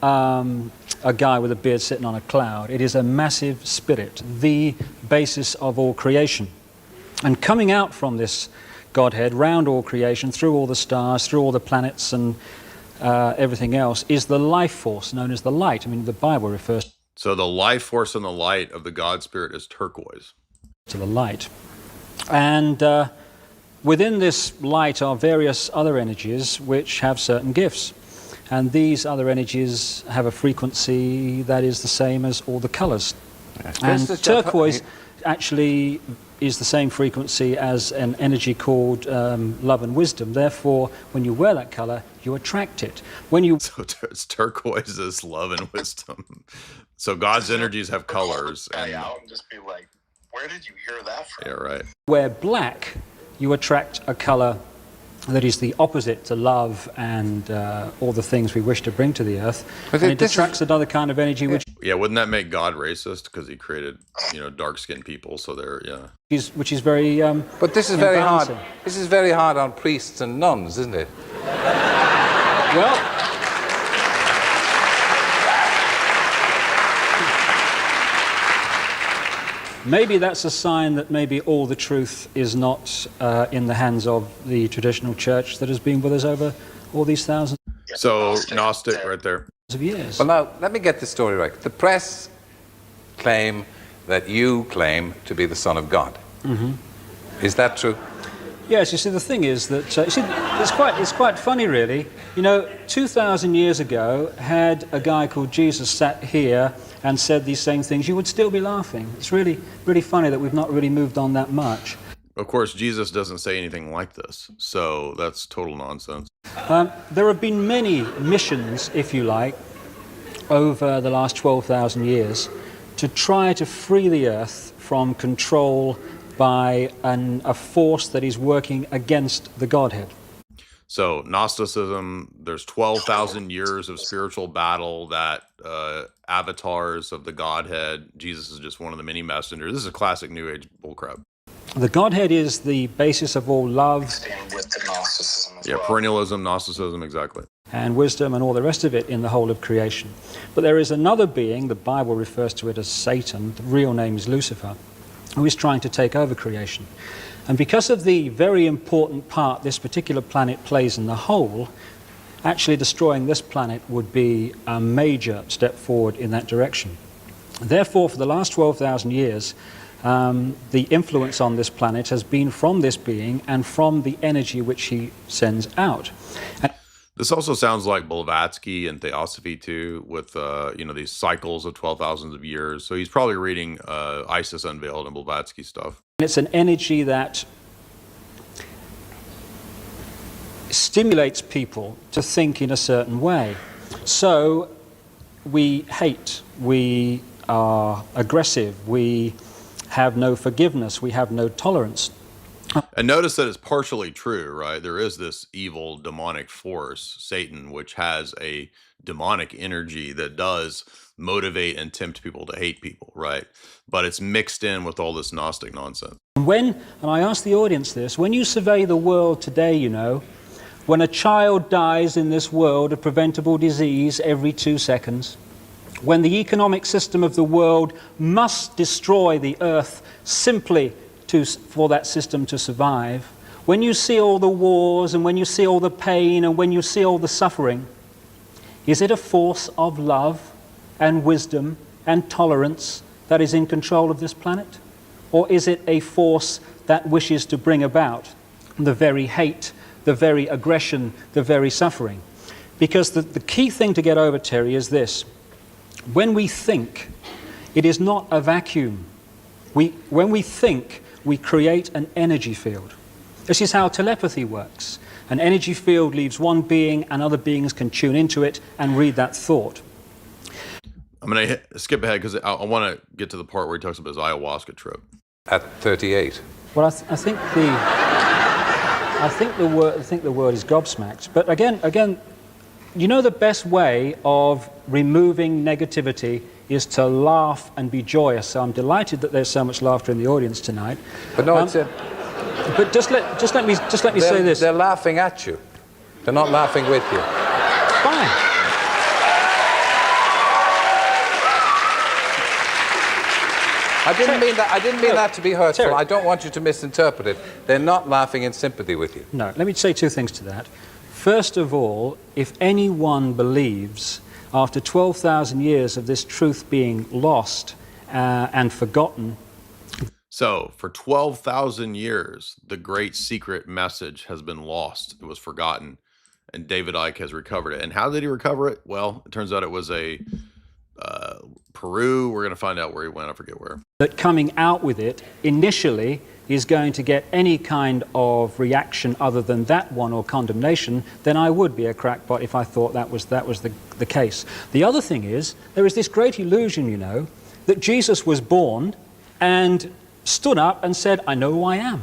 a guy with a beard sitting on a cloud. It is a massive spirit, the basis of all creation. And coming out from this Godhead, round all creation, through all the stars, through all the planets and everything else, is the life force known as the light. I mean, the Bible refers So the life force and the light of the God Spirit is turquoise. to the light. And within this light are various other energies which have certain gifts. And these other energies have a frequency that is the same as all the colors. And turquoise actually is the same frequency as an energy called love and wisdom. Therefore, when you wear that color, you attract it. When you So it's turquoise is love and wisdom. So God's energies have colors. And Out and just be like, where did you hear that from? yeah, right. wear black, you attract a color that is the opposite to love and all the things we wish to bring to the earth. And it attracts another kind of energy which Yeah, wouldn't that make God racist because he created, dark-skinned people? So they're which is very But this is very hard. imbalancing. This is very hard on priests and nuns, isn't it? Well, maybe that's a sign that maybe all the truth is not in the hands of the traditional church that has been with us over all these thousands So Gnostic right there. of years. Well, now, let me get this story right. The press claim that you claim to be the Son of God. Mhm. Is that true? Yes, you see, the thing is that it's quite funny, really. 2,000 years ago, had a guy called Jesus sat here and said these same things, you would still be laughing. It's really, really funny that we've not really moved on that much. Of course, Jesus doesn't say anything like this, so that's total nonsense. There have been many missions, if you like, over the last 12,000 years to try to free the earth from control by a force that is working against the Godhead. So Gnosticism, there's 12,000 years of spiritual battle that avatars of the Godhead, Jesus is just one of the many messengers. This is a classic New Age bullcrap. The Godhead is the basis of all love With the Gnosticism as Yeah, well. perennialism, Gnosticism, exactly. and wisdom and all the rest of it in the whole of creation. But there is another being, the Bible refers to it as Satan, the real name is Lucifer, who is trying to take over creation. And because of the very important part this particular planet plays in the whole, actually destroying this planet would be a major step forward in that direction. Therefore, for the last 12,000 years, the influence on this planet has been from this being and from the energy which he sends out. This also sounds like Blavatsky and Theosophy too, with these cycles of 12,000 of years. So he's probably reading ISIS Unveiled and Blavatsky stuff. It's an energy that stimulates people to think in a certain way. So we hate, we are aggressive, we have no forgiveness, we have no tolerance. And notice that it's partially true, right? There is this evil demonic force, Satan, which has a demonic energy that does motivate and tempt people to hate people, right? But it's mixed in with all this Gnostic nonsense. And I ask the audience this, when you survey the world today, when a child dies in this world of preventable disease every 2 seconds, when the economic system of the world must destroy the earth simply for that system to survive, when you see all the wars and when you see all the pain and when you see all the suffering, is it a force of love and wisdom and tolerance that is in control of this planet? Or is it a force that wishes to bring about the very hate, the very aggression, the very suffering? Because the key thing to get over, Terry, is this. When we think, it is not a vacuum. When we think, we create an energy field. This is how telepathy works. An energy field leaves one being and other beings can tune into it and read that thought. I'm going to skip ahead because I want to get to the part where he talks about his ayahuasca trip. At 38. Well, I think the word is gobsmacked. But again, you know, the best way of removing negativity is to laugh and be joyous. So I'm delighted that there's so much laughter in the audience tonight. But no, it's but just let me say this. They're laughing at you. They're not laughing with you. Fine. I didn't mean that to be hurtful. Terry. I don't want you to misinterpret it. They're not laughing in sympathy with you. No, let me say two things to that. First of all, if anyone believes, after 12,000 years of this truth being lost and forgotten. So, for 12,000 years, the great secret message has been lost. It was forgotten, and David Icke has recovered it. And how did he recover it? Well, it turns out it was a Peru. We're going to find out where he went. I forget where. That coming out with it initially is going to get any kind of reaction other than that one or condemnation, then I would be a crackpot if I thought that was the case. The other thing is, there is this great illusion, you know, that Jesus was born and stood up and said, I know who I am.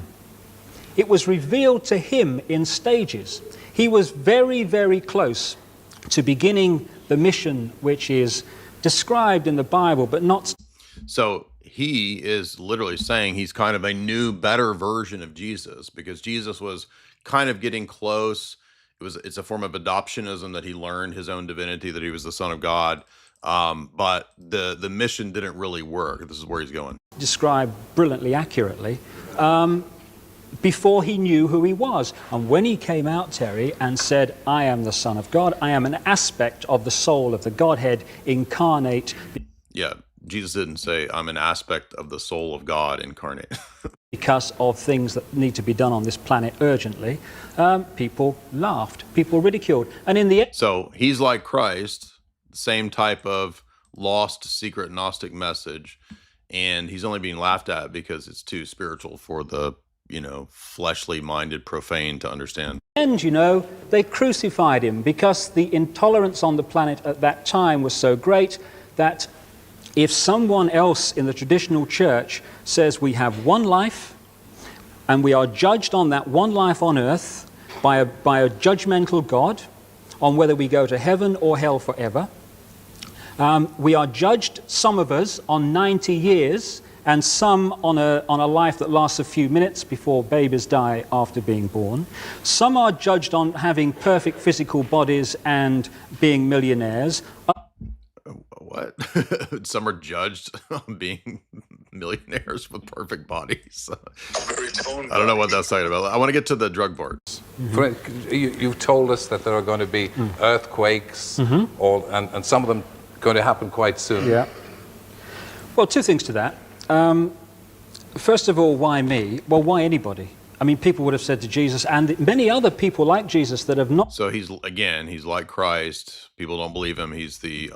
It was revealed to him in stages. He was very, very close to beginning the mission which is described in the Bible, but not... So he is literally saying he's kind of a new, better version of Jesus, because Jesus was kind of getting close. It's a form of adoptionism that he learned his own divinity, that he was the Son of God. But the mission didn't really work. This is where he's going. Described brilliantly accurately before he knew who he was. And when he came out, Terry, and said, I am the Son of God, I am an aspect of the soul of the Godhead incarnate. Yeah, Jesus didn't say, I'm an aspect of the soul of God incarnate. Because of things that need to be done on this planet urgently, people laughed, people ridiculed. And in the end... So he's like Christ, the same type of lost secret Gnostic message, and he's only being laughed at because it's too spiritual for the, you know, fleshly minded profane to understand. And, you know, they crucified him because the intolerance on the planet at that time was so great that if someone else in the traditional church says we have one life and we are judged on that one life on earth by a judgmental God on whether we go to heaven or hell forever, we are judged, some of us, on 90 years and some on a life that lasts a few minutes before babies die after being born. Some are judged on having perfect physical bodies and being millionaires. What? Some are judged on being millionaires with perfect bodies. I don't know what that's saying about. I want to get to the drug parts. Mm-hmm. You've told us that there are going to be earthquakes, and some of them going to happen quite soon. Yeah. Well, two things to that. First of all, why me? Well, why anybody? I mean, people would have said to Jesus, and many other people like Jesus that have not. So he's like Christ. People don't believe him. He's the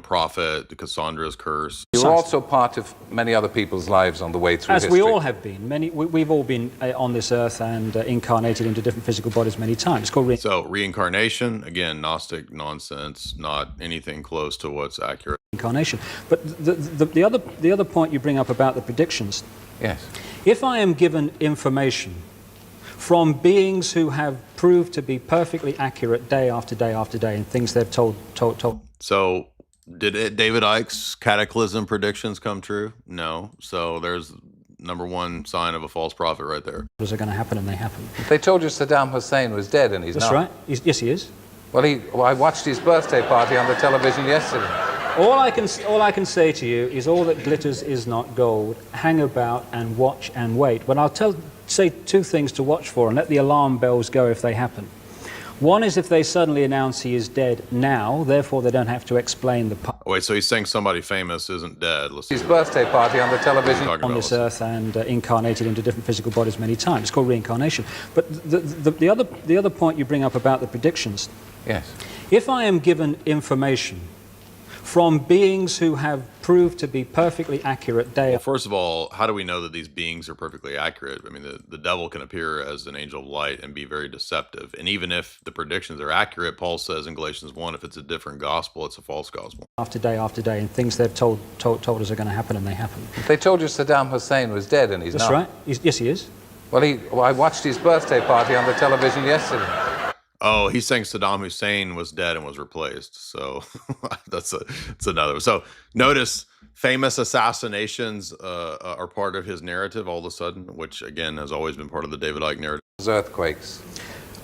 prophet, the Cassandra's curse. You're also part of many other people's lives on the way through history. As we all have been. We've all been on this earth and incarnated into different physical bodies many times. It's called reincarnation. Again, Gnostic nonsense. Not anything close to what's accurate. Incarnation. But the other point you bring up about the predictions. Yes. If I am given information from beings who have proved to be perfectly accurate day after day after day in things they've told. So did David Icke's cataclysm predictions come true? No. So there's number one sign of a false prophet right there. Those are going to happen, and they happen. They told you Saddam Hussein was dead, and he's not. That's right. Yes, he is. Well, I watched his birthday party on the television yesterday. All I can say to you is all that glitters is not gold. Hang about and watch and wait. But I'll tell say two things to watch for and let the alarm bells go if they happen. One is if they suddenly announce he is dead now, therefore they don't have to explain the past. Wait, so he's saying somebody famous isn't dead. Let's see. His birthday party on the television. On this earth and incarnated into different physical bodies many times. It's called reincarnation. But the other point you bring up about the predictions. Yes. If I am given information from beings who have proved to be perfectly accurate day Well, first of all, how do we know that these beings are perfectly accurate? I mean, the devil can appear as an angel of light and be very deceptive. And even if the predictions are accurate, Paul says in Galatians 1, if it's a different gospel, it's a false gospel. after day, and things they've told us are going to happen, and they happen. They told you Saddam Hussein was dead, and he's That's not. right. Yes, he is. Well, I watched his birthday party on the television yesterday. Oh, he's saying Saddam Hussein was dead and was replaced. So that's another. So notice famous assassinations are part of his narrative all of a sudden, which again has always been part of the David Icke narrative. Earthquakes.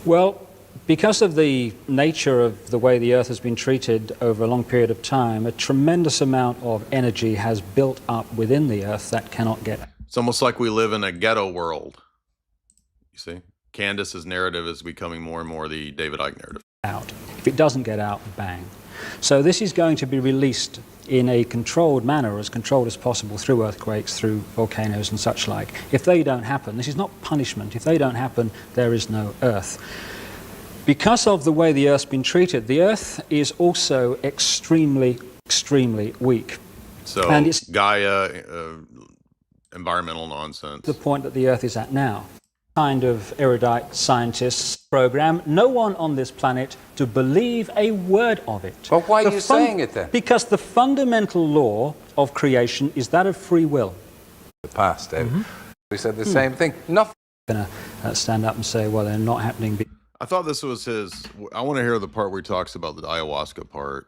Well, because of the nature of the way the Earth has been treated over a long period of time, a tremendous amount of energy has built up within the Earth that cannot get. It's almost like we live in a ghetto world. You see? Candace's narrative is becoming more and more the David Icke narrative. Out. If it doesn't get out, bang. So this is going to be released in a controlled manner, as controlled as possible, through earthquakes, through volcanoes and such like. If they don't happen, this is not punishment. If they don't happen, there is no Earth. Because of the way the Earth's been treated, the Earth is also extremely, extremely weak. So and it's Gaia, environmental nonsense. the point that the Earth is at now. Kind of erudite scientists program no one on this planet to believe a word of it. But why are you saying it then? Because the fundamental law of creation is that of free will. The past, David. We said the same thing. Nothing. Going to stand up and say, well, they're not happening. I thought this was his. I want to hear the part where he talks about the ayahuasca part,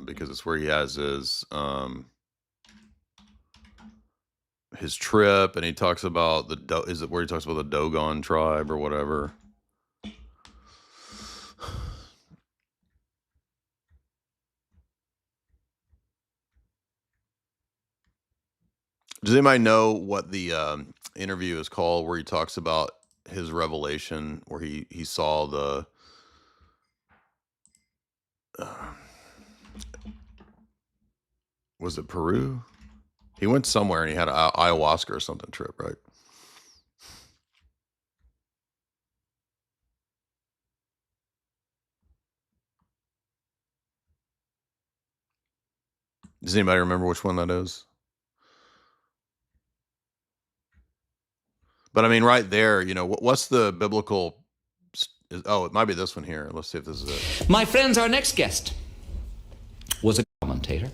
because it's where he has his trip, and he talks about is it where he talks about the Dogon tribe or whatever? Does anybody know what the interview is called where he talks about his revelation, where he saw the was it Peru? He went somewhere and he had an ayahuasca or something trip, right? Does anybody remember which one that is? But I mean, right there, you know, what's the biblical? Oh, it might be this one here. Let's see if this is it. My friends, our next guest was a commentator.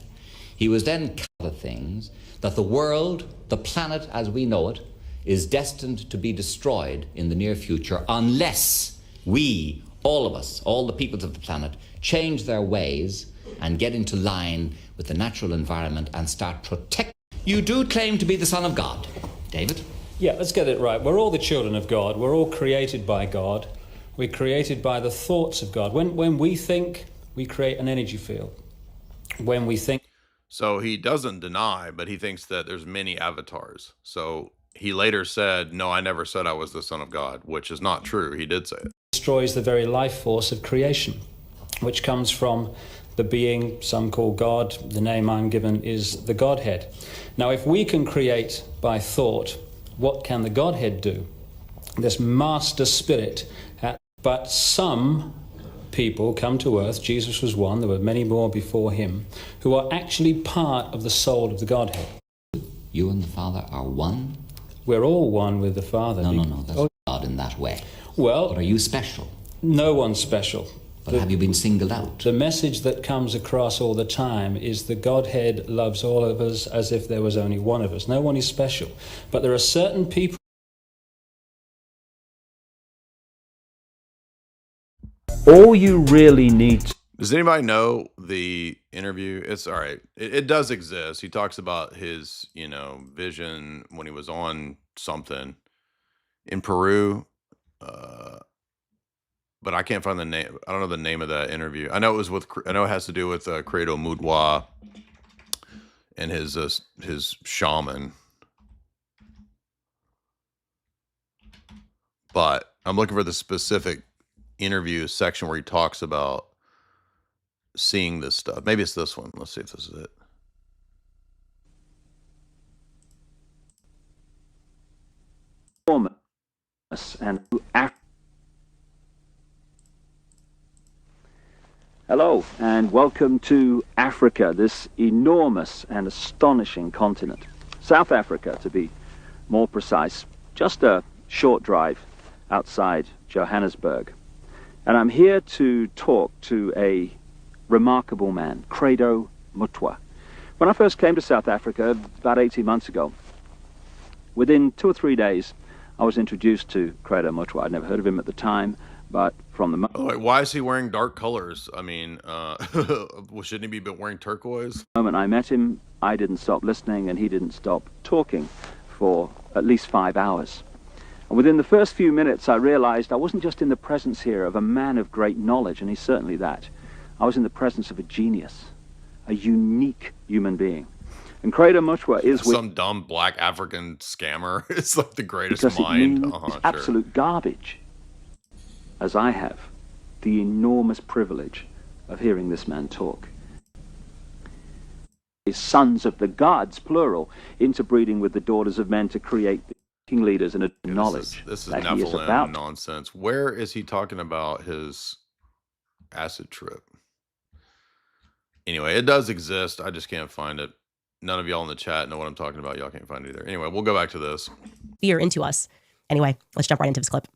He was then counting things that the world, the planet as we know it, is destined to be destroyed in the near future unless we, all of us, all the peoples of the planet, change their ways and get into line with the natural environment and start protecting. You do claim to be the Son of God, David? Yeah, let's get it right. We're all the children of God. We're all created by God. We're created by the thoughts of God. When we think, we create an energy field. When we think... So he doesn't deny, but he thinks that there's many avatars. So he later said, no, I never said I was the Son of God, which is not true. He did say it. Destroys the very life force of creation, which comes from the being some call God. The name I'm given is the Godhead. Now, if we can create by thought, what can the Godhead do? This master spirit. But some people come to earth, Jesus was one, there were many more before him, who are actually part of the soul of the Godhead. You and the Father are one? We're all one with the Father. No, that's God in that way. Well... But are you special? No one's special. But have you been singled out? The message that comes across all the time is the Godhead loves all of us as if there was only one of us. No one is special. But there are certain people... All you really need... Does anybody know the interview? It's all right. It does exist. He talks about his, vision when he was on something in Peru. But I can't find the name. I don't know the name of that interview. I know it has to do with Credo Mudwa and his shaman. but I'm looking for the specific interview section where he talks about seeing this stuff. Maybe it's this one. Let's see if this is it. And hello, and welcome to Africa, this enormous and astonishing continent. South Africa, to be more precise, just a short drive outside Johannesburg. And I'm here to talk to a remarkable man, Credo Mutwa. When I first came to South Africa about 18 months ago, within 2 or 3 days, I was introduced to Credo Mutwa. I'd never heard of him at the time, but from the Why is he wearing dark colors? I mean, shouldn't he be wearing turquoise? moment I met him, I didn't stop listening and he didn't stop talking for at least 5 hours. And within the first few minutes, I realized I wasn't just in the presence here of a man of great knowledge, and he's certainly that. I was in the presence of a genius, a unique human being. And Credo Mutwa is some dumb black African scammer. It's like the greatest because mind. it means absolute garbage, as I have the enormous privilege of hearing this man talk. His sons of the gods, plural, interbreeding with the daughters of men to create the king leaders and a knowledge This is that he is Nephilim about. nonsense. Where is he talking about his acid trip? Anyway, it does exist. I just can't find it. None of y'all in the chat know what I'm talking about. Y'all can't find it either. Anyway, we'll go back to this. Fear into us. Anyway, let's jump right into this clip.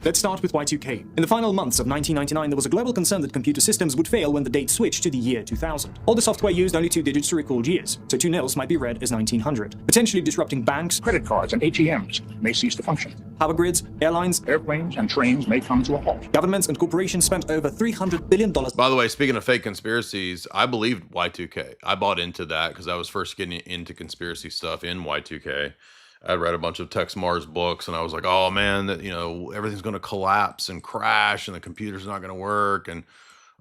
Let's start with Y2K. In the final months of 1999, there was a global concern that computer systems would fail when the date switched to the year 2000. All the software used only 2 digits to record years, so 2 nils might be read as 1900, potentially disrupting banks, Credit cards and ATMs may cease to function. power grids, airlines, Airplanes and trains may come to a halt. governments and corporations spent over $300 billion. By the way, speaking of fake conspiracies, I believed Y2K. I bought into that because I was first getting into conspiracy stuff in Y2K. I read a bunch of Tex Mars books, and I was like, "Oh man, that everything's going to collapse and crash, and the computer's not going to work, and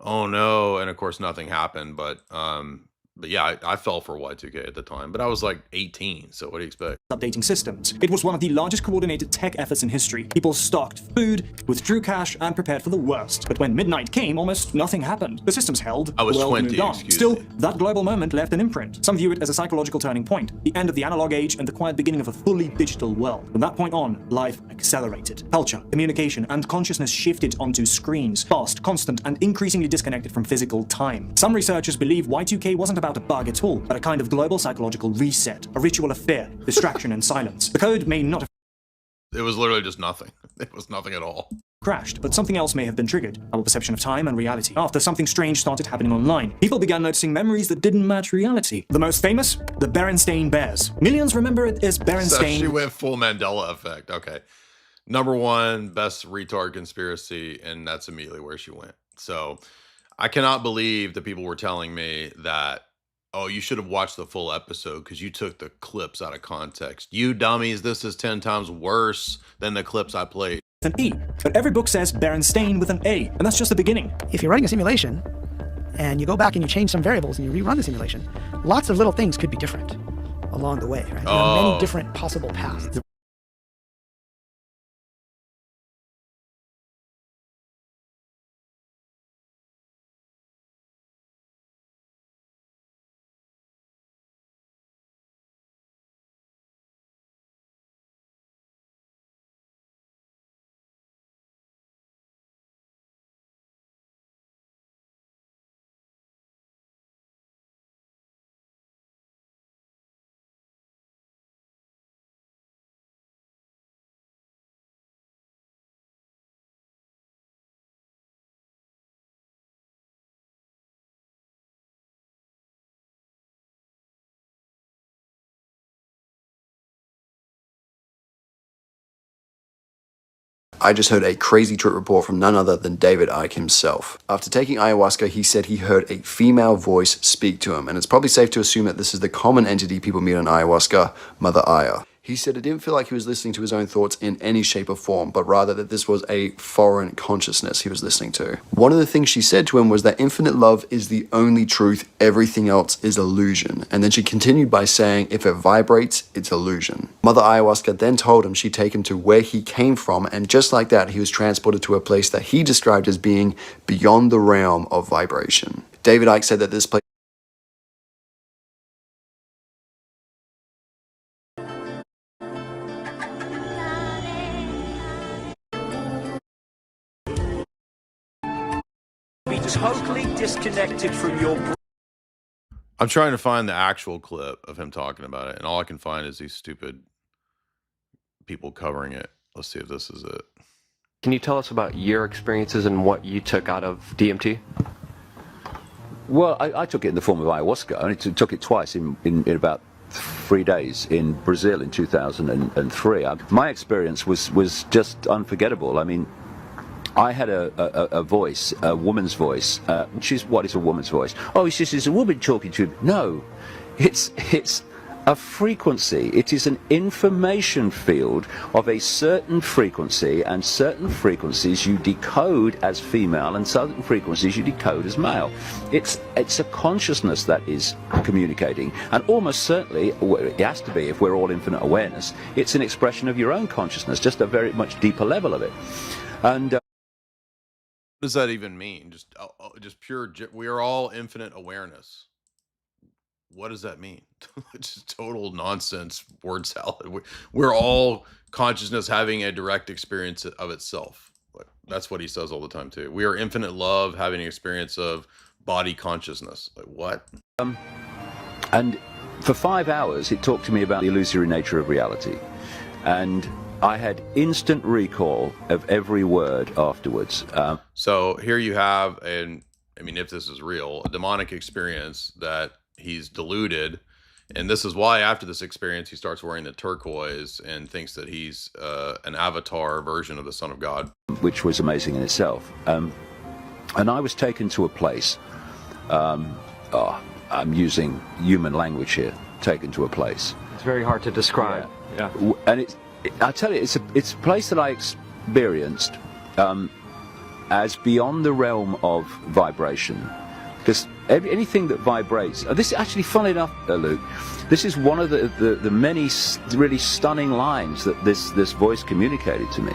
oh no!" And of course, nothing happened. But yeah, I fell for Y2K at the time, but I was like 18. So what do you expect? Updating systems. It was one of the largest coordinated tech efforts in history. People stocked food, withdrew cash, and prepared for the worst. But when midnight came, almost nothing happened. The systems held. I was the world 20, moved on. excuse Still, me. that global moment left an imprint. Some view it as a psychological turning point, the end of the analog age and the quiet beginning of a fully digital world. From that point on, life accelerated. Culture, communication, and consciousness shifted onto screens, fast, constant, and increasingly disconnected from physical time. Some researchers believe Y2K wasn't about a bug at all, but a kind of global psychological reset, a ritual of fear, distraction, and silence. The code may not have It was literally just nothing. It was nothing at all. crashed, but something else may have been triggered, our perception of time and reality. After something strange started happening online, people began noticing memories that didn't match reality. The most famous? The Berenstain Bears. Millions remember it as So Berenstain. she went full Mandela effect. Okay. Number one, best retard conspiracy, and that's immediately where she went. So I cannot believe that people were telling me that, oh, you should have watched the full episode because you took the clips out of context. You dummies, this is 10 times worse than the clips I played. With an E, but every book says Berenstain with an A, and that's just the beginning. If you're running a simulation and you go back and you change some variables and you rerun the simulation, lots of little things could be different along the way, right? There are many different possible paths. I just heard a crazy trip report from none other than David Icke himself. After taking ayahuasca, he said he heard a female voice speak to him, and it's probably safe to assume that this is the common entity people meet on ayahuasca, Mother Aya. He said it didn't feel like he was listening to his own thoughts in any shape or form, but rather that this was a foreign consciousness he was listening to. One of the things she said to him was that infinite love is the only truth, everything else is illusion. And then she continued by saying, if it vibrates, it's illusion. Mother Ayahuasca then told him she'd take him to where he came from, and just like that, he was transported to a place that he described as being beyond the realm of vibration. David Icke said that this place be totally disconnected from your brain. I'm trying to find the actual clip of him talking about it, and all I can find is these stupid people covering it. Let's see if this is it. Can you tell us about your experiences and what you took out of DMT? Well, I took it in the form of ayahuasca. I only took it twice in about 3 days in Brazil in 2003. My experience was just unforgettable. I mean, I had a voice, a woman's voice. What is a woman's voice? Oh, it's just a woman talking to him. No, it's a frequency. It is an information field of a certain frequency, and certain frequencies you decode as female, and certain frequencies you decode as male. It's a consciousness that is communicating, and almost certainly, it has to be if we're all infinite awareness, it's an expression of your own consciousness, just a very much deeper level of it. And what does that even mean? Just pure. We are all infinite awareness. What does that mean? It's just total nonsense word salad. We're all consciousness having a direct experience of itself. That's what he says all the time too. We are infinite love having an experience of body consciousness. Like what? And for 5 hours, it talked to me about the illusory nature of reality, and I had instant recall of every word afterwards. So here you have, and I mean, if this is real, a demonic experience that he's deluded, and this is why after this experience he starts wearing the turquoise and thinks that he's an avatar version of the Son of God, which was amazing in itself. And I was taken to a place. I'm using human language here. Taken to a place. It's very hard to describe. Yeah. And I tell you, it's a place that I experienced as beyond the realm of vibration. Because anything that vibrates, this is actually, funnily enough, Luke, this is one of the many really stunning lines that this voice communicated to me.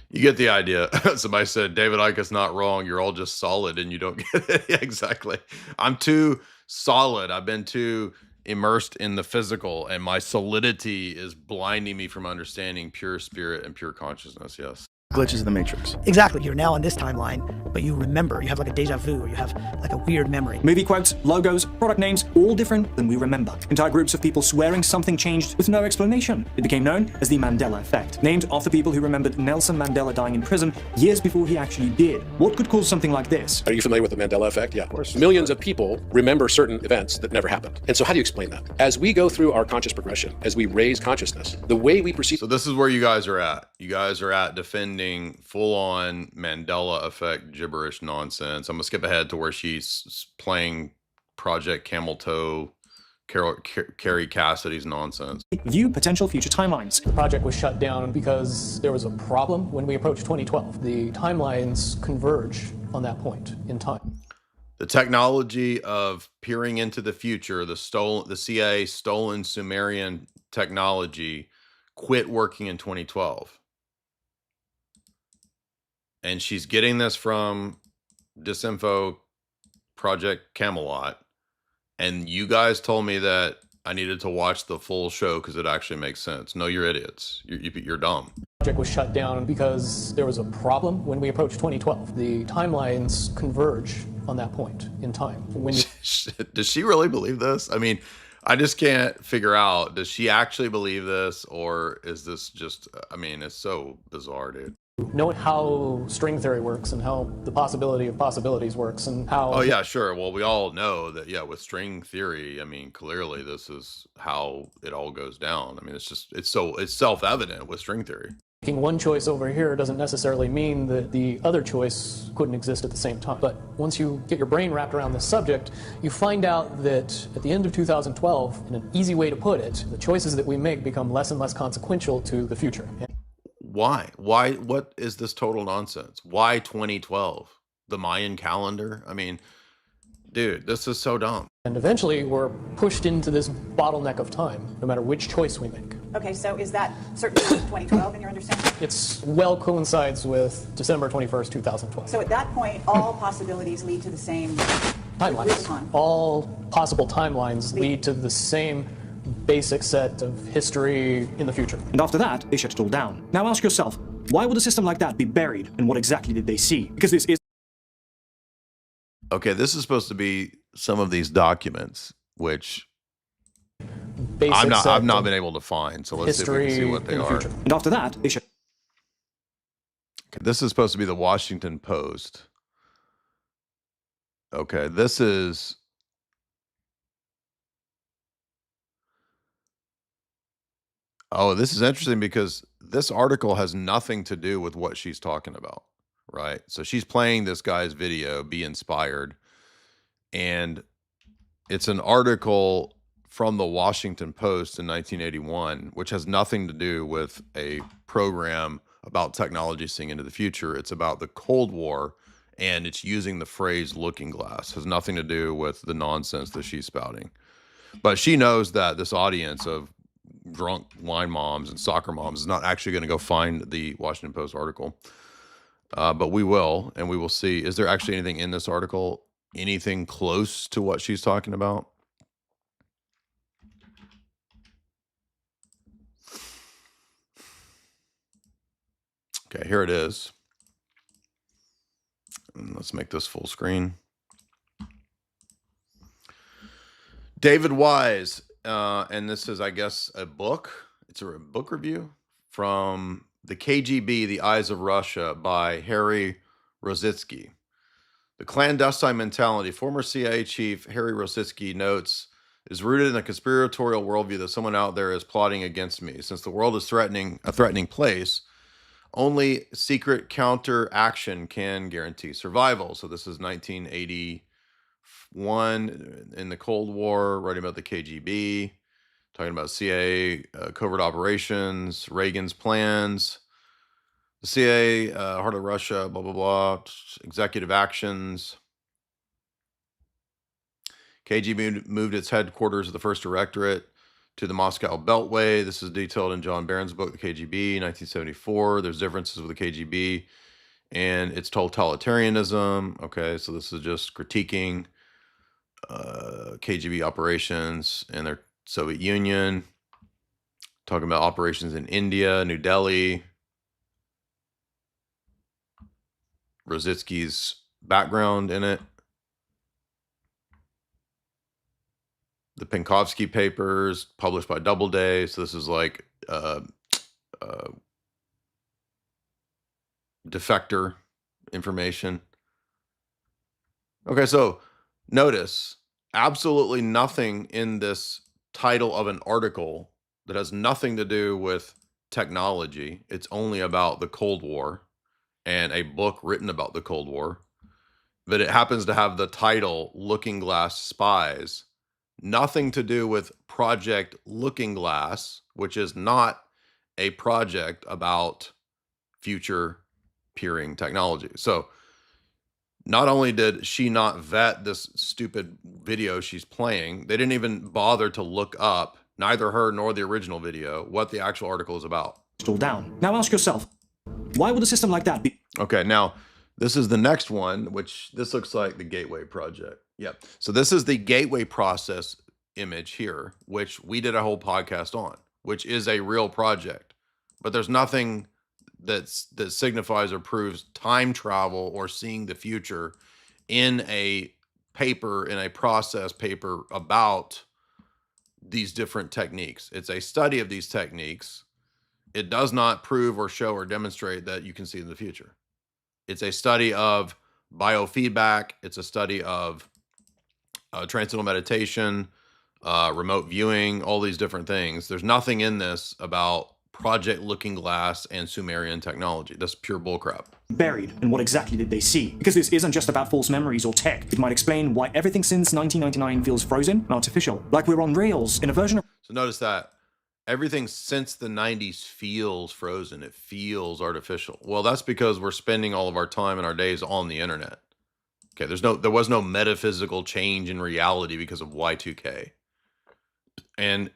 You get the idea. Somebody said, David Icke is not wrong. You're all just solid and you don't get it. Yeah, exactly. I'm too solid. I've been too immersed in the physical, and my solidity is blinding me from understanding pure spirit and pure consciousness. Yes. Glitches in the Matrix. Exactly. You're now on this timeline, but you remember. You have like a deja vu, or you have like a weird memory. Movie quotes, logos, product names, all different than we remember. Entire groups of people swearing something changed with no explanation. It became known as the Mandela effect, named after people who remembered Nelson Mandela dying in prison years before he actually did. What could cause something like this? Are you familiar with the Mandela effect? Yeah, of course. Millions of people remember certain events that never happened. And so how do you explain that? As we go through our conscious progression, as we raise consciousness, the way we perceive... So this is where you guys are at. You guys are at defending full-on Mandela effect gibberish nonsense. I'm gonna skip ahead to where she's playing Project Camel Toe, Carrie Cassidy's nonsense. View potential future timelines. The project was shut down because there was a problem when we approached 2012. The timelines converge on that point in time. The technology of peering into the future, the CIA stolen Sumerian technology, quit working in 2012. And she's getting this from Disinfo Project Camelot. And you guys told me that I needed to watch the full show because it actually makes sense. No, you're idiots. You're dumb. The project was shut down because there was a problem when we approached 2012. The timelines converge on that point in time. Does she really believe this? I mean, I just can't figure out, does she actually believe this, or is this just, I mean, it's so bizarre, dude. Knowing how string theory works and how the possibility of possibilities works and how... Oh, yeah, sure. Well, we all know that, yeah, with string theory, I mean, clearly this is how it all goes down. I mean, it's self-evident with string theory. Making one choice over here doesn't necessarily mean that the other choice couldn't exist at the same time. But once you get your brain wrapped around this subject, you find out that at the end of 2012, in an easy way to put it, the choices that we make become less and less consequential to the future. Why? Why? What is this total nonsense? Why 2012? The Mayan calendar? I mean, dude, this is so dumb. And eventually we're pushed into this bottleneck of time, no matter which choice we make. Okay, so is that certainly 2012 in your understanding? It's well coincides with December 21st, 2012. So at that point, all possibilities lead to the same Timelines. All possible timelines lead to the same basic set of history in the future. And after that, they shut it all down. Now ask yourself, why would a system like that be buried, and what exactly did they see? Because this is... Okay, this is supposed to be some of these documents, which I've not been able to find. So let's see if we can see what they are. And after that, they should... Okay, this is supposed to be the Washington Post. Okay, this is... Oh, this is interesting because this article has nothing to do with what she's talking about, right? So she's playing this guy's video, Be Inspired, and it's an article from the Washington Post in 1981, which has nothing to do with a program about technology seeing into the future. It's about the Cold War, and it's using the phrase looking glass. It has nothing to do with the nonsense that she's spouting. But she knows that this audience of drunk wine moms and soccer moms is not actually going to go find the Washington Post article. But we will, and we will see. Is there actually anything in this article, anything close to what she's talking about? Okay, here it is. And let's make this full screen. David Wise, and this is, I guess, a book. It's a book review from The KGB, The Eyes of Russia by Harry Rositsky. The clandestine mentality, former CIA chief Harry Rositsky notes, is rooted in a conspiratorial worldview that someone out there is plotting against me. Since the world is a threatening place, only secret counteraction can guarantee survival. So this is 1981 in the Cold War, writing about the KGB, talking about CIA covert operations, Reagan's plans, the CIA, heart of Russia, blah, blah, blah, executive actions. KGB moved its headquarters of the First Directorate to the Moscow Beltway. This is detailed in John Barron's book, The KGB, 1974. There's differences with the KGB and its totalitarianism. Okay, so this is just critiquing KGB operations and their Soviet Union, talking about operations in India, New Delhi, Rositsky's background in it, the Penkovsky papers published by Doubleday. So this is like defector information. Okay, so notice absolutely nothing in this title of an article that has nothing to do with technology. It's only about the Cold War and a book written about the Cold War. But it happens to have the title Looking Glass Spies. Nothing to do with Project Looking Glass, which is not a project about future peering technology. So not only did she not vet this stupid video she's playing, they didn't even bother to look up, neither her nor the original video, what the actual article is about. Still down. Now ask yourself, why would a system like that be... Okay, now this is the next one, which this looks like the Gateway Project. Yep. So this is the Gateway Process image here, which we did a whole podcast on, which is a real project. But there's nothing that signifies or proves time travel or seeing the future in a paper, in a process paper about these different techniques. It's a study of these techniques. It does not prove or show or demonstrate that you can see in the future. It's a study of biofeedback. It's a study of transcendental meditation, remote viewing, all these different things. There's nothing in this about Project Looking Glass and Sumerian technology. That's pure bullcrap. Buried, and what exactly did they see? Because this isn't just about false memories or tech. It might explain why everything since 1999 feels frozen and artificial, like we're on rails in a version of... So notice that everything since the 90s feels frozen. It feels artificial. Well, that's because we're spending all of our time and our days on the internet. Okay, there was no metaphysical change in reality because of Y2K. And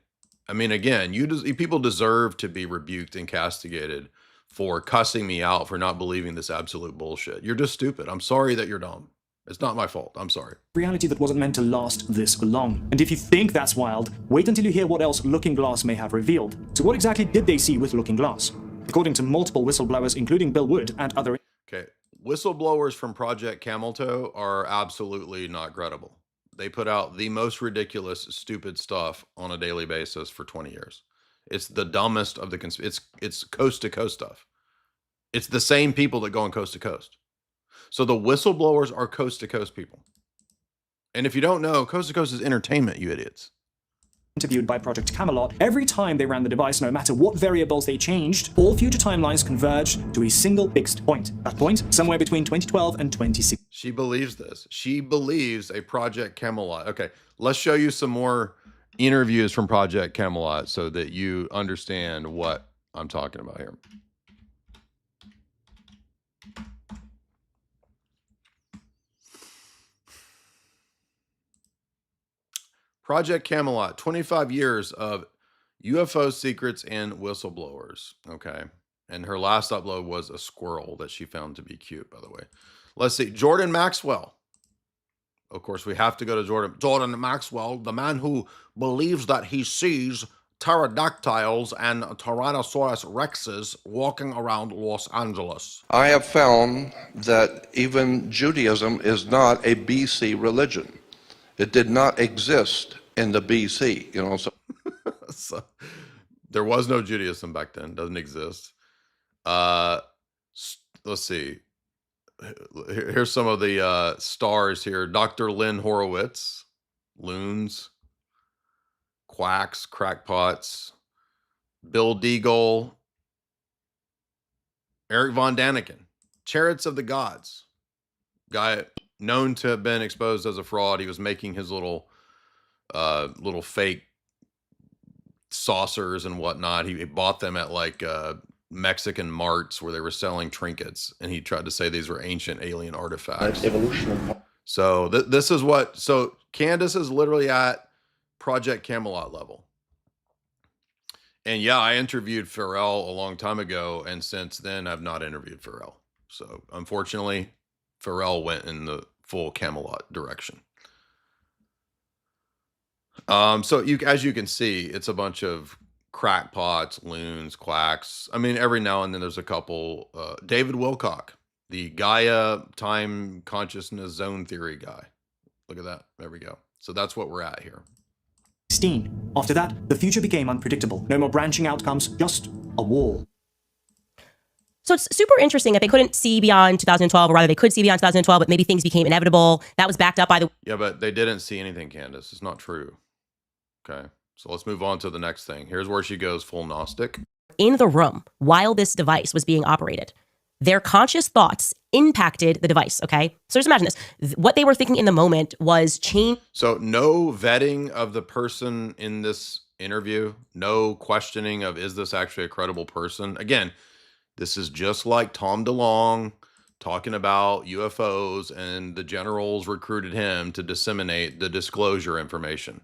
I mean, again, people deserve to be rebuked and castigated for cussing me out for not believing this absolute bullshit. You're just stupid. I'm sorry that you're dumb. It's not my fault. I'm sorry. Reality that wasn't meant to last this long. And if you think that's wild, wait until you hear what else Looking Glass may have revealed. So what exactly did they see with Looking Glass? According to multiple whistleblowers, including Bill Wood and other... Okay, whistleblowers from Project Camel Toe are absolutely not credible. They put out the most ridiculous, stupid stuff on a daily basis for 20 years. It's the dumbest of the it's coast to coast stuff. It's the same people that go on coast to coast. So the whistleblowers are coast to coast people. And if you don't know, coast to coast is entertainment, you idiots. Interviewed by Project Camelot, every time they ran the device, no matter what variables they changed, all future timelines converged to a single fixed point. That point, somewhere between 2012 and 2016. She believes this. She believes a Project Camelot. Okay, let's show you some more interviews from Project Camelot so that you understand what I'm talking about here. Project Camelot, 25 years of UFO secrets and whistleblowers. Okay. And her last upload was a squirrel that she found to be cute, by the way. Let's see. Jordan Maxwell. Of course, we have to go to Jordan Maxwell, the man who believes that he sees pterodactyls and Tyrannosaurus rexes walking around Los Angeles. I have found that even Judaism is not a BC religion. It did not exist in the BC, you know. So there was no Judaism back then. Doesn't exist. Let's see. Here's some of the stars here. Dr. Lynn Horowitz, loons, quacks, crackpots, Bill Deagle, Eric Von Daniken, Chariots of the Gods, guy known to have been exposed as a fraud. He was making his little fake saucers and whatnot. He bought them at like Mexican marts where they were selling trinkets, and he tried to say these were ancient alien artifacts. So this is what, so Candace is literally at Project Camelot level. And yeah, I interviewed Pharrell a long time ago, and since then I've not interviewed Pharrell. So unfortunately, Pharrell went in the full Camelot direction. So as you can see, it's a bunch of crackpots, loons, quacks. I mean, every now and then there's a couple. David Wilcock, the Gaia time consciousness zone theory guy. Look at that. There we go. So that's what we're at here. After that, the future became unpredictable. No more branching outcomes, just a wall. So it's super interesting that they couldn't see beyond 2012, or rather they could see beyond 2012, but maybe things became inevitable. That was backed up by the... Yeah, but they didn't see anything, Candace. It's not true. Okay, so let's move on to the next thing. Here's where she goes full Gnostic. In the room, while this device was being operated, their conscious thoughts impacted the device, okay? So just imagine this. What they were thinking in the moment was change. So no vetting of the person in this interview, no questioning of, is this actually a credible person? Again, this is just like Tom DeLonge talking about UFOs, and the generals recruited him to disseminate the disclosure information.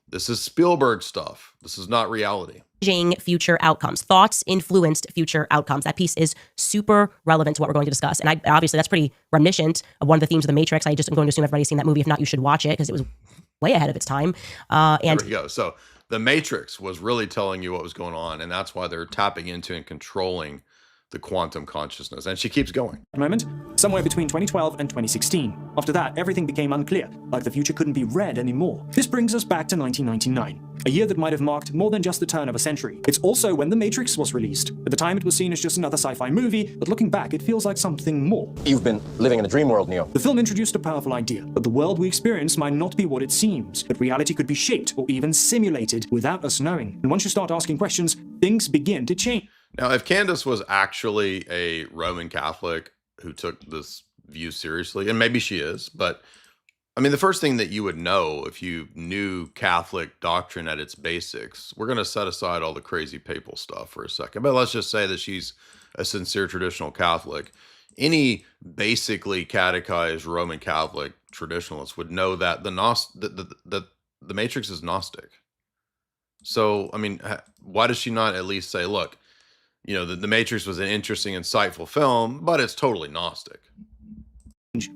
This is Spielberg stuff. This is not reality. Future outcomes. Thoughts influenced future outcomes. That piece is super relevant to what we're going to discuss. And obviously that's pretty reminiscent of one of the themes of The Matrix. I just am going to assume everybody's seen that movie. If not, you should watch it because it was way ahead of its time. And there we go. So The Matrix was really telling you what was going on, and that's why they're tapping into and controlling the quantum consciousness. And she keeps going. Moment, somewhere between 2012 and 2016. After that, everything became unclear, like the future couldn't be read anymore. This brings us back to 1999, a year that might have marked more than just the turn of a century. It's also when The Matrix was released. At the time, it was seen as just another sci-fi movie, but looking back, it feels like something more. You've been living in a dream world, Neo. The film introduced a powerful idea, that the world we experience might not be what it seems, that reality could be shaped or even simulated without us knowing. And once you start asking questions, things begin to change. Now, if Candace was actually a Roman Catholic who took this view seriously, and maybe she is, but I mean, the first thing that you would know if you knew Catholic doctrine at its basics, we're going to set aside all the crazy papal stuff for a second, but let's just say that she's a sincere traditional Catholic. Any basically catechized Roman Catholic traditionalist would know that the Matrix is Gnostic. So, I mean, why does she not at least say, look, you know, the Matrix was an interesting, insightful film, but it's totally Gnostic.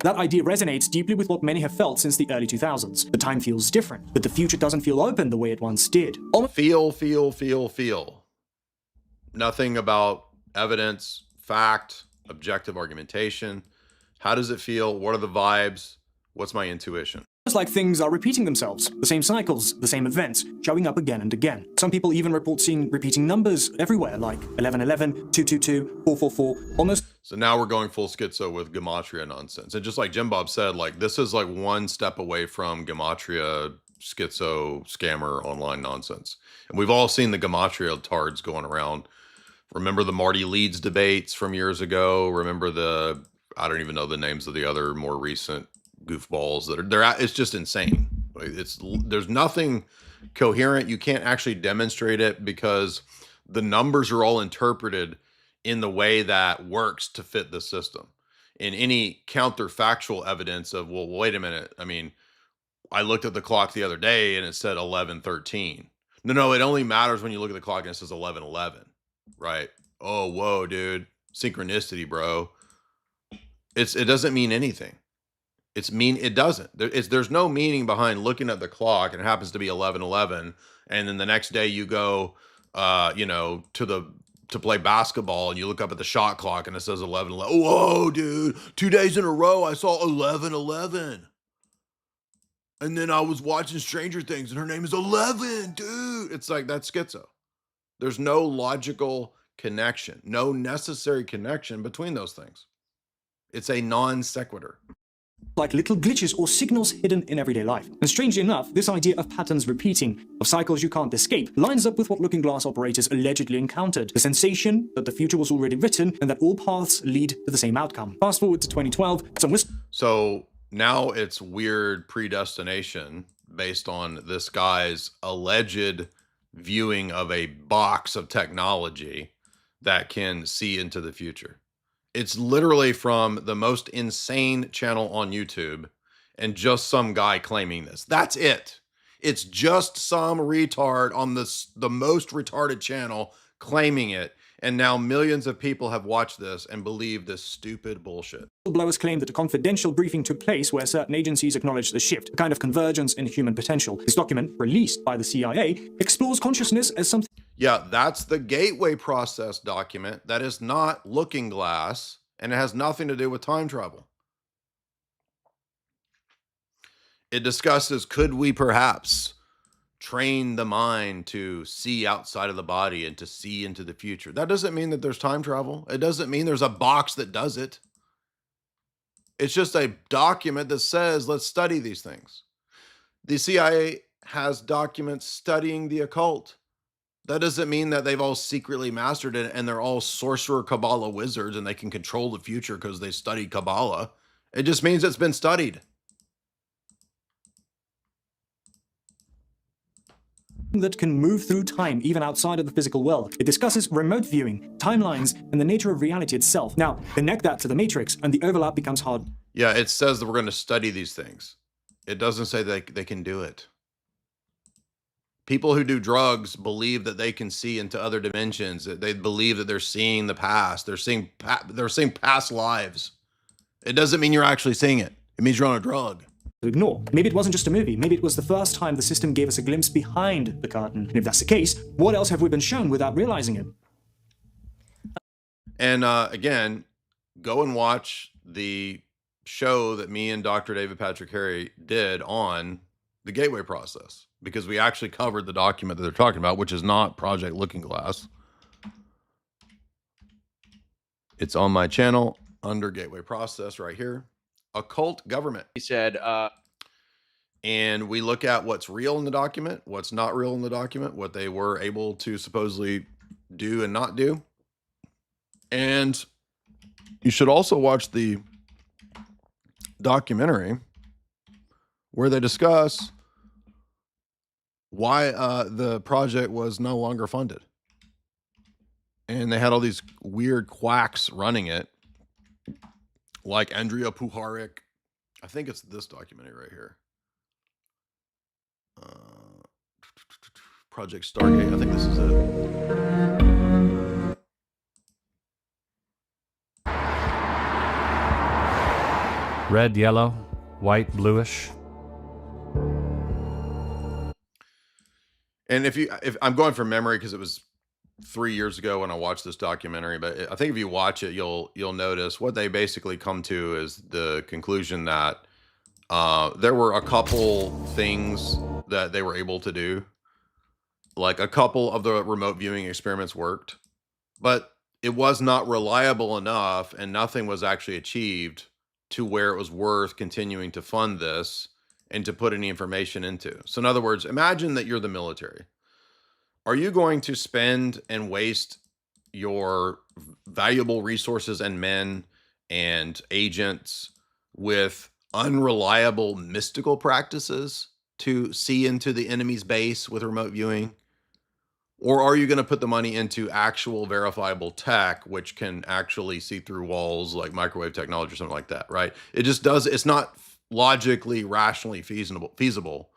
That idea resonates deeply with what many have felt since the early 2000s. The time feels different, but the future doesn't feel open the way it once did. Feel. Nothing about evidence, fact, objective argumentation. How does it feel? What are the vibes? What's my intuition? It's like things are repeating themselves, the same cycles, the same events, showing up again and again. Some people even report seeing repeating numbers everywhere, like 1111, 222, 444, almost. So now we're going full schizo with gematria nonsense. And just like Jim Bob said, like this is like one step away from gematria, schizo, scammer, online nonsense. And we've all seen the gematria tards going around. Remember the Marty Leeds debates from years ago? Remember I don't even know the names of the other more recent goofballs it's just insane. There's nothing coherent. You can't actually demonstrate it because the numbers are all interpreted in the way that works to fit the system. In any counterfactual evidence of, well, wait a minute. I mean, I looked at the clock the other day and it said 11:13. No, it only matters when you look at the clock and it says 11:11, right? Oh, whoa, dude. Synchronicity, bro. It doesn't mean anything. It doesn't. There's no meaning behind looking at the clock and it happens to be 11:11, and then the next day you go, to play basketball and you look up at the shot clock and it says 11:11. Whoa, dude! 2 days in a row I saw 11:11, and then I was watching Stranger Things and her name is 11, dude. It's like that's schizo. There's no logical connection, no necessary connection between those things. It's a non sequitur. Like little glitches or signals hidden in everyday life. And strangely enough, this idea of patterns repeating, of cycles you can't escape, lines up with what Looking Glass operators allegedly encountered. The sensation that the future was already written and that all paths lead to the same outcome. Fast forward to 2012, So now it's weird predestination based on this guy's alleged viewing of a box of technology that can see into the future. It's literally from the most insane channel on YouTube and just some guy claiming this. That's it. It's just some retard on the most retarded channel claiming it. And now millions of people have watched this and believe this stupid bullshit. Whistleblowers claim that a confidential briefing took place where certain agencies acknowledged the shift, a kind of convergence in human potential. This document, released by the CIA, explores consciousness as something. Yeah, that's the gateway process document. That is not Looking Glass, and it has nothing to do with time travel. It discusses, could we perhaps train the mind to see outside of the body and to see into the future? That doesn't mean that there's time travel. It doesn't mean there's a box that does it. It's just a document that says, let's study these things. The CIA has documents studying the occult. That doesn't mean that they've all secretly mastered it and they're all sorcerer Kabbalah wizards and they can control the future because they studied Kabbalah. It just means it's been studied. That can move through time, even outside of the physical world. It discusses remote viewing, timelines, and the nature of reality itself. Now, connect that to the Matrix, and the overlap becomes hard. Yeah, it says that we're going to study these things. It doesn't say that they can do it. People who do drugs believe that they can see into other dimensions. They believe that they're seeing the past. They're seeing past lives. It doesn't mean you're actually seeing it. It means you're on a drug. Ignore. Maybe it wasn't just a movie. Maybe it was the first time the system gave us a glimpse behind the curtain. And if that's the case, what else have we been shown without realizing it? And again, go and watch the show that me and Dr. David Patrick Harry did on the gateway process, because we actually covered the document that they're talking about, which is not Project Looking Glass. It's on my channel under gateway process right here. Occult government. He said, and we look at what's real in the document, what's not real in the document, what they were able to supposedly do and not do. And you should also watch the documentary where they discuss why the project was no longer funded. And they had all these weird quacks running it, like Andrea Puharich. I think it's this documentary right here. Project Stargate. I think this is it. Red, yellow, white, bluish. And if I'm going from memory because it was 3 years ago when I watched this documentary, but I think if you watch it, you'll notice what they basically come to is the conclusion that there were a couple things that they were able to do. Like a couple of the remote viewing experiments worked, but it was not reliable enough and nothing was actually achieved to where it was worth continuing to fund this and to put any information into. So in other words, imagine that you're the military. Are you going to spend and waste your valuable resources and men and agents with unreliable mystical practices to see into the enemy's base with remote viewing? Or are you going to put the money into actual verifiable tech, which can actually see through walls, like microwave technology or something like that, right? It just does, it's not logically, rationally feasible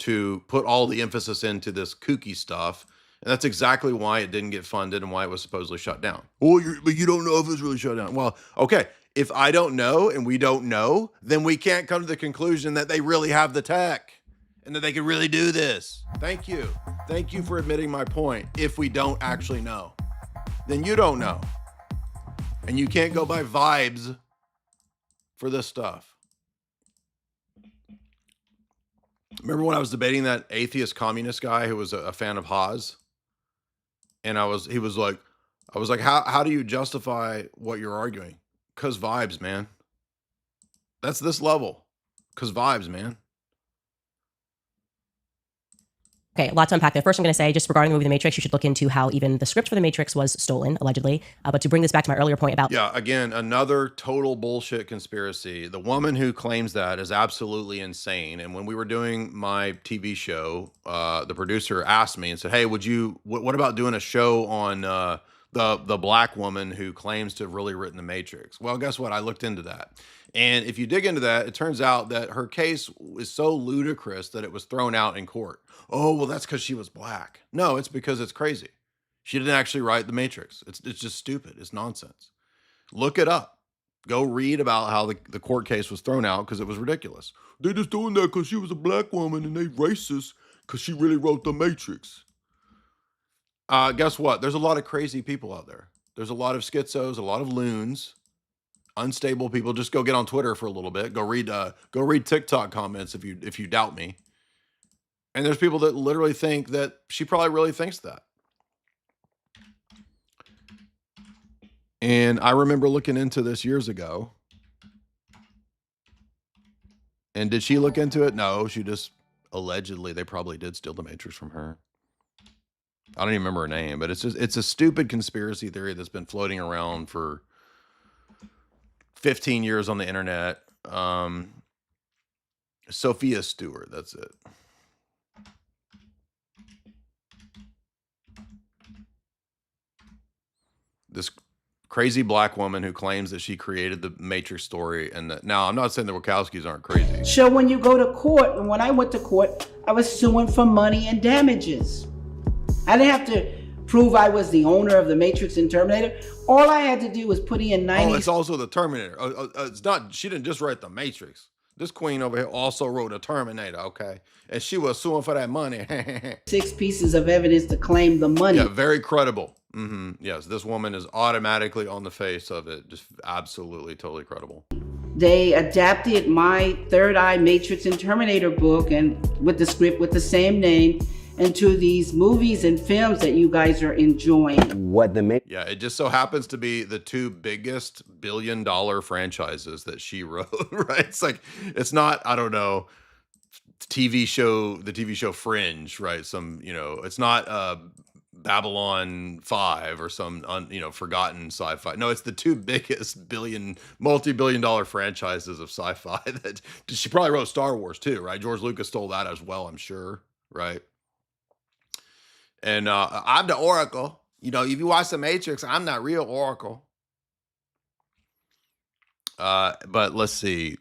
to put all the emphasis into this kooky stuff. And that's exactly why it didn't get funded and why it was supposedly shut down. Oh, but you don't know if it's really shut down. Well, okay, if I don't know and we don't know, then we can't come to the conclusion that they really have the tech and that they can really do this. Thank you. Thank you for admitting my point. If we don't actually know, then you don't know. And you can't go by vibes for this stuff. Remember when I was debating that atheist communist guy who was a fan of Haas? And I was like, how do you justify what you're arguing? 'Cause vibes, man. That's this level. 'Cause vibes, man. Okay, a lot to unpack there. First, I'm going to say, just regarding the movie The Matrix, you should look into how even the script for The Matrix was stolen, allegedly. But to bring this back to my earlier point about... Yeah, again, another total bullshit conspiracy. The woman who claims that is absolutely insane. And when we were doing my TV show, the producer asked me and said, hey, what about doing a show on the black woman who claims to have really written The Matrix? Well, guess what? I looked into that. And if you dig into that, it turns out that her case is so ludicrous that it was thrown out in court. Oh, well, that's because she was black. No, it's because it's crazy. She didn't actually write The Matrix. It's just stupid. It's nonsense. Look it up. Go read about how the court case was thrown out because it was ridiculous. They're just doing that because she was a black woman and they racist because she really wrote The Matrix. Guess what? There's a lot of crazy people out there. There's a lot of schizos, a lot of loons. Unstable people. Just go get on Twitter for a little bit. Go read TikTok comments if you doubt me. And there's people that literally think that she probably really thinks that. And I remember looking into this years ago. And did she look into it? No, she just allegedly, they probably did steal The Matrix from her. I don't even remember her name, but it's a stupid conspiracy theory that's been floating around for 15 years on the internet. Sophia Stewart, that's it. This crazy black woman who claims that she created the Matrix story, and that now I'm not saying the Wachowskis aren't crazy. So when you go to court, and when I went to court, I was suing for money and damages. I didn't have to prove I was the owner of the Matrix and Terminator. All I had to do was put in 90. Oh, it's also the Terminator. It's not. She didn't just write the Matrix. This queen over here also wrote a Terminator, okay? And she was suing for that money. 6 pieces of evidence to claim the money. Yeah, very credible. Yes, this woman is automatically on the face of it. Just absolutely, totally credible. They adapted my Third Eye, Matrix, and Terminator book, and with the script with the same name, into these movies and films that you guys are enjoying. Yeah, it just so happens to be the 2 biggest billion-dollar franchises that she wrote, right? It's like, it's not, I don't know, the TV show Fringe, right? Some, it's not Babylon 5 or some, forgotten sci-fi. No, it's the 2 biggest multi-billion-dollar franchises of sci-fi that she probably wrote Star Wars too, right? George Lucas stole that as well, I'm sure, right? And I'm the Oracle. If you watch The Matrix, I'm not real Oracle. But let's see.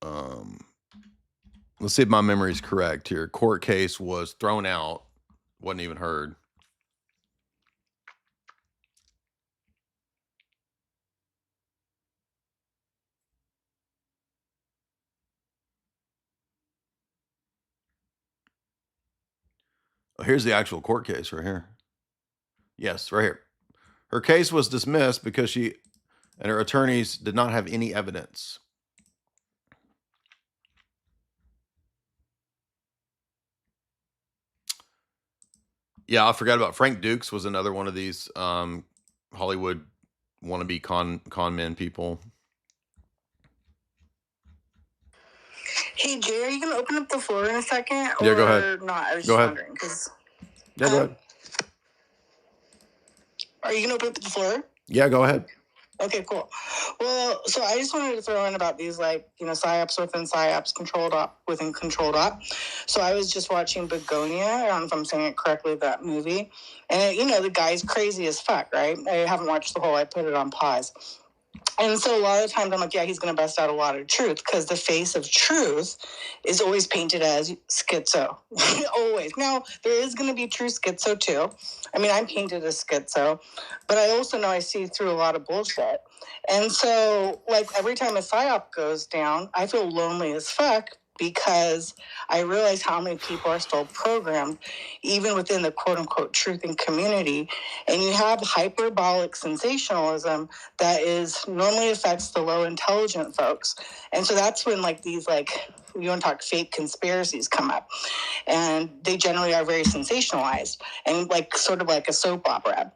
Let's see if my memory is correct here. Court case was thrown out. Wasn't even heard. Oh, here's the actual court case right here. Yes, right here. Her case was dismissed because she and her attorneys did not have any evidence. Yeah, I forgot about Frank Dukes was another one of these Hollywood wannabe con men people. Hey, Jay, are you going to open up the floor in a second? Yeah, go ahead. Not? I was Go just ahead. wondering. Yeah, go ahead. Are you going to open up the floor? Yeah, go ahead. Okay, cool. Well, so I just wanted to throw in about these, psyops within psyops, controlled op within controlled op. So I was just watching Begonia. I don't know if I'm saying it correctly, that movie. And, the guy's crazy as fuck, right? I haven't watched the whole, I put it on pause. And so a lot of times I'm like, yeah, he's going to bust out a lot of truth, because the face of truth is always painted as schizo. Always. Now, there is going to be true schizo too. I mean, I'm painted as schizo, but I also know I see through a lot of bullshit. And so, every time a psyop goes down, I feel lonely as fuck, because I realize how many people are still programmed, even within the quote-unquote truthing community. And you have hyperbolic sensationalism that normally affects the low-intelligent folks. And so that's when, these, you want to talk fake conspiracies come up. And they generally are very sensationalized and, sort of like a soap opera.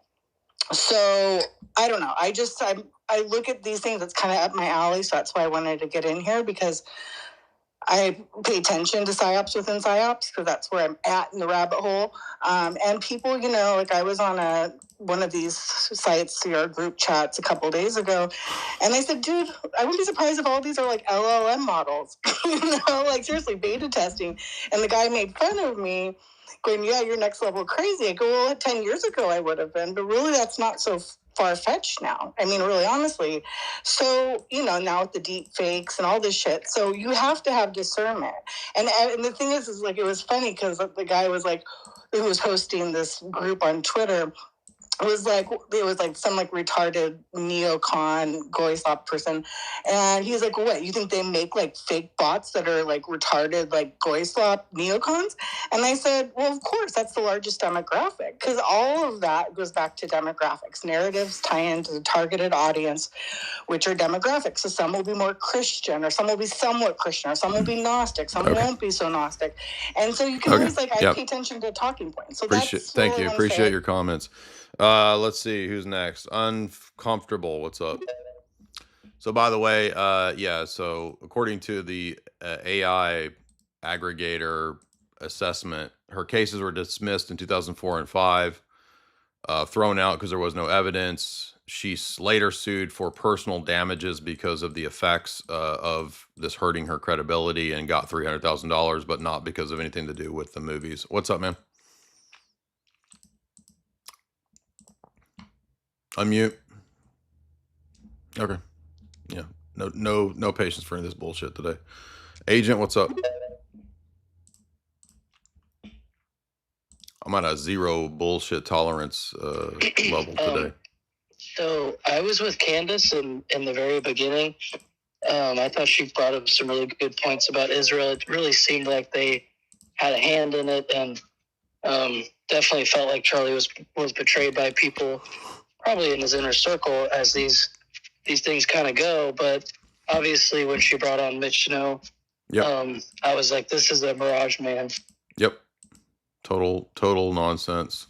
So, I don't know. I look at these things, it's kind of up my alley, so that's why I wanted to get in here, because I pay attention to psyops within psyops, because that's where I'm at in the rabbit hole. And people, I was on one of these sites, group chats a couple days ago, and I said, dude, I wouldn't be surprised if all these are LLM models, seriously, beta testing. And the guy made fun of me, going, yeah, you're next level crazy. I go, well, 10 years ago I would have been, but really that's not so far-fetched now. I mean, really, honestly. So, now with the deep fakes and all this shit. So you have to have discernment. And the thing is it was funny, because the guy was who was hosting this group on Twitter, it was some retarded neocon Goyslop person, and he's like, what, you think they make fake bots that are retarded Goyslop neocons? And I said, well, of course, that's the largest demographic, because all of that goes back to demographics. Narratives tie into the targeted audience, which are demographics. So some will be more Christian, or some will be somewhat Christian, or some will be Gnostic, some won't be so Gnostic. And so you can always I pay attention to talking points. So Thank you. Appreciate your comments. Let's see who's next. Uncomfortable. What's up? So by the way, so according to the AI aggregator assessment, her cases were dismissed in 2004 and 5, thrown out because there was no evidence. She later sued for personal damages because of the effects of this hurting her credibility, and got $300,000, but not because of anything to do with the movies. What's up, man? Unmute. Okay. Yeah. No patience for any of this bullshit today. Agent, what's up? I'm at a 0 bullshit tolerance level today. So I was with Candace in the very beginning, I thought she brought up some really good points about Israel. It really seemed like they had a hand in it, and definitely felt like Charlie was betrayed by people, probably in his inner circle, as these things kind of go. But obviously, when she brought on Mitch Snow, I was like, this is a mirage, man. Yep. Total nonsense.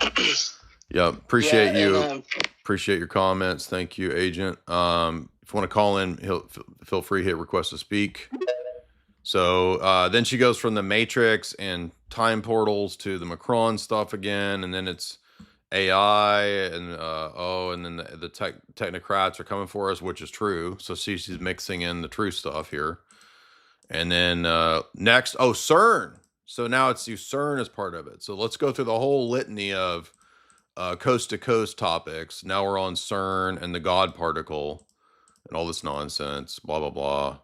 Yeah. Appreciate you. Appreciate your comments. Thank you, Agent. If you want to call in, feel free, hit request to speak. So then she goes from the Matrix and time portals to the Macron stuff again, and then it's AI and and then the technocrats are coming for us, which is true. So she's mixing in the true stuff here. And then next, CERN. So now it's CERN as part of it. So let's go through the whole litany of coast to coast topics. Now we're on CERN and the God particle and all this nonsense, blah, blah, blah.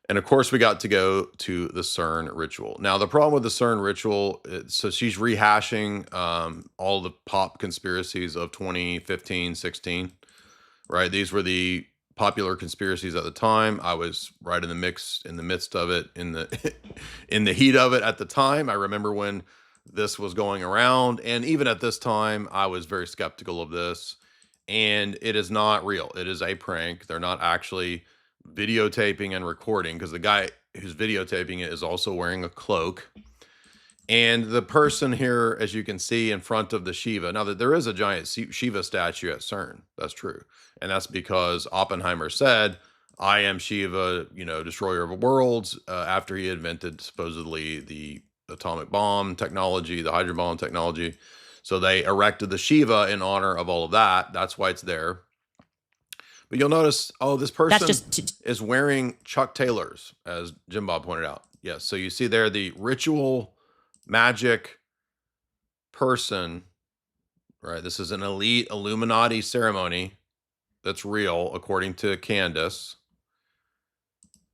And of course, we got to go to the CERN ritual. Now, the problem with the CERN ritual, so she's rehashing all the pop conspiracies of 2015, 16, right? These were the popular conspiracies at the time. I was right in the midst of it, in the heat of it at the time. I remember when this was going around, and even at this time, I was very skeptical of this. And it is not real. It is a prank. They're not actually videotaping and recording, because the guy who's videotaping it is also wearing a cloak. And the person here, as you can see in front of the Shiva, now that there is a giant Shiva statue at CERN, that's true. And that's because Oppenheimer said, I am Shiva, destroyer of worlds, after he invented supposedly the atomic bomb technology, the hydrogen bomb technology. So they erected the Shiva in honor of all of that. That's why it's there. But you'll notice, this person is wearing Chuck Taylors, as Jim Bob pointed out. Yes, so you see there the ritual magic person, right? This is an elite Illuminati ceremony that's real, according to Candace.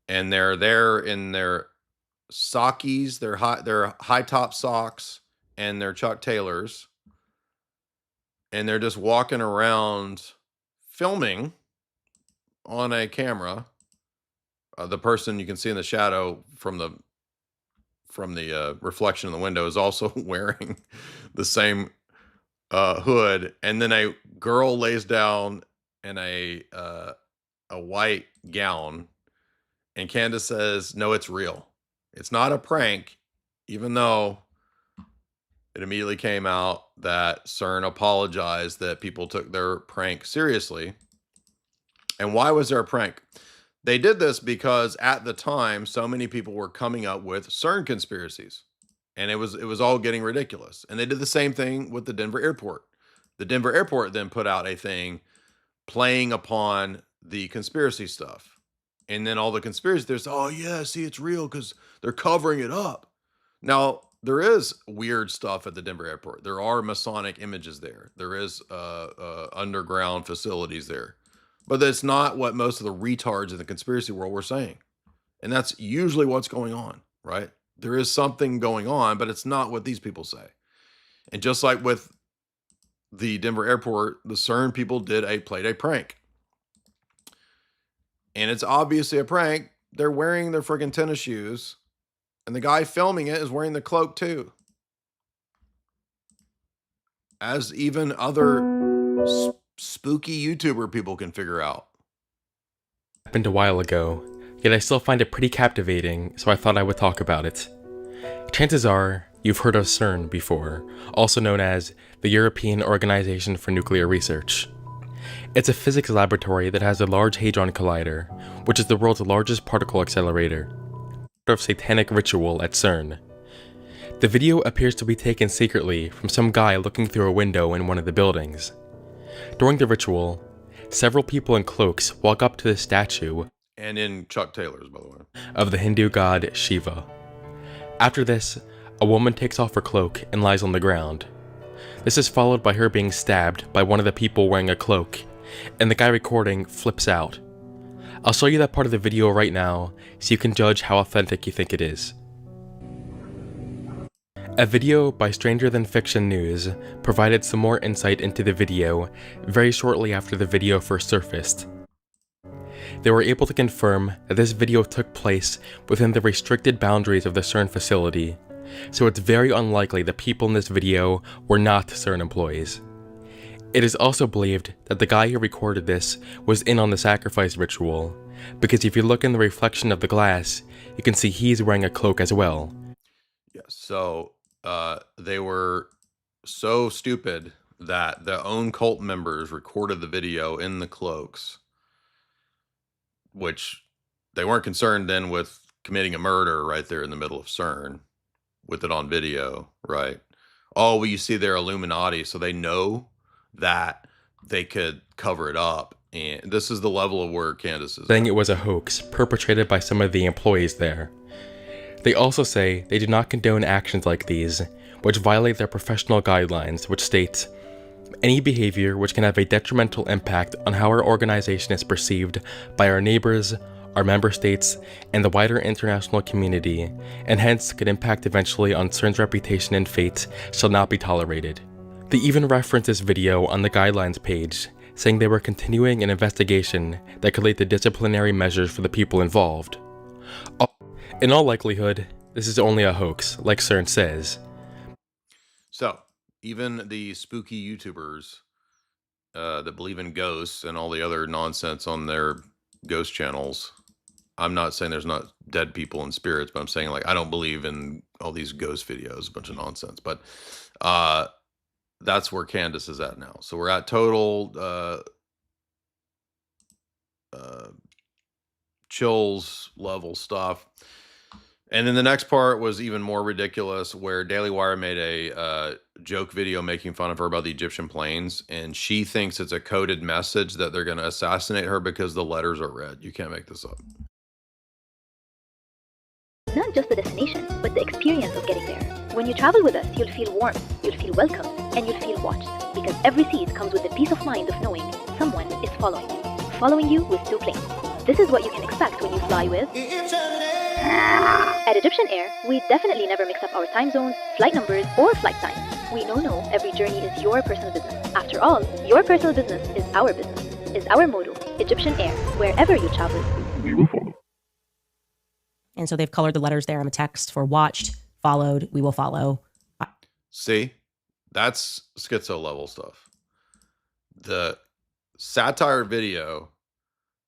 And they're there in their sockies, their high top socks, and their Chuck Taylors. And they're just walking around filming on a camera. The person you can see in the shadow from the reflection in the window is also wearing the same hood. And then a girl lays down in a white gown, and Candace says, no, it's real. It's not a prank, even though it immediately came out that CERN apologized that people took their prank seriously. And why was there a prank? They did this because at the time, so many people were coming up with CERN conspiracies, and it was all getting ridiculous. And they did the same thing with the Denver airport. The Denver airport then put out a thing playing upon the conspiracy stuff. And then all the conspiracy theorists, oh yeah, see, it's real because they're covering it up. Now, there is weird stuff at the Denver airport. There are Masonic images there. There is underground facilities there. But that's not what most of the retards in the conspiracy world were saying. And that's usually what's going on, right? There is something going on, but it's not what these people say. And just like with the Denver airport, the CERN people played a prank. And it's obviously a prank. They're wearing their freaking tennis shoes, and the guy filming it is wearing the cloak too. As even other spooky YouTuber people can figure out. Happened a while ago, yet I still find it pretty captivating, so I thought I would talk about it. Chances are, you've heard of CERN before, also known as the European Organization for Nuclear Research. It's a physics laboratory that has a Large Hadron Collider, which is the world's largest particle accelerator. Part of satanic ritual at CERN. The video appears to be taken secretly from some guy looking through a window in one of the buildings. During the ritual, several people in cloaks walk up to the statue, and in Chuck Taylors, by the way, of the Hindu god Shiva. After this, a woman takes off her cloak and lies on the ground. This is followed by her being stabbed by one of the people wearing a cloak, and the guy recording flips out. I'll show you that part of the video right now, so you can judge how authentic you think it is. A video by Stranger Than Fiction News provided some more insight into the video very shortly after the video first surfaced. They were able to confirm that this video took place within the restricted boundaries of the CERN facility, so it's very unlikely the people in this video were not CERN employees. It is also believed that the guy who recorded this was in on the sacrifice ritual, because if you look in the reflection of the glass, you can see he's wearing a cloak as well. Yes. So they were so stupid that their own cult members recorded the video in the cloaks, which they weren't concerned then with committing a murder right there in the middle of CERN with it on video, right? Oh, well, you see they're Illuminati, so they know that they could cover it up. And this is the level of where Candace is. Saying it was a hoax perpetrated by some of the employees there. They also say they do not condone actions like these, which violate their professional guidelines, which state, any behavior which can have a detrimental impact on how our organization is perceived by our neighbors, our member states, and the wider international community, and hence could impact eventually on CERN's reputation and fate, shall not be tolerated. They even reference this video on the guidelines page, saying they were continuing an investigation that could lead to disciplinary measures for the people involved. In all likelihood, this is only a hoax, like CERN says. So, even the spooky YouTubers that believe in ghosts and all the other nonsense on their ghost channels, I'm not saying there's not dead people and spirits, but I'm saying, like, I don't believe in all these ghost videos, a bunch of nonsense. But that's where Candace is at now. So we're at total chills level stuff. And then the next part was even more ridiculous, where Daily Wire made a joke video making fun of her about the Egyptian planes, and she thinks it's a coded message that they're going to assassinate her because the letters are red. You can't make this up. Not just the destination, but the experience of getting there. When you travel with us, you'll feel warm, you'll feel welcome, and you'll feel watched. Because every seat comes with the peace of mind of knowing someone is following you with 2 planes. This is what you can expect when you fly with At Egyptian Air, we definitely never mix up our time zones, flight numbers, or flight times. We know every journey is your personal business. After all, your personal business is our business, is our motto. Egyptian Air, wherever you travel, we will follow. And so they've colored the letters there on the text for watched, followed, we will follow. See, that's schizo level stuff. The satire video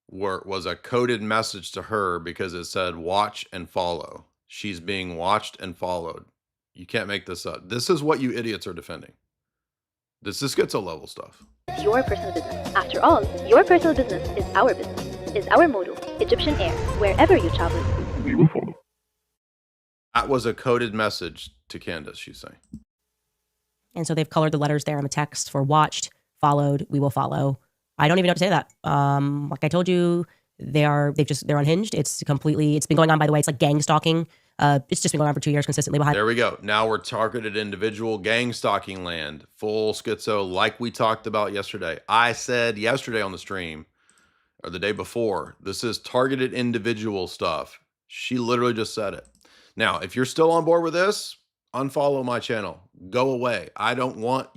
was a coded message to her because it said watch and follow. She's being watched and followed. You can't make this up. This is what you idiots are defending. This is schizo level stuff. Your personal business. After all, your personal business is our business, is our motto. Egyptian Air, wherever you travel, we will follow. That was a coded message to Candace, she's saying. And so they've colored the letters there on the text for watched, followed, we will follow. I don't even know how to say that. Like I told you, they're unhinged. It's been going on, by the way. It's like gang stalking. It's just been going on for 2 years consistently. There we go. Now we're targeted individual gang stalking land. Full schizo, like we talked about yesterday. I said yesterday on the stream, or the day before, this is targeted individual stuff. She literally just said it. Now, if you're still on board with this, unfollow my channel. Go away. I don't want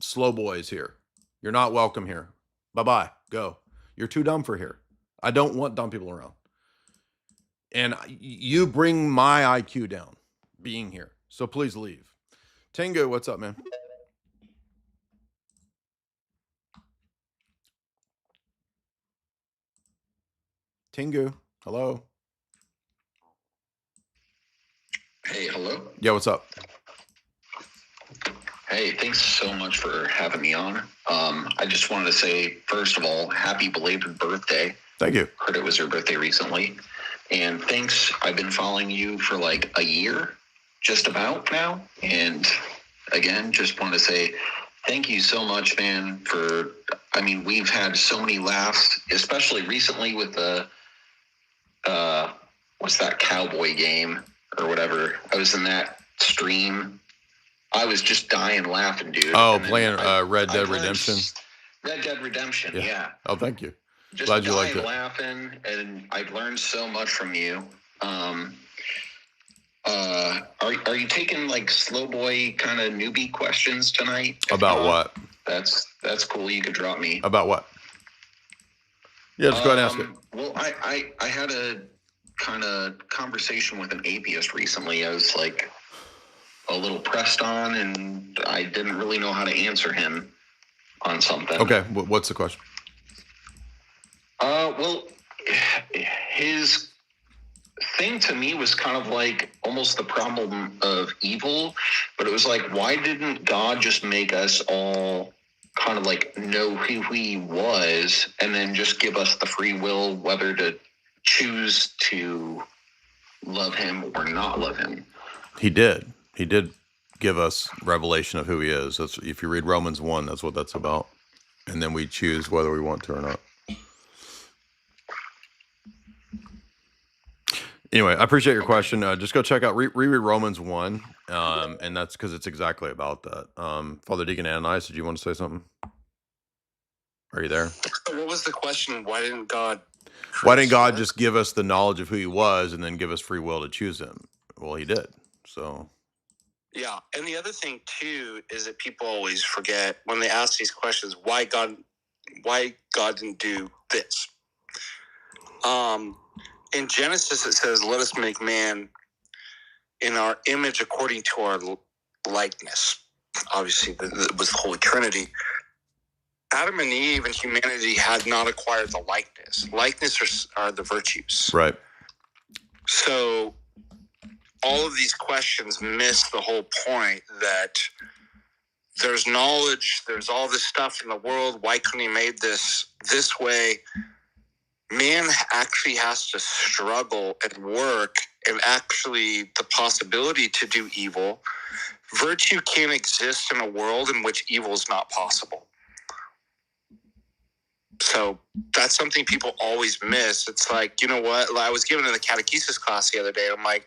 slow boys here. You're not welcome here. Bye-bye. Go. You're too dumb for here. I don't want dumb people around. And you bring my IQ down being here. So please leave. Tengu, what's up, man? Tengu, hello. Hey, hello. Yeah, what's up? Hey, thanks so much for having me on. I just wanted to say, first of all, happy belated birthday. Thank you. Heard it was your birthday recently. And thanks. I've been following you for like a year, just about now. And again, just wanted to say thank you so much, man, we've had so many laughs, especially recently with the, what's that cowboy game or whatever. I was in that stream. I was just dying laughing, dude. Oh, playing Red Dead Redemption. Red Dead Redemption, yeah. Oh, thank you. Just glad you liked it. Laughing, and I've learned so much from you. Are you taking like slow boy kind of newbie questions tonight? About what? That's cool. You could drop me. About what? Yeah, just go ahead and ask it. Well, I had a kind of conversation with an atheist recently. I was like a little pressed on, and I didn't really know how to answer him on something. Okay, what's the question? Well, his thing to me was kind of like almost the problem of evil, but it was like, why didn't God just make us all kind of like know who he was and then just give us the free will whether to choose to love him or not love him? He did give us revelation of who he is. That's, if you read Romans 1, that's what that's about. And then we choose whether we want to or not. Anyway, I appreciate your question. Just go check out, reread Romans 1, and that's because it's exactly about that. Father Deacon Ananias, did you want to say something? Are you there? What was the question? Why didn't God just give us the knowledge of who he was and then give us free will to choose him? Well, he did. So. Yeah, and the other thing too is that people always forget when they ask these questions, why God didn't do this. In Genesis it says, "Let us make man in our image according to our likeness." Obviously, it was the Holy Trinity. Adam and Eve and humanity had not acquired the likeness. Likeness are the virtues. Right. So all of these questions miss the whole point that there's knowledge, there's all this stuff in the world. Why couldn't he made this way? Man actually has to struggle and work, and actually the possibility to do evil. Virtue can't exist in a world in which evil is not possible. So that's something people always miss. It's like, you know what? I was given in the catechesis class the other day. I'm like,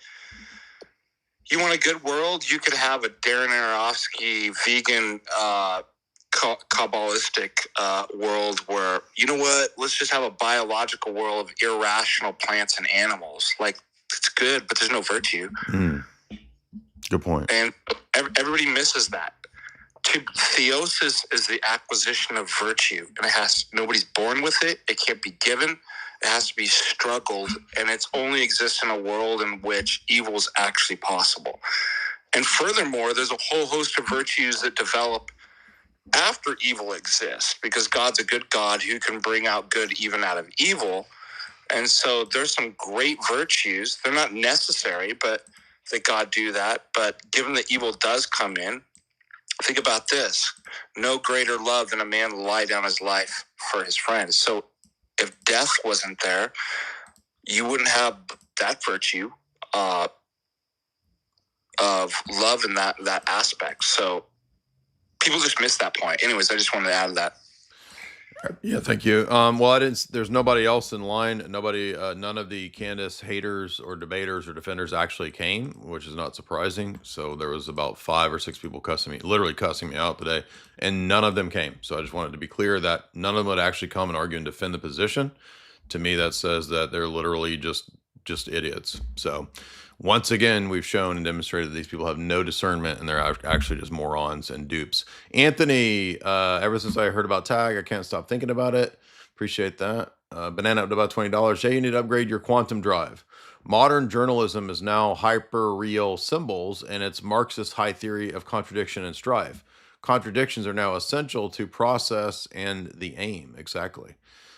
you want a good world? You could have a Darren Aronofsky vegan Kabbalistic world where, you know what? Let's just have a biological world of irrational plants and animals. Like, it's good, but there's no virtue. Good point. And everybody misses that. Theosis is the acquisition of virtue, and nobody's born with it. It can't be given. It has to be struggled, and it's only exists in a world in which evil is actually possible. And furthermore, there's a whole host of virtues that develop after evil exists, because God's a good God who can bring out good even out of evil. And so there's some great virtues. They're not necessary, but that God do that. But given that evil does come in, think about this. No greater love than a man lie down his life for his friends. So if death wasn't there, you wouldn't have that virtue of love in that aspect. So people just miss that point. Anyways, I just wanted to add that. Yeah, thank you. Well, there's nobody else in line. None of the Candace haters or debaters or defenders actually came, which is not surprising. So there was about 5 or 6 people literally cussing me out today, and none of them came. So I just wanted to be clear that none of them would actually come and argue and defend the position. To me, that says that they're literally just idiots. So once again, we've shown and demonstrated that these people have no discernment, and they're actually just morons and dupes. Anthony, ever since I heard about tag, I can't stop thinking about it. Appreciate that. Banana up to about $20. Jay, you need to upgrade your quantum drive. Modern journalism is now hyper-real symbols, and it's Marxist high theory of contradiction and strife. Contradictions are now essential to process and the aim. Exactly.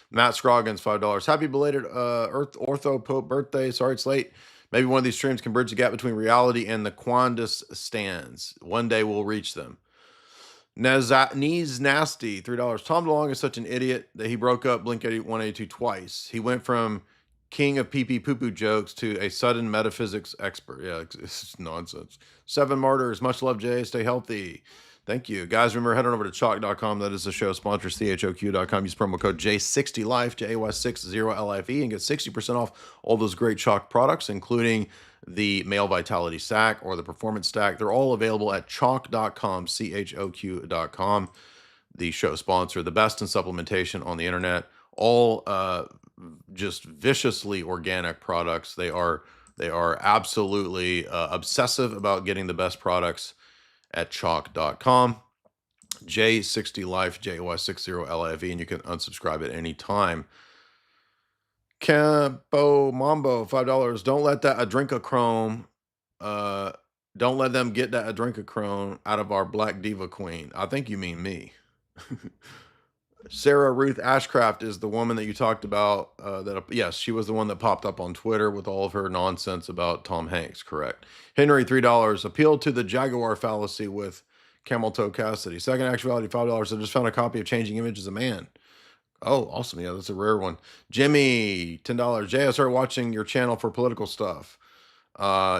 Matt Scroggins, $5. Happy belated Ortho Pope birthday. Sorry it's late. Maybe one of these streams can bridge the gap between reality and the Quandus stands. One day we'll reach them. Knees Nasty, $3. Tom DeLonge is such an idiot that he broke up Blink-182 twice. He went from king of pee-pee poo-poo jokes to a sudden metaphysics expert. Yeah, it's nonsense. 7 Martyrs, much love, Jay. Stay healthy. Thank you. Guys, remember, head on over to chalk.com. That is the show sponsor, choq.com. Use promo code J60Life, J60LIFE, and get 60% off all those great Chalk products, including the Male Vitality Stack or the Performance Stack. They're all available at chalk.com, choq.com. The show sponsor, the best in supplementation on the internet. All just viciously organic products. They are absolutely obsessive about getting the best products at chalk.com. J60Life, J60LIFE, and you can unsubscribe at any time. Campo Mambo, $5. Don't let that adrenochrome, don't let them get that adrenochrome out of our Black Diva Queen. I think you mean me. Sarah Ruth Ashcraft is the woman that you talked about. Yes, she was the one that popped up on Twitter with all of her nonsense about Tom Hanks. Correct. Henry, $3. Appeal to the Jaguar fallacy with Camel Toe Cassidy. Second actuality, $5. I just found a copy of Changing Images of Man. Oh, awesome. Yeah, that's a rare one. Jimmy, $10. Jay, I started watching your channel for political stuff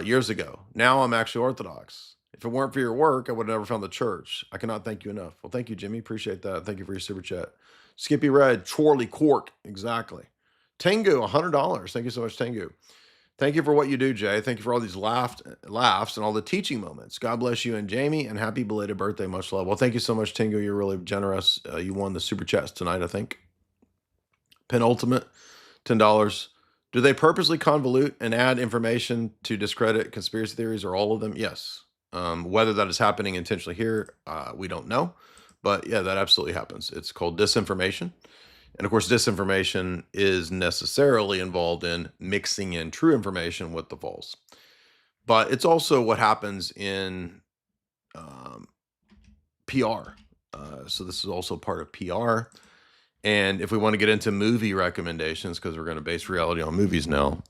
years ago. Now I'm actually Orthodox. If it weren't for your work, I would have never found the church. I cannot thank you enough. Well, thank you, Jimmy. Appreciate that. Thank you for your super chat. Skippy Red, Chorley Cork. Exactly. Tengu, $100. Thank you so much, Tengu. Thank you for what you do, Jay. Thank you for all these laughs and all the teaching moments. God bless you and Jamie, and happy belated birthday. Much love. Well, thank you so much, Tengu. You're really generous. You won the super chats tonight, I think. Penultimate, $10. Do they purposely convolute and add information to discredit conspiracy theories, or all of them? Yes. Whether that is happening intentionally here, we don't know. But yeah, that absolutely happens. It's called disinformation. And of course, disinformation is necessarily involved in mixing in true information with the false. But it's also what happens in PR. So this is also part of PR. And if we want to get into movie recommendations, because we're going to base reality on movies now,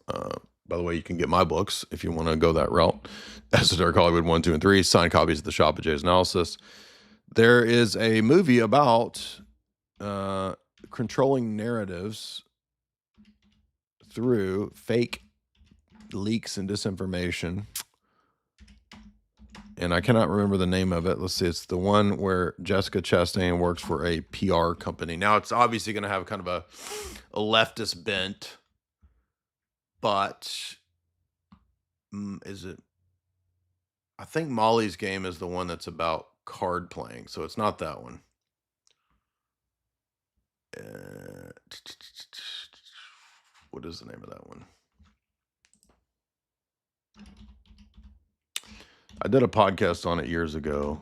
by the way, you can get my books if you want to go that route. Esoteric Hollywood 1, 2, and 3, signed copies at the shop at Jay's Analysis. There is a movie about controlling narratives through fake leaks and disinformation. And I cannot remember the name of it. Let's see. It's the one where Jessica Chastain works for a PR company. Now, it's obviously going to have kind of a leftist bent, but is it? I think Molly's Game is the one that's about card playing, so it's not that one. What is the name of that one? I did a podcast on it years ago.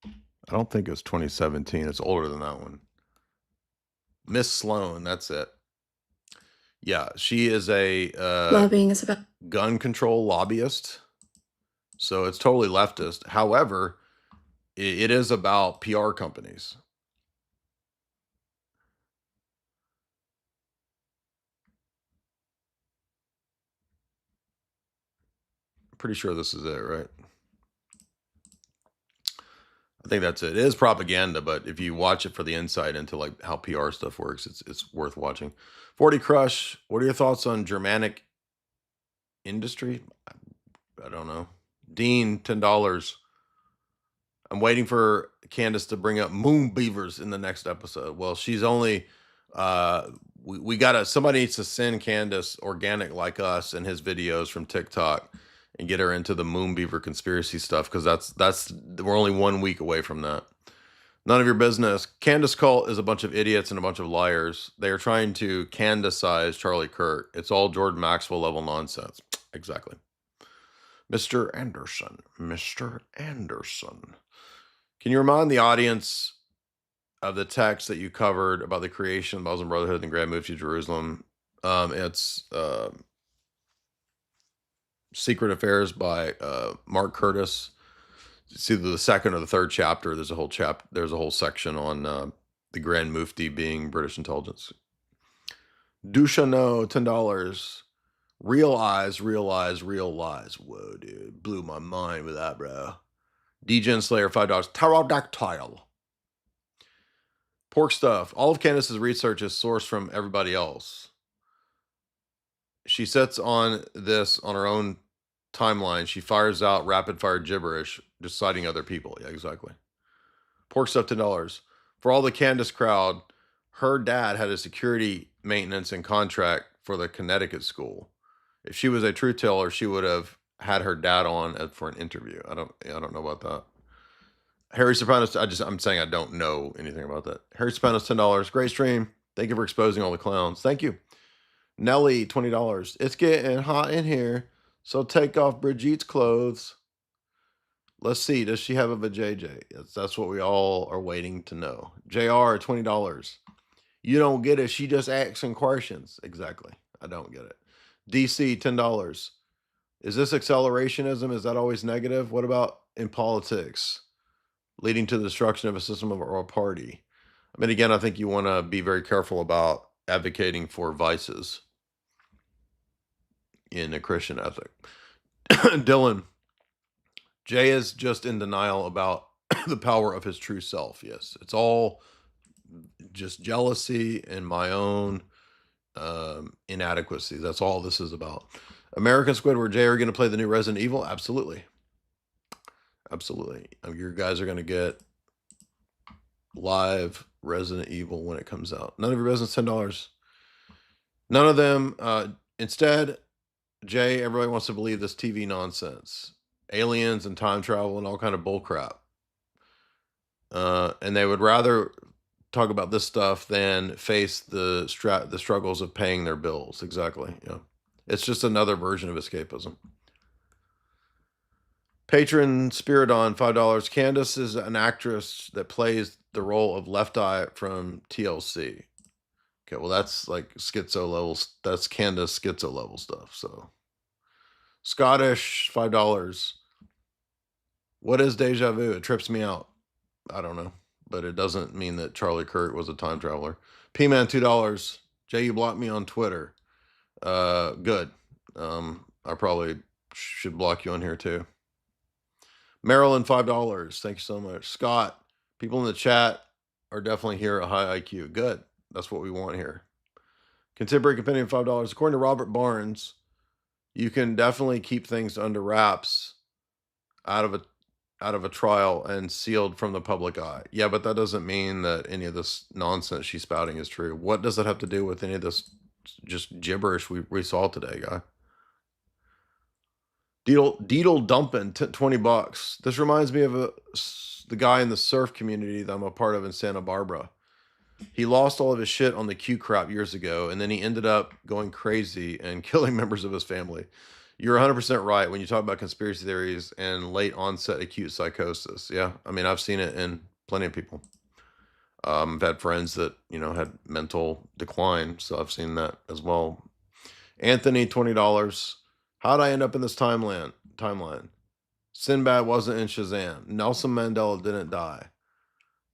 I don't think it was 2017. It's older than that one. Miss Sloan, that's it. Yeah, she is a Lobbying is about gun control lobbyist. So it's totally leftist. However, it is about PR companies. I'm pretty sure this is it, right? I think that's it. It is propaganda, but if you watch it for the insight into like how PR stuff works, it's worth watching. 40 Crush, what are your thoughts on Germanic industry? I don't know. Dean, $10. I'm waiting for Candace to bring up moon beavers in the next episode. Well, she's only we gotta, somebody needs to send Candace Organic Like Us and his videos from TikTok and get her into the moon beaver conspiracy stuff, because that's we're only 1 week away from that. None of your business. Candace cult is a bunch of idiots and a bunch of liars. They are trying to Candacize Charlie Kirk. It's all Jordan Maxwell level nonsense. Exactly. Mr. Anderson. Mr. Anderson. Can you remind the audience of the text that you covered about the creation of the Muslim Brotherhood and Grand Mufti of Jerusalem? It's Secret Affairs by Mark Curtis. It's either the second or the third chapter. There's a whole section on the Grand Mufti being British intelligence. Duchano, $10. Realize, real lies. Whoa, dude. Blew my mind with that, bro. Degen Slayer, $5. Pterodactyl. Pork Stuff. All of Candace's research is sourced from everybody else. She sits on this on her own timeline. She fires out rapid fire gibberish, just citing other people. Yeah, exactly. Pork Stuff, $10. For all the Candace crowd, her dad had a security maintenance and contract for the Connecticut school. If she was a truth teller, she would have had her dad on for an interview. I don't know about that. Harry Sopranos, I'm saying I don't know anything about that. Harry Sopranos, $10. Great stream. Thank you for exposing all the clowns. Thank you. Nelly, $20. It's getting hot in here, so take off Brigitte's clothes. Let's see. Does she have a vajayjay? That's what we all are waiting to know. JR, $20. You don't get it. She just asking questions. Exactly. I don't get it. DC, $10. Is this accelerationism? Is that always negative? What about in politics, leading to the destruction of a system or a party? I mean, again, I think you want to be very careful about advocating for vices in a Christian ethic. Dylan, Jay is just in denial about the power of his true self. Yes, it's all just jealousy and my own inadequacy. That's all this is about. American Squidward, Jay, are going to play the new Resident Evil? Absolutely. Absolutely. Your guys are going to get live Resident Evil when it comes out. None of your business, $10. None of them. Instead, Jay, everybody wants to believe this TV nonsense. Aliens and time travel and all kind of bullcrap. And they would rather talk about this stuff than face the struggles of paying their bills. Exactly. Yeah. It's just another version of escapism. Patron Spiridon, $5. Candace is an actress that plays the role of Left Eye from TLC. Okay, well, that's like schizo levels. That's Candace schizo level stuff. So, Scottish, $5. What is deja vu? It trips me out. I don't know, but it doesn't mean that Charlie Kirk was a time traveler. P-Man, $2. Jay, you blocked me on Twitter. Good. I probably should block you on here too. Marilyn, $5. Thank you so much. Scott, people in the chat are definitely here at high IQ. Good. That's what we want here. Contemporary Companion, $5. According to Robert Barnes, you can definitely keep things under wraps out of a trial and sealed from the public eye. Yeah, but that doesn't mean that any of this nonsense she's spouting is true. What does it have to do with any of this just gibberish we saw today, guy? Deedle dumping, $20. This reminds me of the guy in the surf community that I'm a part of in Santa Barbara. He lost all of his shit on the Q crap years ago, and then he ended up going crazy and killing members of his family. You're 100% right when you talk about conspiracy theories and late onset acute psychosis. Yeah, I mean, I've seen it in plenty of people. I've had friends that, had mental decline, so I've seen that as well. Anthony, $20. How'd I end up in this timeline? Sinbad wasn't in Shazam. Nelson Mandela didn't die.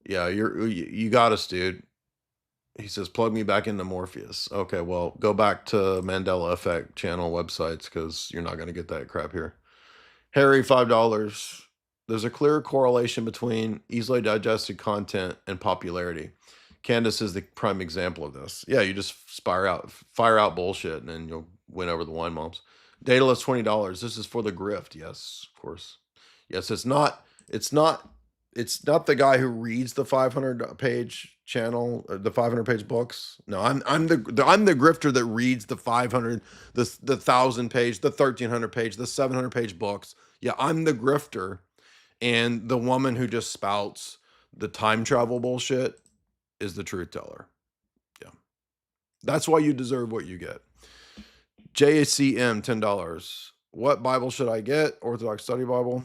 Yeah, you got us, dude. He says, plug me back into Morpheus. Okay, well, go back to Mandela Effect channel websites because you're not going to get that crap here. Harry, $5. There's a clear correlation between easily digested content and popularity. Candace is the prime example of this. Yeah, you just fire out bullshit, and then you'll win over the wine moms. Daedalus, $20. This is for the grift. Yes, of course. Yes, it's not the guy who reads the 500-page channel, the 500-page books. No, I'm the grifter that reads the 500, the 1,000-page, the 1,300-page, the 700-page books. Yeah, I'm the grifter, and the woman who just spouts the time travel bullshit is the truth teller. Yeah, that's why you deserve what you get. JACM, $10. What Bible should I get? Orthodox Study Bible.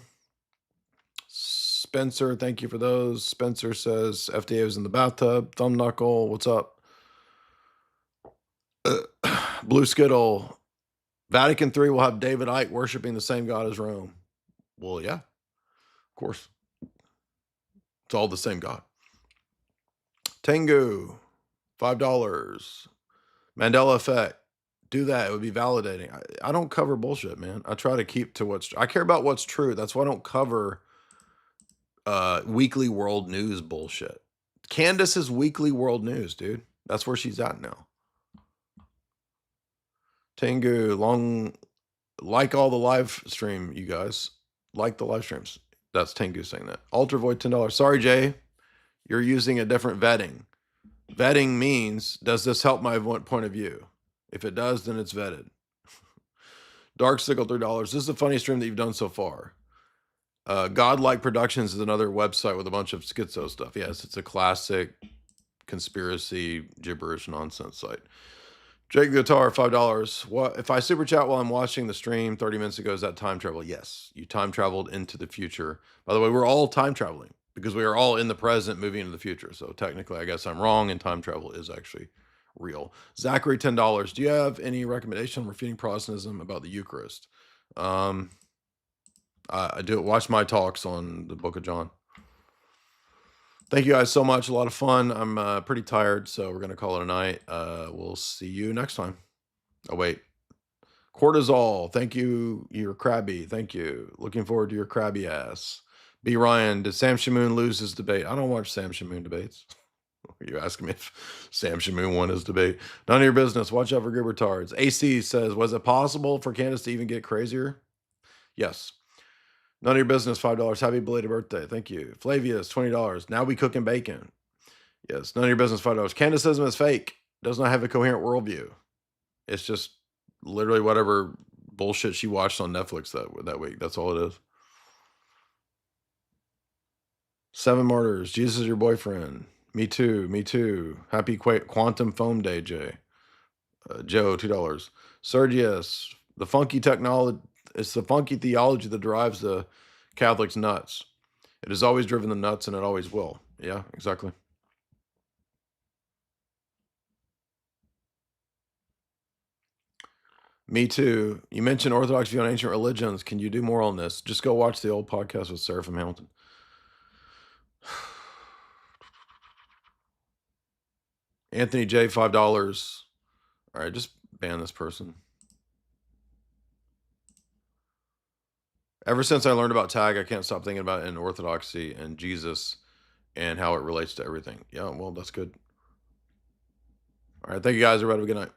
Spencer, thank you for those. Spencer says FDA was in the bathtub. Thumb knuckle, what's up? Blue Skittle, Vatican III will have David Icke worshiping the same God as Rome. Well, yeah, of course. It's all the same God. Tengu, $5. Mandela Effect. Do that. It would be validating. I don't cover bullshit, man. I try to keep to I care about what's true. That's why I don't cover weekly world news bullshit. Candace is weekly world news, dude. That's where she's at now. Tengu, like all the live stream, you guys. Like the live streams. That's Tengu saying that. Ultra Void, $10. Sorry, Jay. You're using a different vetting. Vetting means, does this help my point of view? If it does, then it's vetted. Dark Sickle, $3. This is the funniest stream that you've done so far. Godlike Productions is another website with a bunch of schizo stuff. Yes, it's a classic conspiracy gibberish nonsense site. Jake Guitar, $5. What if I super chat while I'm watching the stream 30 minutes ago? Is that time travel? Yes, you time traveled into the future. By the way, we're all time traveling. because we are all in the present moving into the future. So technically, I guess I'm wrong, and time travel is actually real. Zachary, $10. Do you have any recommendation on refuting Protestantism about the Eucharist? I do. Watch my talks on the Book of John. Thank you guys so much. A lot of fun. I'm pretty tired, so we're gonna call it a night. We'll see you next time. Oh wait, cortisol. Thank you. You're crabby. Thank you. Looking forward to your crabby ass. B. Ryan, did Sam Shamoon lose his debate? I don't watch Sam Shamoon debates. Are you asking me if Sam Shamoon won his debate? None of your business. Watch out for good retards. AC says, was it possible for Candace to even get crazier? Yes. None of your business, $5. Happy belated birthday. Thank you. Flavius, $20. Now we cooking bacon. Yes. None of your business, $5. Candaceism is fake. Does not have a coherent worldview. It's just literally whatever bullshit she watched on Netflix that week. That's all it is. 7 martyrs. Jesus is your boyfriend. Me too. Me too. Happy Quantum Foam Day, Jay. Joe, $2. Sergius, the funky technology. It's the funky theology that drives the Catholics nuts. It has always driven them nuts, and it always will. Yeah, exactly. Me too. You mentioned Orthodox view on ancient religions. Can you do more on this? Just go watch the old podcast with Seraphim Hamilton. Anthony J, $5. All right, just ban this person. Ever since I learned about tag, I can't stop thinking about it in Orthodoxy and Jesus and how it relates to everything. Yeah, well, that's good. All right, thank you guys. Everybody have a good night.